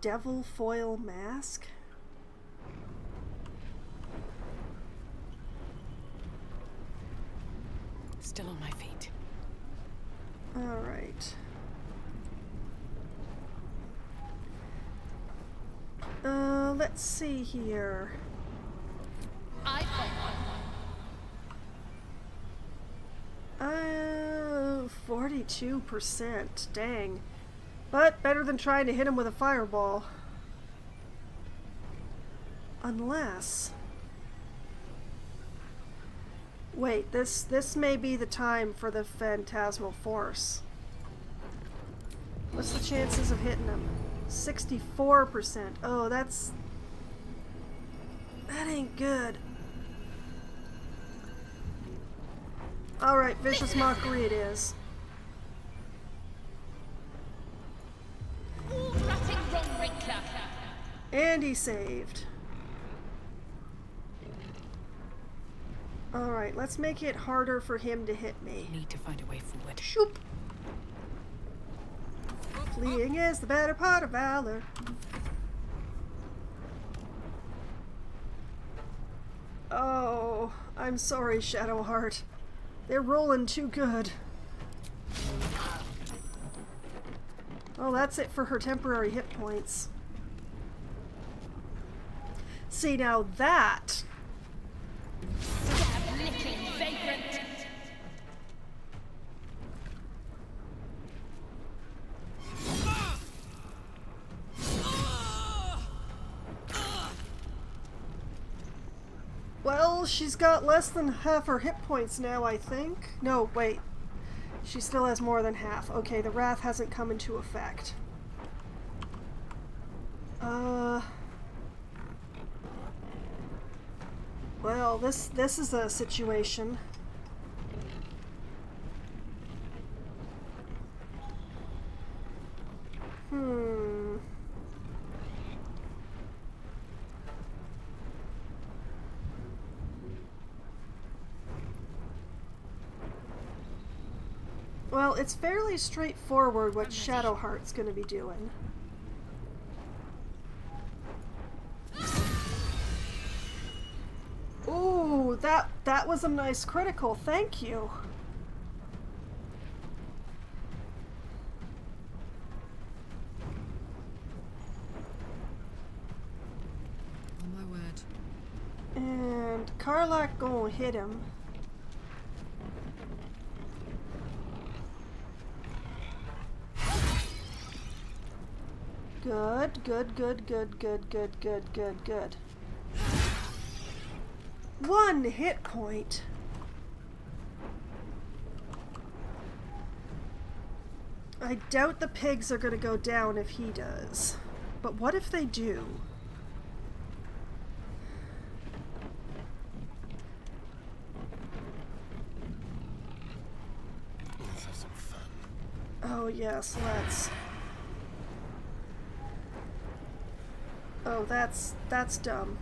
Devil foil mask? Still on my feet. Alright. Let's see here. 42%. Dang. But better than trying to hit him with a fireball. Unless... Wait, this may be the time for the phantasmal force. What's the chances of hitting him? 64%. Oh, that ain't good. Alright, vicious mockery it is. And he saved. Alright, let's make it harder for him to hit me. Need to find a way forward. Shoop! Fleeing is the better part of valor. Oh, I'm sorry, Shadowheart. They're rolling too good. Oh, that's it for her temporary hit points. See, now that... Well, she's got less than half her hit points now, I think. No, wait. She still has more than half. Okay, the wrath hasn't come into effect. Well, this is a situation. Well, it's fairly straightforward what Shadowheart's going to be doing. Ooh, that was a nice critical. Thank you. On my word. And Karlach gonna hit him. Good, good, good, good, good, good, good, good, good. 1 hit point. I doubt the pigs are gonna go down if he does. But what if they do? Let's have some fun. Oh yes, let's. Oh, that's dumb.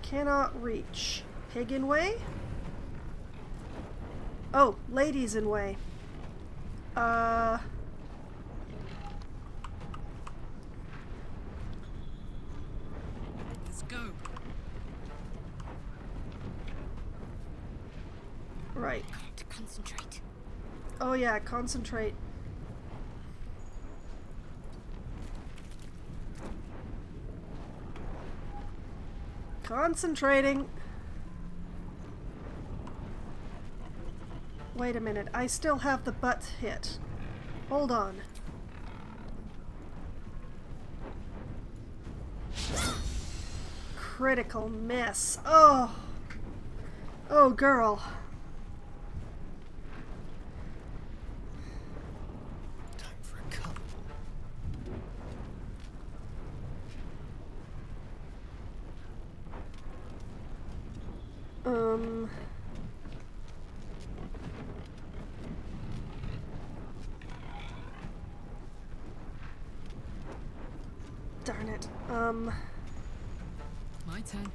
Cannot reach. Pig in way? Oh, ladies in way. Let's go. Right. To concentrate. Oh yeah, concentrate. Concentrating. Wait a minute, I still have the butt hit. Hold on. Critical miss. Oh. Oh, girl. Time for a cup. Darn it. My turn.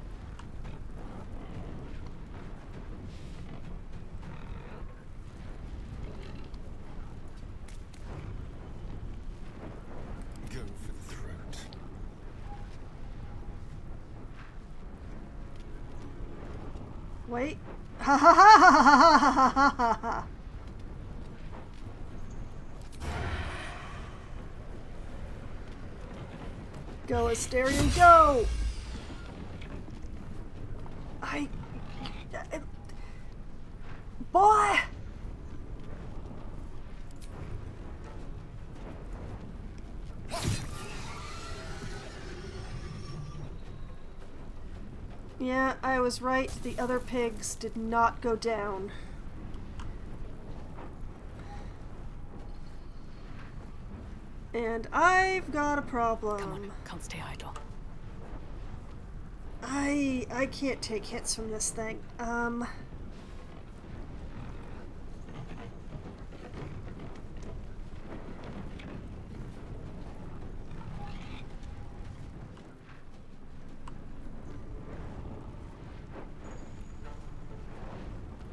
Go for the throat. Wait. Ha ha ha ha ha ha ha ha ha. Go, Asterion, go! Boy! Yeah, I was right. The other pigs did not go down. And I've got a problem. Come on, can't stay idle. I can't take hits from this thing.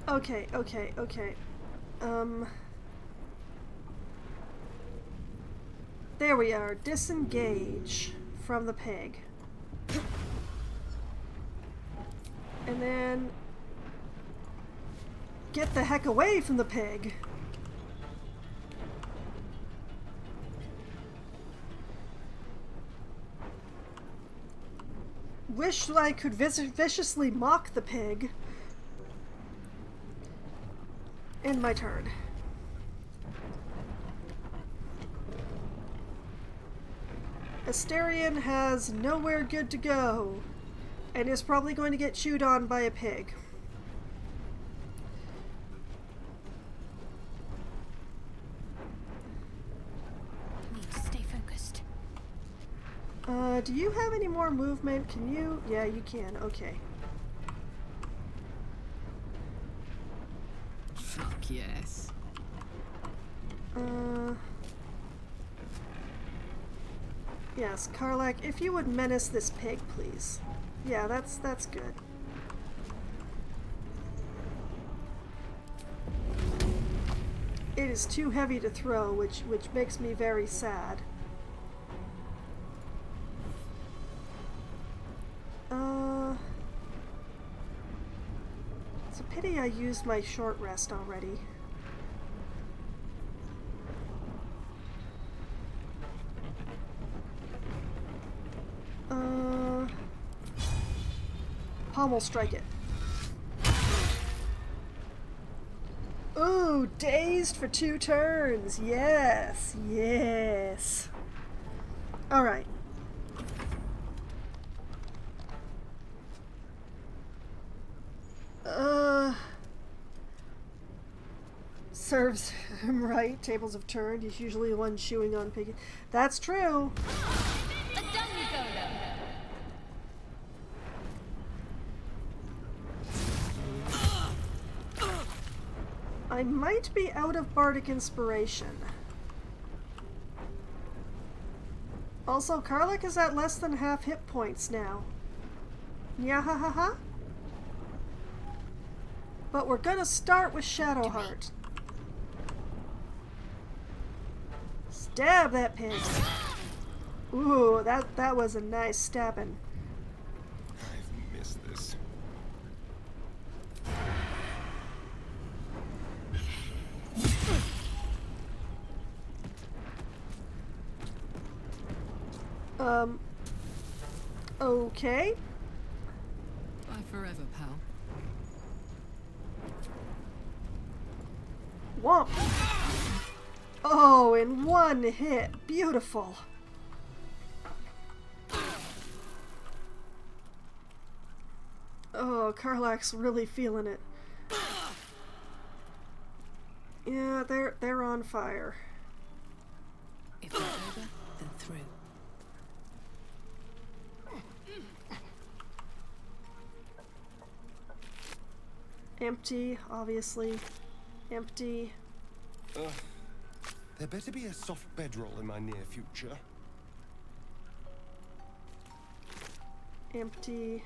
Okay. There we are. Disengage from the pig. And then get the heck away from the pig. Wish I could viciously mock the pig. End my turn. Asterion has nowhere good to go, and is probably going to get chewed on by a pig. Need to stay focused. Do you have any more movement? Can you? Yeah, you can. Okay. Fuck yes. Yes, Karlach, if you would menace this pig, please. Yeah, that's good. is too heavy to throw, which makes me very sad. It's a pity I used my short rest already. Pommel strike it. Ooh, dazed for 2 turns. Yes, yes. All right. Serves him right. Tables have turned. He's usually the one chewing on piggy. That's true. I might be out of bardic inspiration. Also, Karlach is at less than half hit points now. Nyahahaha. But we're gonna start with Shadowheart. Stab that pig. Ooh, that was a nice stabbing. I've missed this. Okay. Bye forever, pal. Womp. Oh, in one hit. Beautiful. Oh, Karlach's really feeling it. Yeah, they're on fire. If not over, then through. Empty, obviously. Empty. There better be a soft bedroll in my near future. Empty.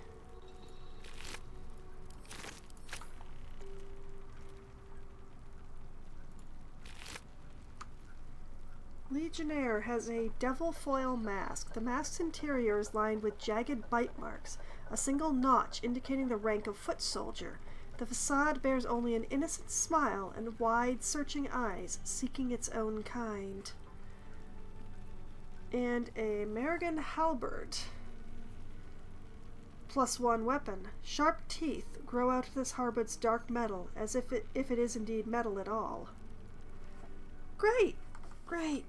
Legionnaire has a devil foil mask. The mask's interior is lined with jagged bite marks, a single notch indicating the rank of foot soldier. The facade bears only an innocent smile and wide, searching eyes, seeking its own kind. And a Merrigan halberd. +1 weapon. Sharp teeth grow out of this halberd's dark metal, as if it is indeed metal at all. Great! Great!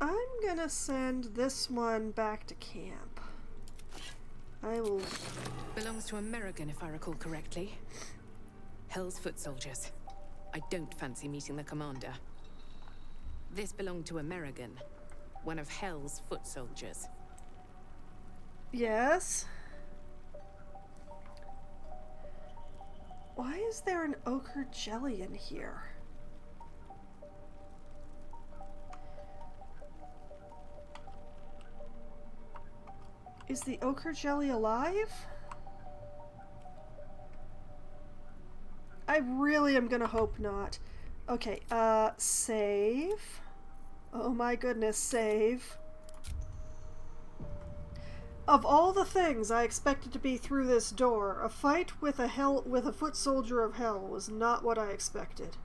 I'm gonna send this one back to camp. I will... Belongs to American, if I recall correctly. Hell's foot soldiers. I don't fancy meeting the commander. This belonged to American, one of Hell's foot soldiers. Yes? Why is there an ochre jelly in here? Is the ochre jelly alive? I really am gonna hope not. Okay, save. Oh my goodness, save. Of all the things I expected to be through this door, a fight with a foot soldier of hell was not what I expected.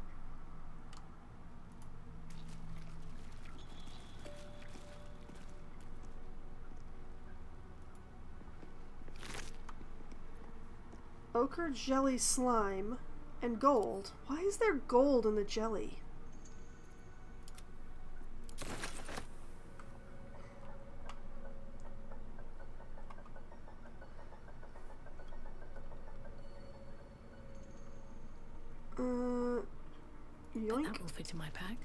Ochre jelly slime and gold. Why is there gold in the jelly? Yoink. That will fit in my pack.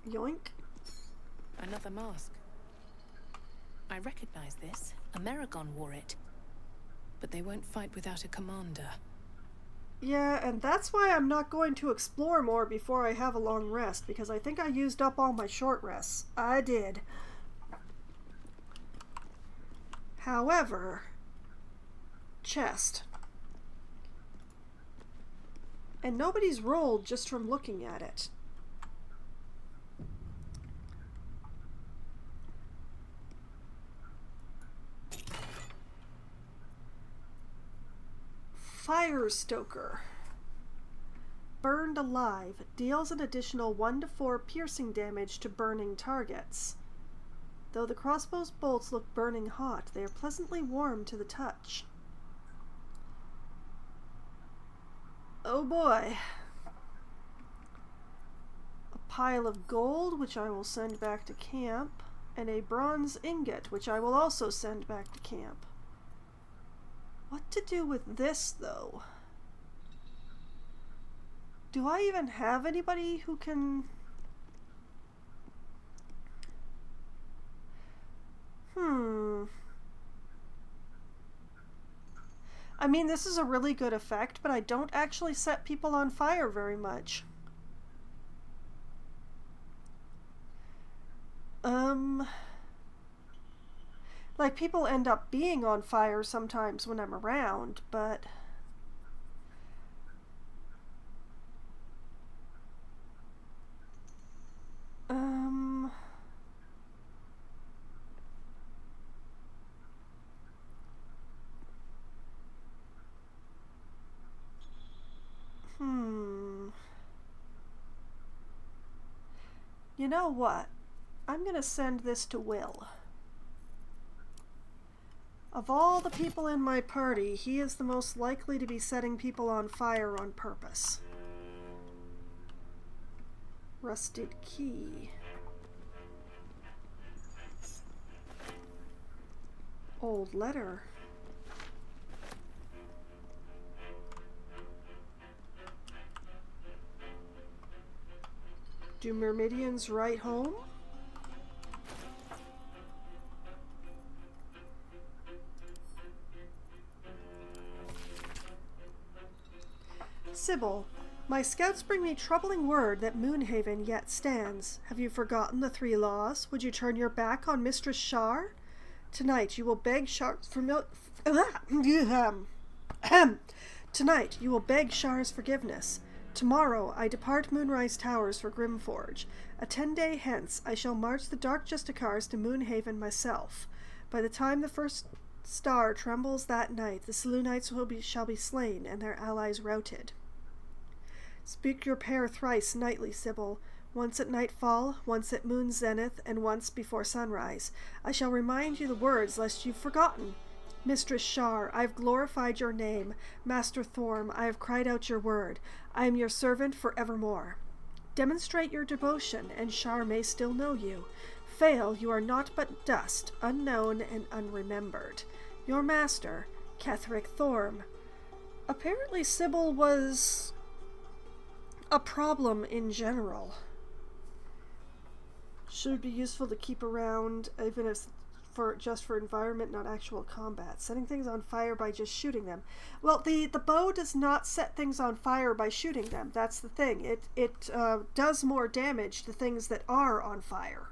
Yoink. Another mask. I recognize this. Amerigon wore it. But they won't fight without a commander. Yeah, and that's why I'm not going to explore more before I have a long rest, because I think I used up all my short rests. I did. However, chest. And nobody's rolled just from looking at it. Fire Stoker. Burned alive. Deals an additional 1 to 4 piercing damage to burning targets. Though the crossbow's bolts look burning hot, they are pleasantly warm to the touch. Oh boy. A pile of gold, which I will send back to camp, and a bronze ingot, which I will also send back to camp. What to do with this, though? Do I even have anybody who can... I mean, this is a really good effect, but I don't actually set people on fire very much. Like, people end up being on fire sometimes when I'm around, but... You know what? I'm gonna send this to Will. Of all the people in my party, he is the most likely to be setting people on fire on purpose. Rusted key. Old letter. Do Myrmidians write home? Sybil, my scouts bring me troubling word that Moonhaven yet stands. Have you forgotten the 3 laws? Would you turn your back on Mistress Shar? Tonight you will beg Shar's Tonight you will beg Shar's forgiveness. Tomorrow I depart Moonrise Towers for Grimforge. A 10-day hence I shall march the Dark Justicars to Moonhaven myself. By the time the first star trembles that night, the Selûnites shall be slain and their allies routed. Speak your prayer thrice nightly, Sybil. Once at nightfall, once at moon zenith, and once before sunrise. I shall remind you the words lest you've forgotten. Mistress Shar, I have glorified your name. Master Thorm, I have cried out your word. I am your servant for evermore. Demonstrate your devotion, and Shar may still know you. Fail, you are naught but dust, unknown and unremembered. Your master, Ketheric Thorm. Apparently Sybil was a problem in general. Should be useful to keep around, even if just for environment, not actual combat. Setting things on fire by just shooting them. Well, the bow does not set things on fire by shooting them. That's the thing. It does more damage to things that are on fire.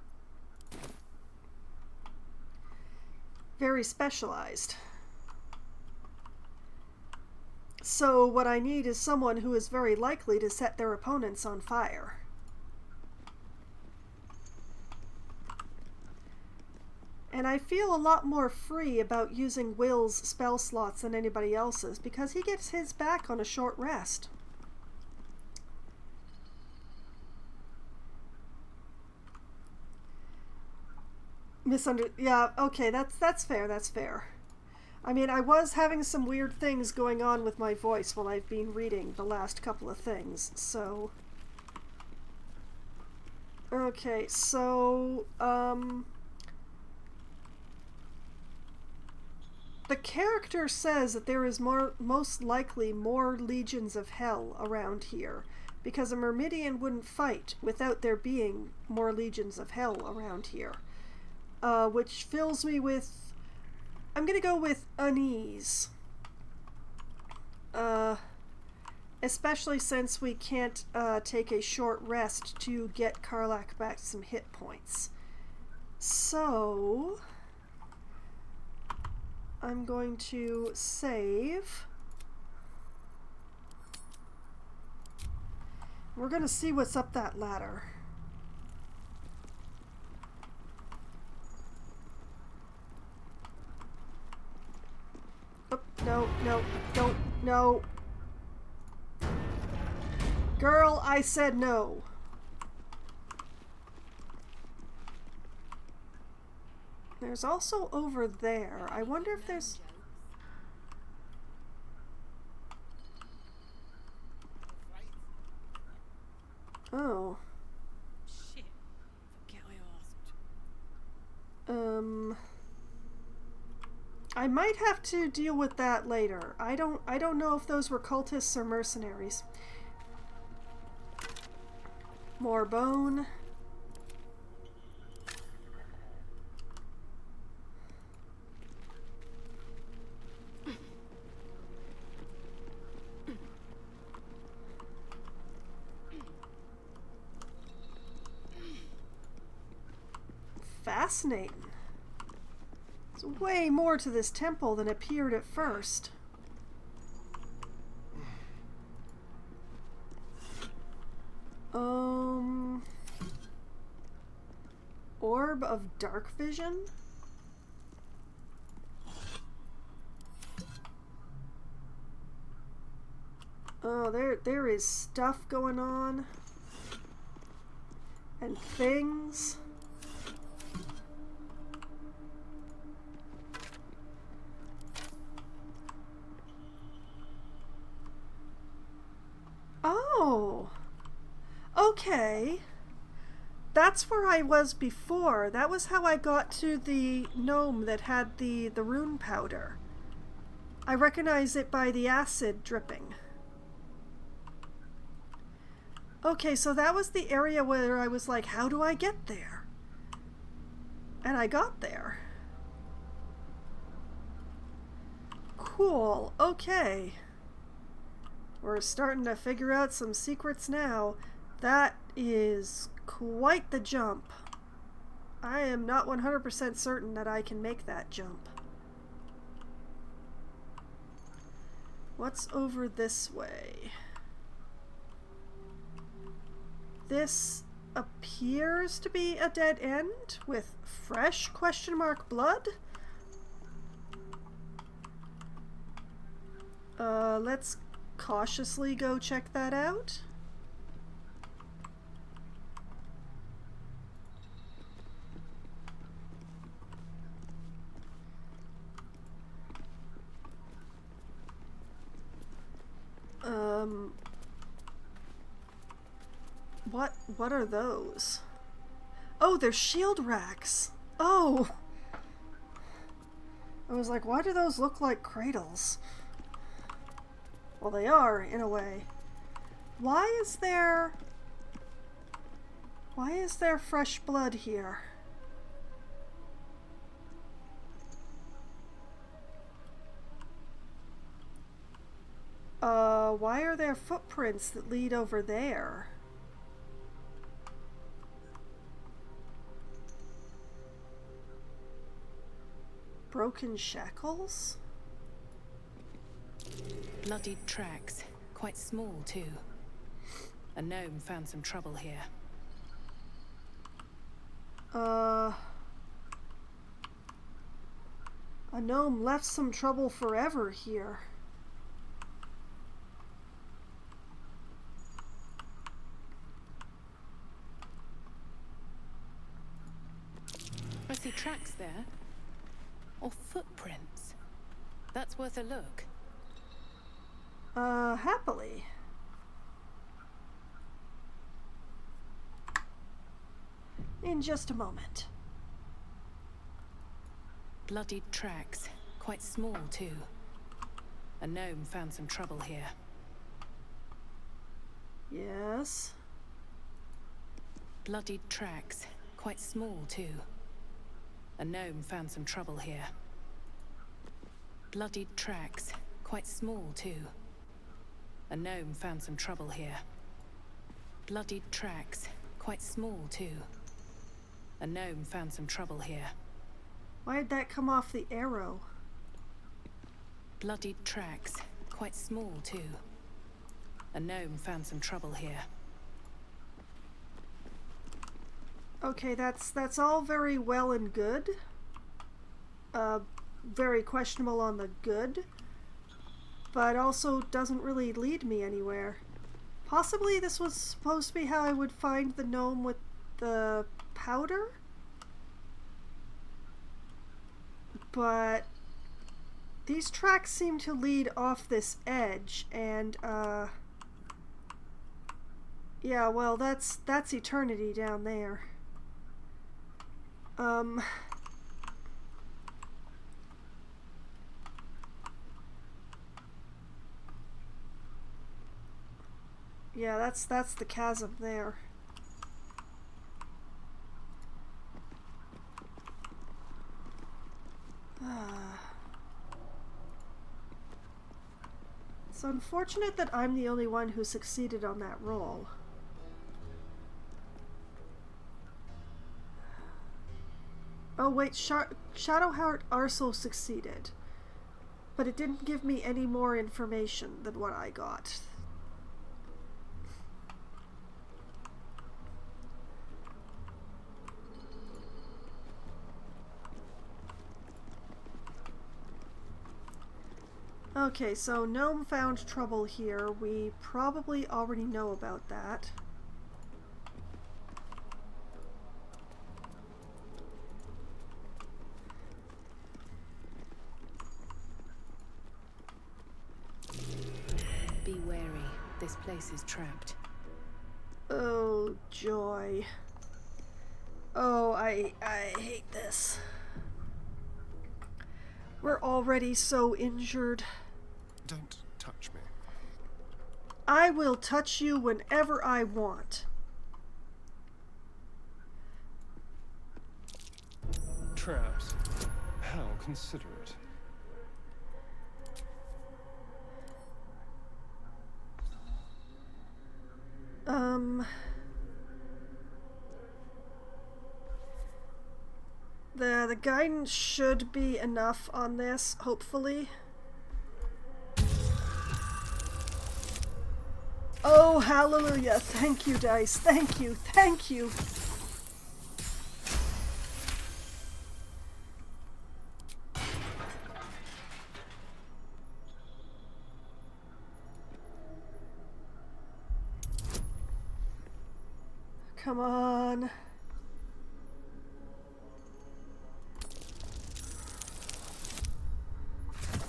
Very specialized. So what I need is someone who is very likely to set their opponents on fire. And I feel a lot more free about using Will's spell slots than anybody else's, because he gets his back on a short rest. Yeah, okay, that's fair, that's fair. I mean, I was having some weird things going on with my voice while I've been reading the last couple of things, so... Okay, so, the character says that there is most likely more legions of hell around here, because a Myrmidian wouldn't fight without there being more legions of hell around here. Which fills me with... I'm gonna go with unease. Especially since we can't take a short rest to get Karlach back some hit points. So... I'm going to save. We're gonna see what's up that ladder. Oh, no, no, don't, no. Girl, I said no. There's also over there. I wonder if there's... Oh. Shit. Forget I asked. I might have to deal with that later. I don't know if those were cultists or mercenaries. More bone. Fascinating. There's way more to this temple than appeared at first. Orb of dark vision? Oh, there is stuff going on. And things. Oh, okay. That's where I was before. That was how I got to the gnome that had the rune powder. I recognize it by the acid dripping. Okay, so that was the area where I was like, how do I get there? And I got there. Cool, okay. We're starting to figure out some secrets now. That is quite the jump. I am not 100% certain that I can make that jump. What's over this way? This appears to be a dead end with fresh question mark blood. Let's cautiously go check that out. What are those? Oh, they're shield racks. Oh! I was like, why do those look like cradles? Well, they are, in a way. Why is there fresh blood here? Why are there footprints that lead over there? Broken shackles? Bloodied tracks. Quite small, too. A gnome found some trouble here. A gnome left some trouble forever here. I see tracks there. Or footprints. That's worth a look. Happily. In just a moment. Bloodied tracks. Quite small, too. A gnome found some trouble here. Yes. Bloodied tracks. Quite small, too. A gnome found some trouble here. Bloodied tracks. Quite small, too. A gnome found some trouble here. Bloodied tracks. Quite small, too. A gnome found some trouble here. Why did that come off the arrow? Bloodied tracks. Quite small, too. A gnome found some trouble here. Okay, that's all very well and good. Very questionable on the good, but also doesn't really lead me anywhere. Possibly this was supposed to be how I would find the gnome with the powder? But these tracks seem to lead off this edge, and yeah, well, that's eternity down there. Yeah, that's the chasm there. It's unfortunate that I'm the only one who succeeded on that roll. Oh wait, Shadowheart also succeeded. But it didn't give me any more information than what I got. Okay, so gnome found trouble here. We probably already know about that. Be wary. This place is trapped. Oh, joy. Oh, I hate this. We're already so injured. Don't touch me. I will touch you whenever I want. Traps. How considerate. The guidance should be enough on this, hopefully. Oh, hallelujah. Thank you, dice. Thank you. Thank you. Come on.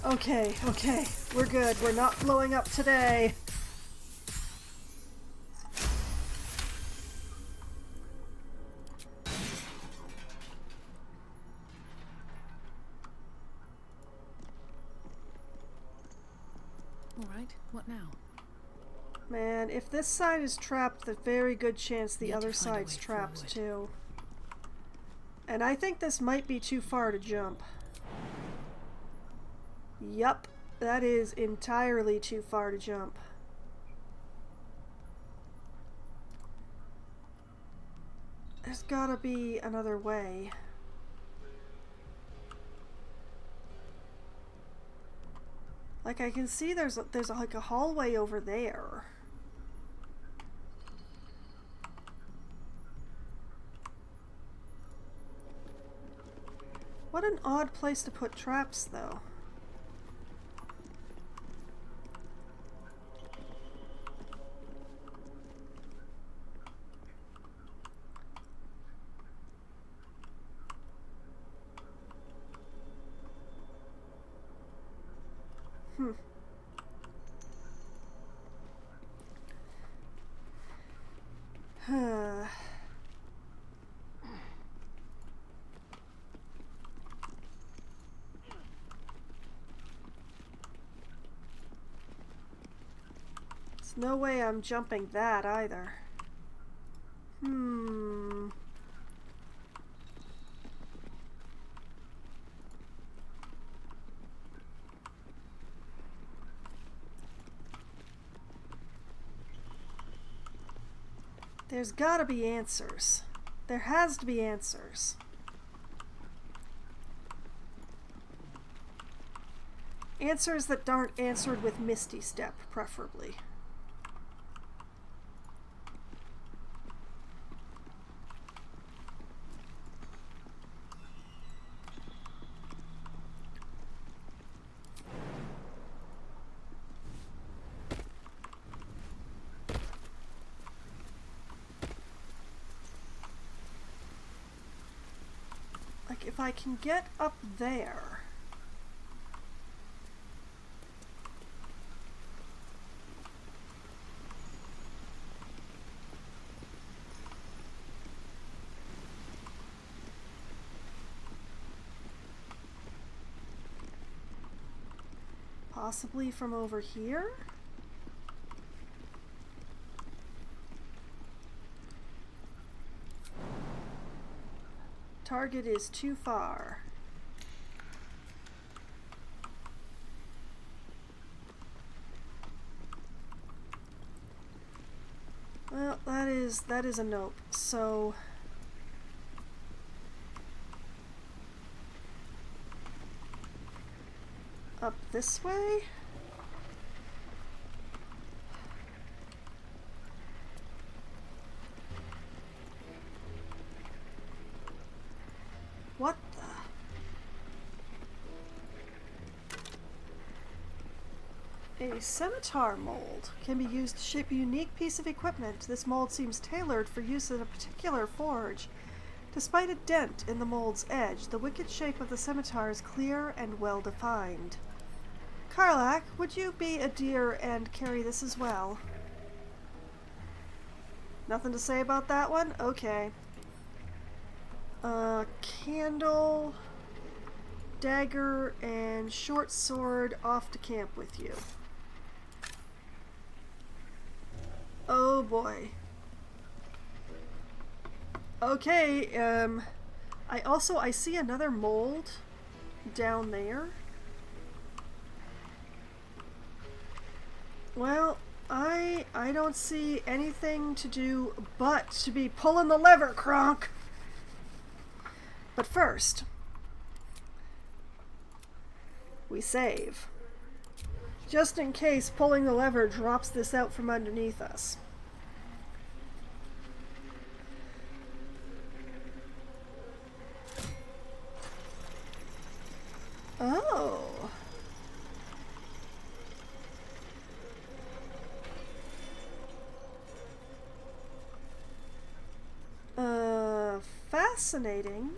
Okay, okay. We're good. We're not blowing up today. Alright, what now? Man, if this side is trapped, there's a very good chance the other side's trapped too. And I think this might be too far to jump. Yup, that is entirely too far to jump. There's gotta be another way. Like, I can see there's like a hallway over there. What an odd place to put traps, though. There's no way I'm jumping that either. There's gotta be answers. There has to be answers. Answers that aren't answered with Misty Step, preferably. Like, if I can get up there... Possibly from over here? Target is too far. Well, that is a nope. So up this way? What the? A scimitar mold can be used to shape a unique piece of equipment. This mold seems tailored for use in a particular forge. Despite a dent in the mold's edge, the wicked shape of the scimitar is clear and well defined. Karlach, would you be a dear and carry this as well? Nothing to say about that one? Okay. Candle, dagger, and short sword off to camp with you. Oh boy. Okay, I see another mold down there. Well, I don't see anything to do but to be pulling the lever, Kronk. But first, we save. Just in case pulling the lever drops this out from underneath us. Oh. Fascinating.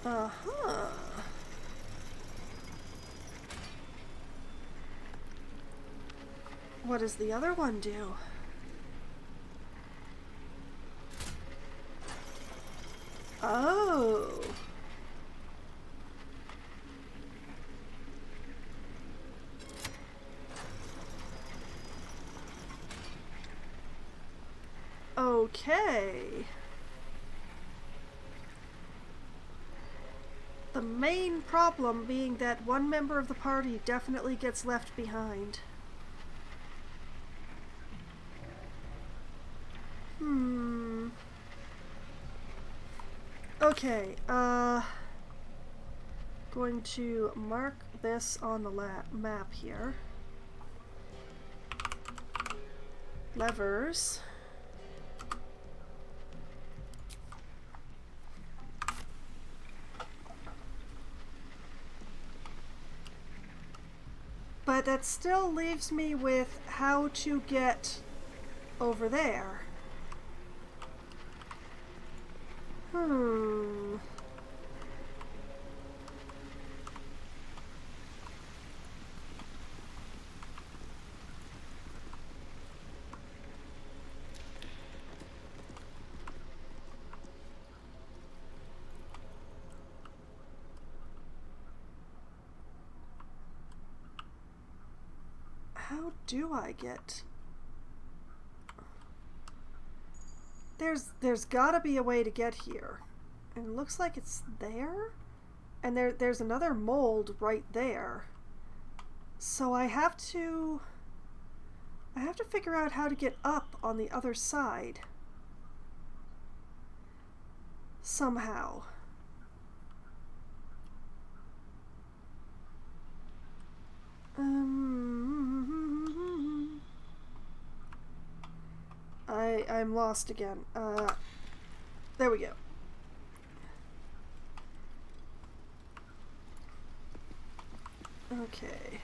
Uh-huh. What does the other one do? Oh. Okay. The main problem being that one member of the party definitely gets left behind. Okay, going to mark this on the map here. Levers. But that still leaves me with how to get over there. How do I get... There's gotta be a way to get here. And it looks like it's there? And there's another mold right there. So I have to I have to figure out how to get up on the other side. Somehow. I'm lost again. There we go. Okay.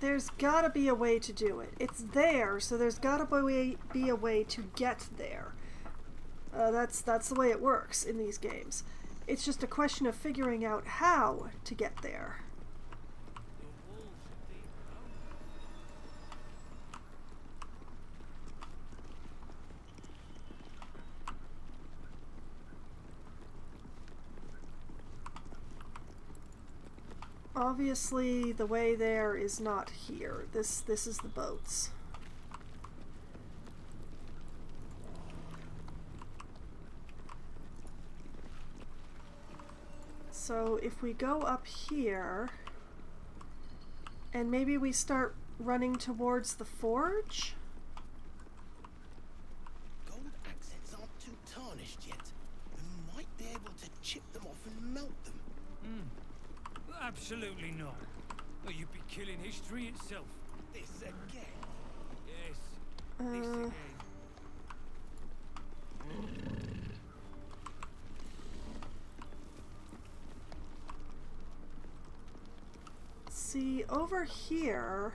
There's gotta be a way to do it. It's there, so there's gotta be a way to get there. That's the way it works in these games. It's just a question of figuring out how to get there. Obviously, the way there is not here. This is the boats. So if we go up here, and maybe we start running towards the forge? Gold accents aren't too tarnished yet. We might be able to chip them off and melt them. Absolutely not. Well, you'd be killing history itself. This again? Yes. This again. See, over here...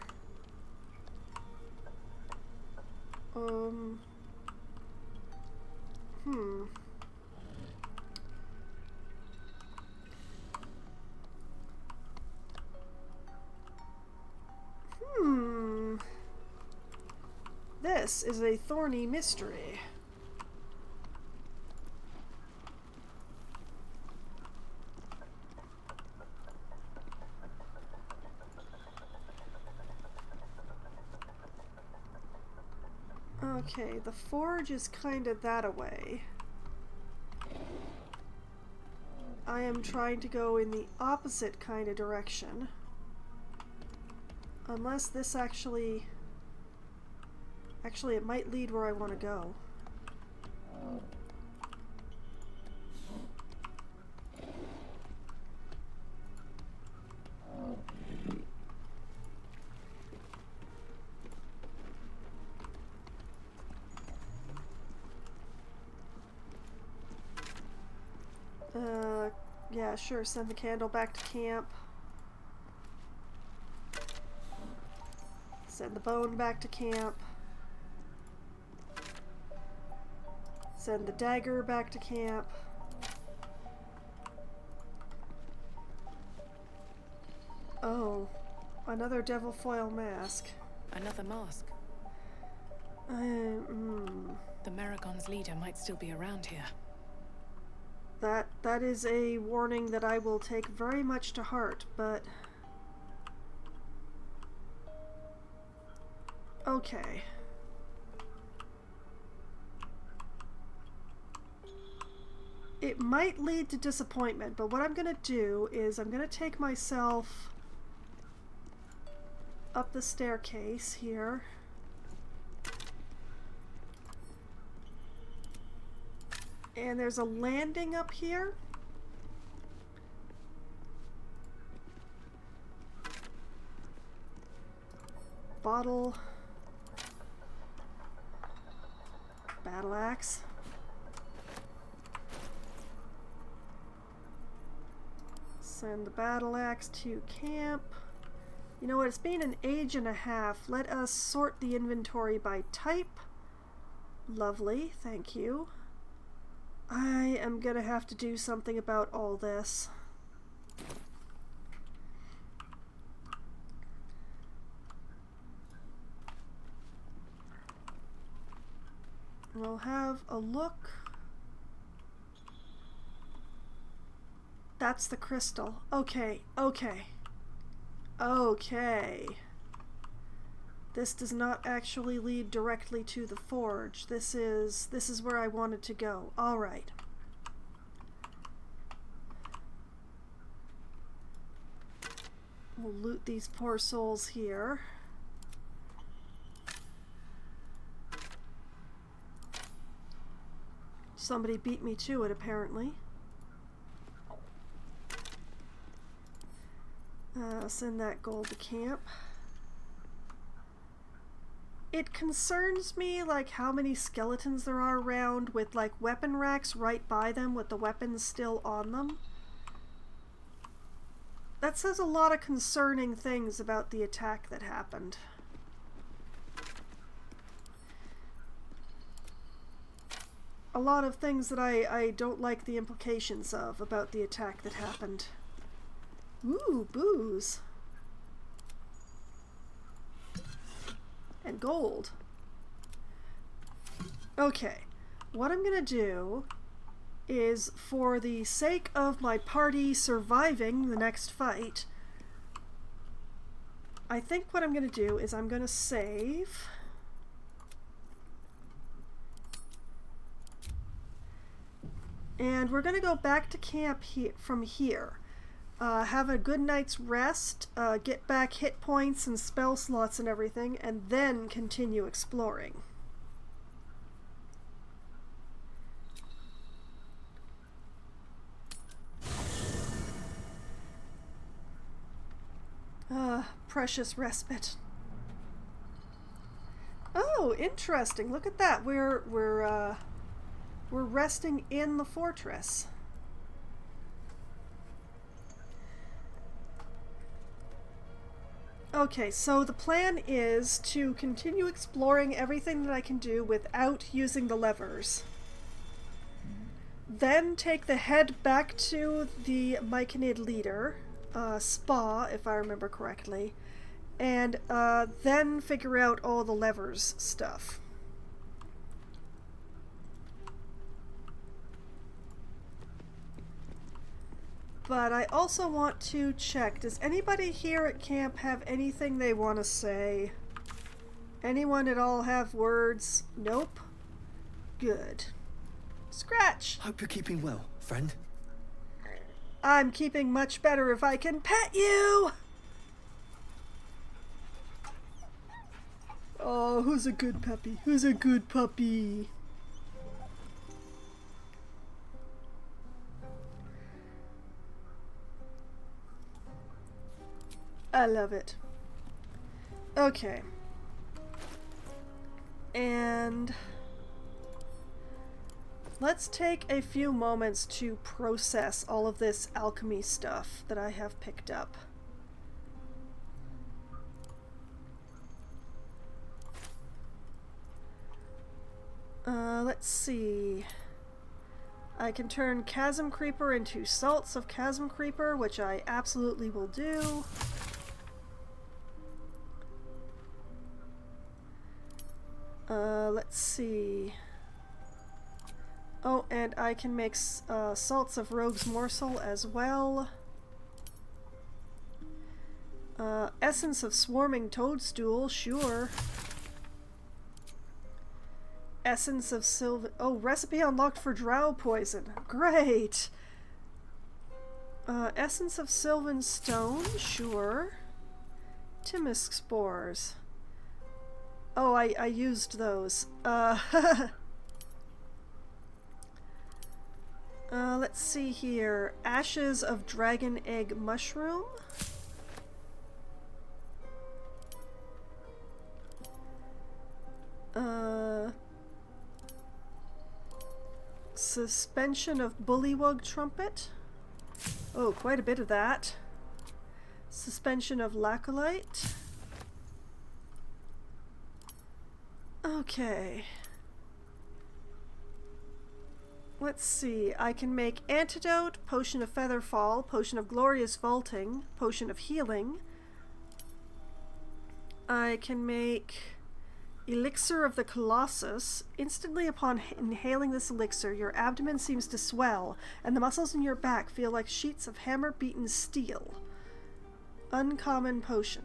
This is a thorny mystery. Okay, the forge is kind of that away. I am trying to go in the opposite kind of direction. Unless this actually... Actually, it might lead where I want to go. Yeah, sure, send the candle back to camp. Send the bone back to camp. Send the dagger back to camp. Oh, another devil foil mask. Another mask. The Maragon's leader might still be around here. That is a warning that I will take very much to heart, but... Okay. It might lead to disappointment, but what I'm gonna do is I'm gonna take myself up the staircase here. And there's a landing up here. Bottle. Battle axe. Send the battle axe to camp. You know what, it's been an age and a half. Let us sort the inventory by type. Lovely, thank you. I am gonna have to do something about all this. We'll have a look. That's the crystal. Okay, okay. Okay. This does not actually lead directly to the forge. This is where I wanted to go. All right. We'll loot these poor souls here. Somebody beat me to it, apparently. Send that gold to camp. It concerns me, like, how many skeletons there are around with, like, weapon racks right by them with the weapons still on them. That says a lot of concerning things about the attack that happened. A lot of things that I don't like the implications of about the attack that happened. Ooh, booze. And gold. Okay, what I'm gonna do is, for the sake of my party surviving the next fight, I think what I'm gonna do is I'm gonna save. And we're gonna go back to camp from here. Have a good night's rest, get back hit points and spell slots and everything, and then continue exploring. Precious respite. Oh, interesting. Look at that. We're resting in the fortress. Okay, so the plan is to continue exploring everything that I can do without using the levers. Then take the head back to the Myconid leader, Spa, if I remember correctly, and then figure out all the levers stuff. But I also want to check, does anybody here at camp have anything they want to say? Anyone at all have words? Nope? Good. Scratch! Hope you're keeping well, friend. I'm keeping much better if I can pet you! Oh, who's a good puppy? Who's a good puppy? I love it. Okay. And let's take a few moments to process all of this alchemy stuff that I have picked up. Let's see. I can turn Chasm Creeper into Salts of Chasm Creeper, which I absolutely will do. Let's see. Oh, and I can make Salts of Rogue's Morsel as well. Essence of Swarming Toadstool, sure. Essence of Sylvan... Oh, recipe unlocked for Drow Poison. Great! Essence of Sylvan Stone, sure. Timisk Spores. Oh, I used those. Let's see here. Ashes of Dragon Egg Mushroom. Suspension of Bullywug Trumpet. Oh, quite a bit of that. Suspension of Lacolite. Okay. Let's see. I can make Antidote, Potion of Featherfall, Potion of Glorious Vaulting, Potion of Healing. I can make Elixir of the Colossus. Instantly upon inhaling this elixir, your abdomen seems to swell, and the muscles in your back feel like sheets of hammer-beaten steel. Uncommon potion.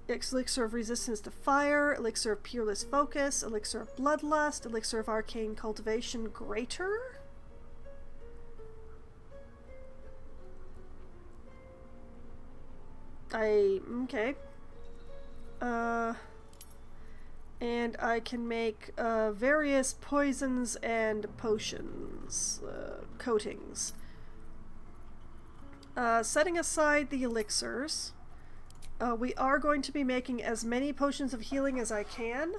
Elixir of resistance to fire, elixir of peerless focus, elixir of bloodlust, elixir of arcane cultivation greater? Okay. And I can make various poisons and potions, coatings. Setting aside the elixirs, we are going to be making as many potions of healing as I can.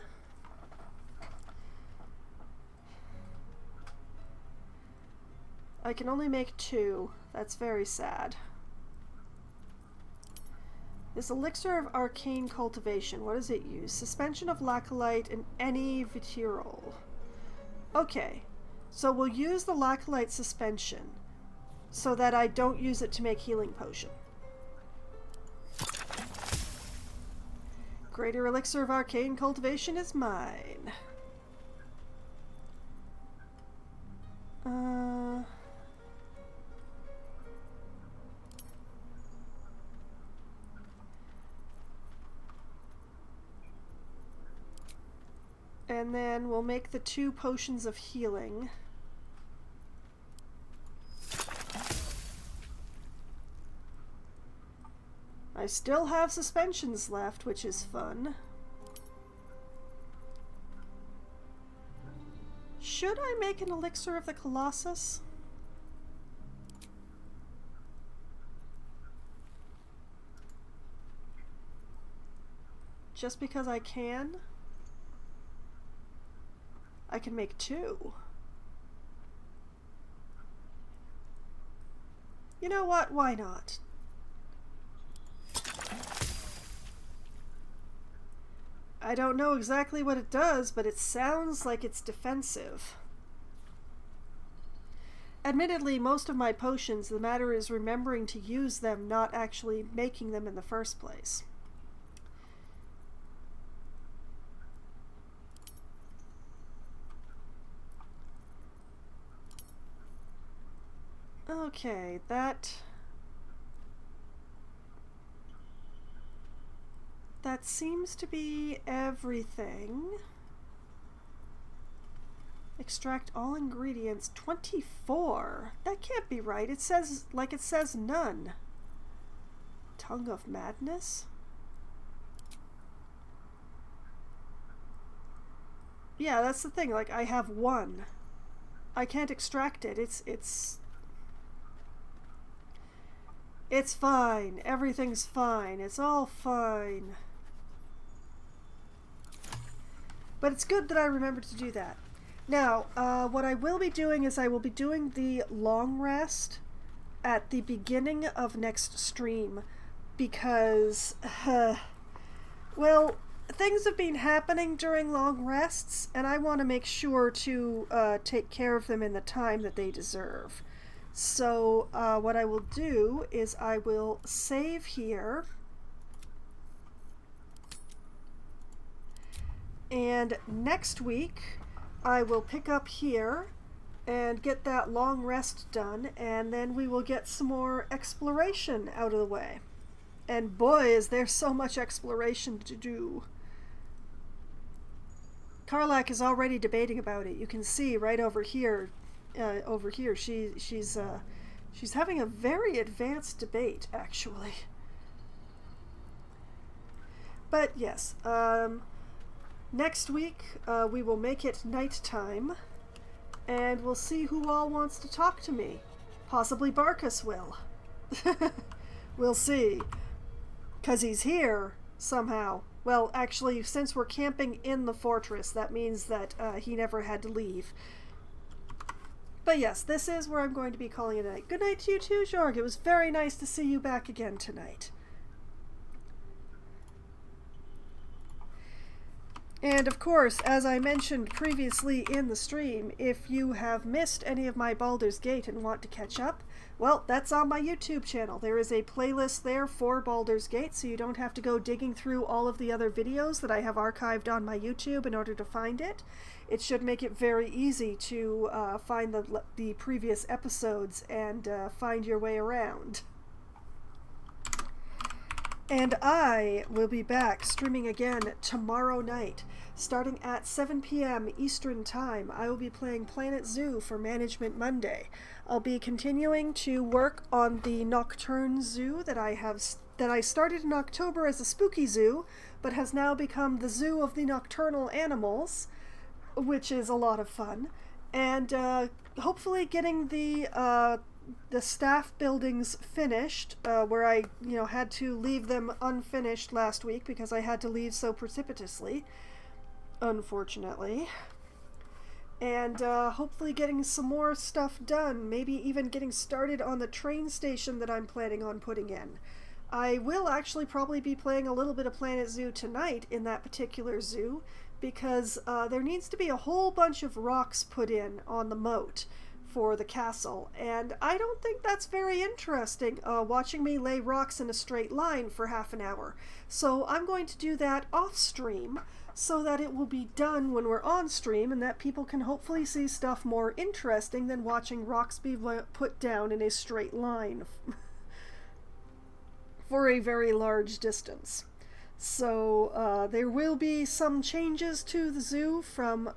I can only make 2. That's very sad. This elixir of arcane cultivation, what does it use? Suspension of lacolite and any vitriol. Okay, so we'll use the lacolite suspension so that I don't use it to make healing potion. Greater elixir of arcane cultivation is mine. And then we'll make the 2 potions of healing. I still have suspensions left, which is fun. Should I make an elixir of the Colossus? Just because I can? I can make 2. You know what? Why not? I don't know exactly what it does, but it sounds like it's defensive. Admittedly, most of my potions, the matter is remembering to use them, not actually making them in the first place. Okay, that seems to be everything. Extract all ingredients. 24? That can't be right. It says none. Tongue of Madness? Yeah, that's the thing. Like, I have 1. I can't extract it. It's fine. Everything's fine. It's all fine. But it's good that I remembered to do that. Now, what I will be doing is I will be doing the long rest at the beginning of next stream because, well, things have been happening during long rests, and I want to make sure to take care of them in the time that they deserve. So what I will do is I will save here, and next week I will pick up here and get that long rest done, and then we will get some more exploration out of the way. And boy, is there so much exploration to do. Karlak is already debating about it. You can see right over here. She's having a very advanced debate, actually. But yes, next week we will make it nighttime, and we'll see who all wants to talk to me. Possibly Barkus will. We'll see. 'Cause he's here somehow. Well, actually, since we're camping in the fortress, that means that he never had to leave. But yes, this is where I'm going to be calling it a night. Good night to you too, Jorg. It was very nice to see you back again tonight. And of course, as I mentioned previously in the stream, if you have missed any of my Baldur's Gate and want to catch up, well, that's on my YouTube channel. There is a playlist there for Baldur's Gate, so you don't have to go digging through all of the other videos that I have archived on my YouTube in order to find it. It should make it very easy to find the previous episodes and find your way around. And I will be back streaming again tomorrow night. Starting at 7 p.m. Eastern Time, I will be playing Planet Zoo for Management Monday. I'll be continuing to work on the Nocturne Zoo that I started in October as a spooky zoo, but has now become the Zoo of the Nocturnal Animals, which is a lot of fun. And hopefully getting the staff buildings finished, where I, had to leave them unfinished last week because I had to leave so precipitously, unfortunately. And hopefully getting some more stuff done, maybe even getting started on the train station that I'm planning on putting in. I will actually probably be playing a little bit of Planet Zoo tonight in that particular zoo, because there needs to be a whole bunch of rocks put in on the moat for the castle, and I don't think that's very interesting, watching me lay rocks in a straight line for half an hour. So I'm going to do that off stream, so that it will be done when we're on stream, and that people can hopefully see stuff more interesting than watching rocks be put down in a straight line for a very large distance. So there will be some changes to the zoo from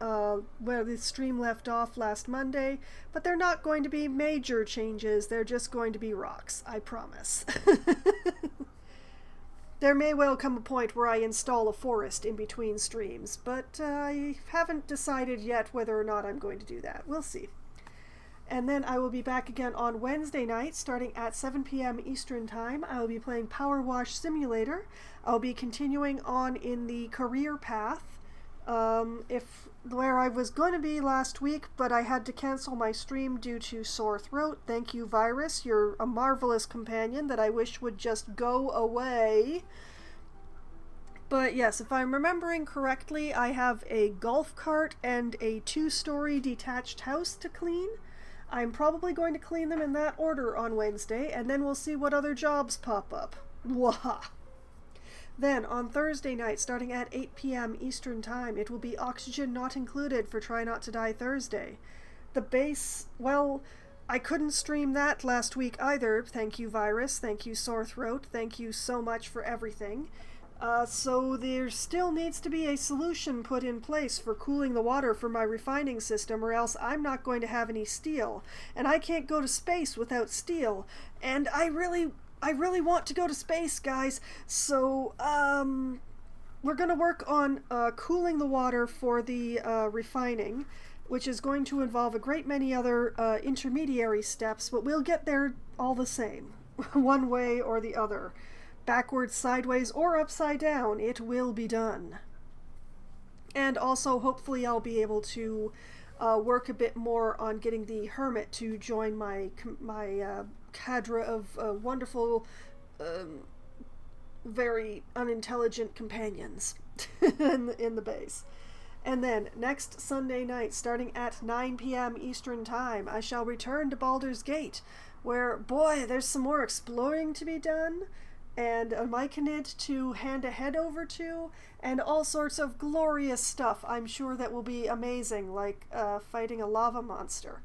where the stream left off last Monday, but they're not going to be major changes. They're just going to be rocks, I promise. There may well come a point where I install a forest in between streams, but I haven't decided yet whether or not I'm going to do that. We'll see. And then I will be back again on Wednesday night, starting at 7 p.m. Eastern Time. I will be playing Power Wash Simulator. I'll be continuing on in the career path, where I was going to be last week, but I had to cancel my stream due to sore throat. Thank you, Virus. You're a marvelous companion that I wish would just go away. But yes, if I'm remembering correctly, I have a golf cart and a 2-story detached house to clean. I'm probably going to clean them in that order on Wednesday, and then we'll see what other jobs pop up. Waha! Then, on Thursday night, starting at 8 p.m. Eastern Time, it will be Oxygen Not Included for Try Not to Die Thursday. The base, well, I couldn't stream that last week either. Thank you, Virus. Thank you, Sore Throat. Thank you so much for everything. So there still needs to be a solution put in place for cooling the water for my refining system, or else I'm not going to have any steel. And I can't go to space without steel. And I really want to go to space, guys. So, we're going to work on cooling the water for the refining, which is going to involve a great many other intermediary steps, but we'll get there all the same, one way or the other. Backwards, sideways, or upside down, it will be done. And also, hopefully, I'll be able to work a bit more on getting the Hermit to join my cadre of wonderful, very unintelligent companions in the base. And then, next Sunday night, starting at 9 p.m. Eastern Time, I shall return to Baldur's Gate, where, boy, there's some more exploring to be done, and a Myconid to hand a head over to, and all sorts of glorious stuff I'm sure that will be amazing, like fighting a lava monster.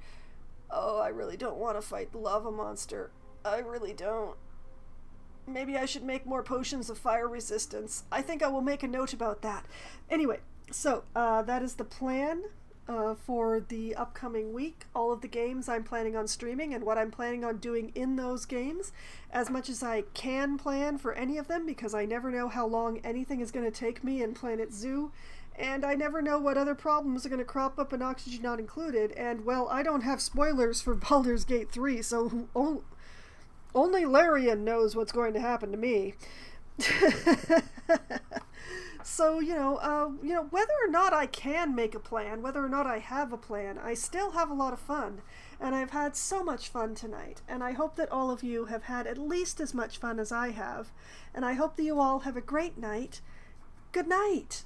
Oh, I really don't want to fight the lava monster. I really don't. Maybe I should make more potions of fire resistance. I think I will make a note about that. Anyway, so that is the plan for the upcoming week. All of the games I'm planning on streaming and what I'm planning on doing in those games, as much as I can plan for any of them, because I never know how long anything is going to take me in Planet Zoo, and I never know what other problems are going to crop up in Oxygen Not Included, and, well, I don't have spoilers for Baldur's Gate 3, so only Larian knows what's going to happen to me. So, whether or not I can make a plan, whether or not I have a plan, I still have a lot of fun. And I've had so much fun tonight. And I hope that all of you have had at least as much fun as I have. And I hope that you all have a great night. Good night!